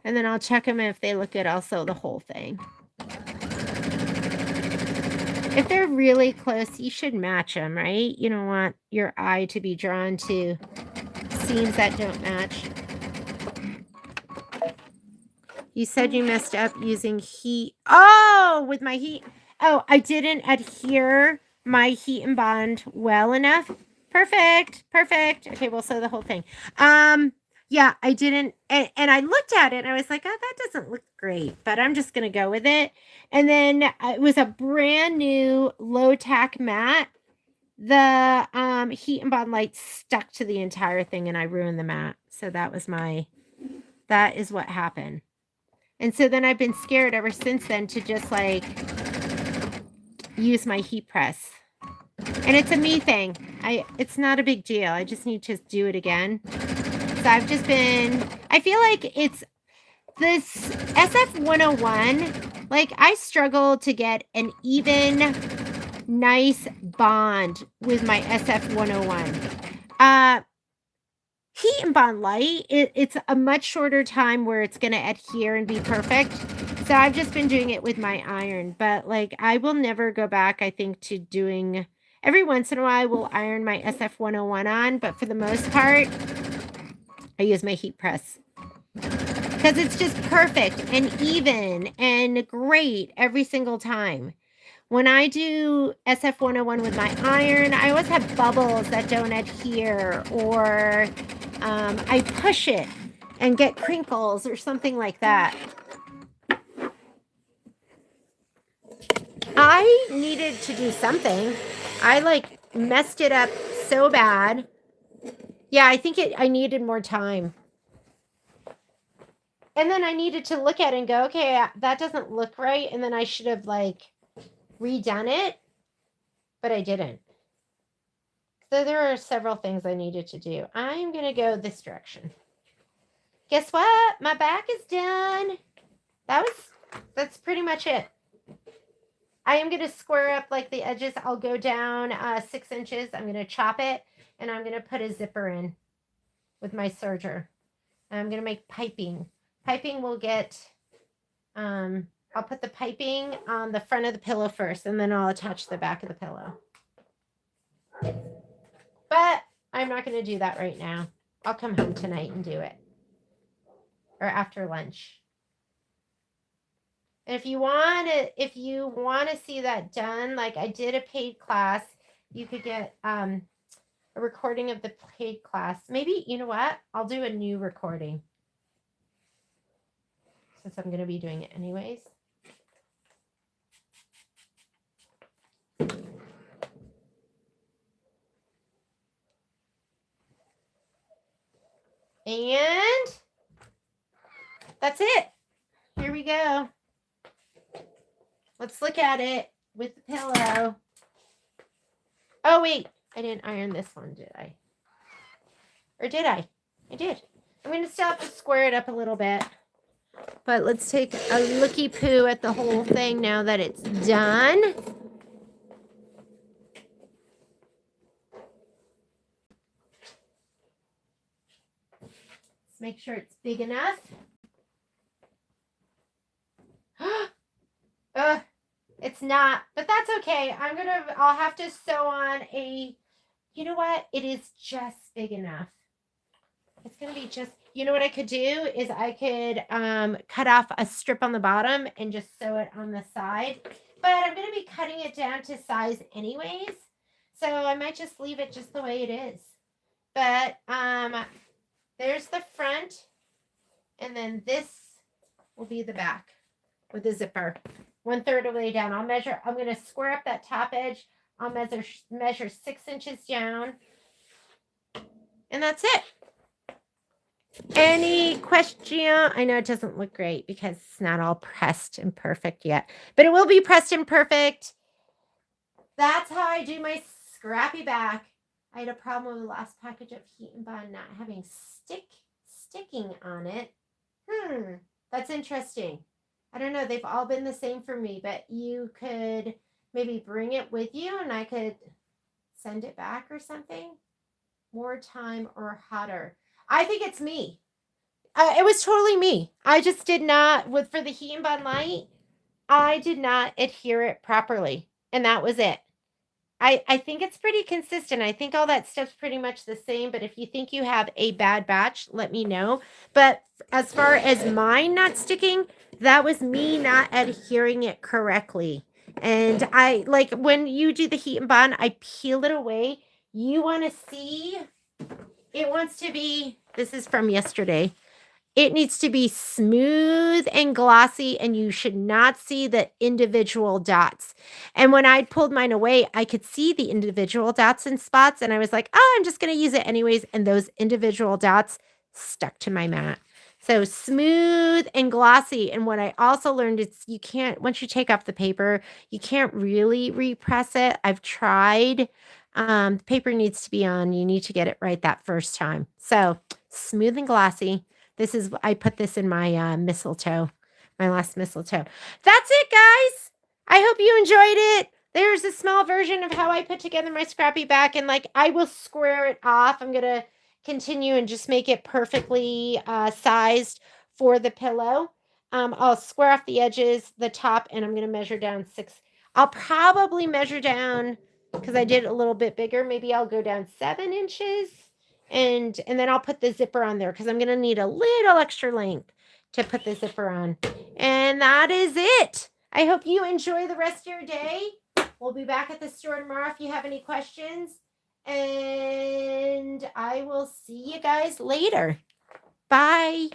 And then I'll check them, and if they look good, I'll sew the whole thing. If they're really close, you should match them, right? You don't want your eye to be drawn to seams that don't match. You said you messed up using heat. Oh, with my heat. Oh, I didn't adhere my heat and bond well enough. Perfect. Perfect. Okay, we'll sew the whole thing. Yeah, I didn't. And I looked at it and I was like, oh, that doesn't look great, but I'm just going to go with it. And then it was a brand new low tack mat. The heat and bond light stuck to the entire thing and I ruined the mat. So that is what happened. And so then I've been scared ever since then to just like use my heat press. And it's a me thing. It's not a big deal. I just need to do it again. So I've just been, I feel like it's this SF101. Like I struggle to get an even nice bond with my SF101. Heat and bond light, it's a much shorter time where it's going to adhere and be perfect. So I've just been doing it with my iron. But like I will never go back, I think, to doing... Every once in a while, I will iron my SF101 on. But for the most part, I use my heat press. Because it's just perfect and even and great every single time. When I do SF101 with my iron, I always have bubbles that don't adhere, or I push it and get crinkles or something like that. I needed to do something. I like messed it up so bad. Yeah, I think I needed more time. And then I needed to look at it and go, okay, that doesn't look right. And then I should have like redone it, but I didn't. So there are several things I needed to do. I'm going to go this direction. Guess what? My back is done. That's pretty much it. I am going to square up like the edges. I'll go down 6 inches. I'm going to chop it and I'm going to put a zipper in with my serger. And I'm going to make piping. Piping will get, I'll put the piping on the front of the pillow first and then I'll attach the back of the pillow. But I'm not going to do that right now. I'll come home tonight and do it. Or after lunch. And if you want to see that done, like I did a paid class, you could get a recording of the paid class. Maybe, you know what? I'll do a new recording. Since I'm going to be doing it anyways. And that's it. Here we go. Let's look at it with the pillow. Oh, wait. I didn't iron this one, did I? Or did I? I did. I'm going to still have to square it up a little bit. But let's take a looky poo at the whole thing now that it's done. Let's make sure it's big enough. It's not, but that's okay. I'll have to sew on you know what? It is just big enough. It's going to be just, you know what I could do is I could cut off a strip on the bottom and just sew it on the side. But I'm going to be cutting it down to size anyways. So I might just leave it just the way it is. But there's the front. And then this will be the back with the zipper. 1/3 of the way down. I'm going to square up that top edge. I'll measure 6 inches down. And that's it. Any question? I know it doesn't look great because it's not all pressed and perfect yet, but it will be pressed and perfect. That's how I do my scrappy back. I had a problem with the last package of Heat and Bond not having sticking on it. That's interesting. I don't know. They've all been the same for me, but you could maybe bring it with you and I could send it back or something. More time or hotter. I think it's me. It was totally me. I just did not, for the Heat and Bond Light, I did not adhere it properly. And that was it. I think it's pretty consistent. I think all that stuff's pretty much the same. But if you think you have a bad batch, let me know. But as far as mine not sticking, that was me not adhering it correctly. And I, like, when you do the Heat and Bond, I peel it away. You want to see, it wants to be, this is from yesterday. It needs to be smooth and glossy, and you should not see the individual dots. And when I pulled mine away, I could see the individual dots and spots, and I was like, oh, I'm just going to use it anyways. And those individual dots stuck to my mat. So smooth and glossy. And what I also learned is you can't, once you take off the paper, you can't really repress it. I've tried. The paper needs to be on. You need to get it right that first time. So smooth and glossy. I put this in my mistletoe, my last mistletoe. That's it, guys. I hope you enjoyed it. There's a small version of how I put together my scrappy back, and like I will square it off. I'm going to continue and just make it perfectly sized for the pillow. I'll square off the edges, the top, and I'm going to measure down 6. I'll probably measure down, because I did it a little bit bigger. Maybe I'll go down 7 inches. And then I'll put the zipper on there because I'm going to need a little extra length to put the zipper on. And that is it. I hope you enjoy the rest of your day. We'll be back at the store tomorrow if you have any questions. And I will see you guys later. Bye.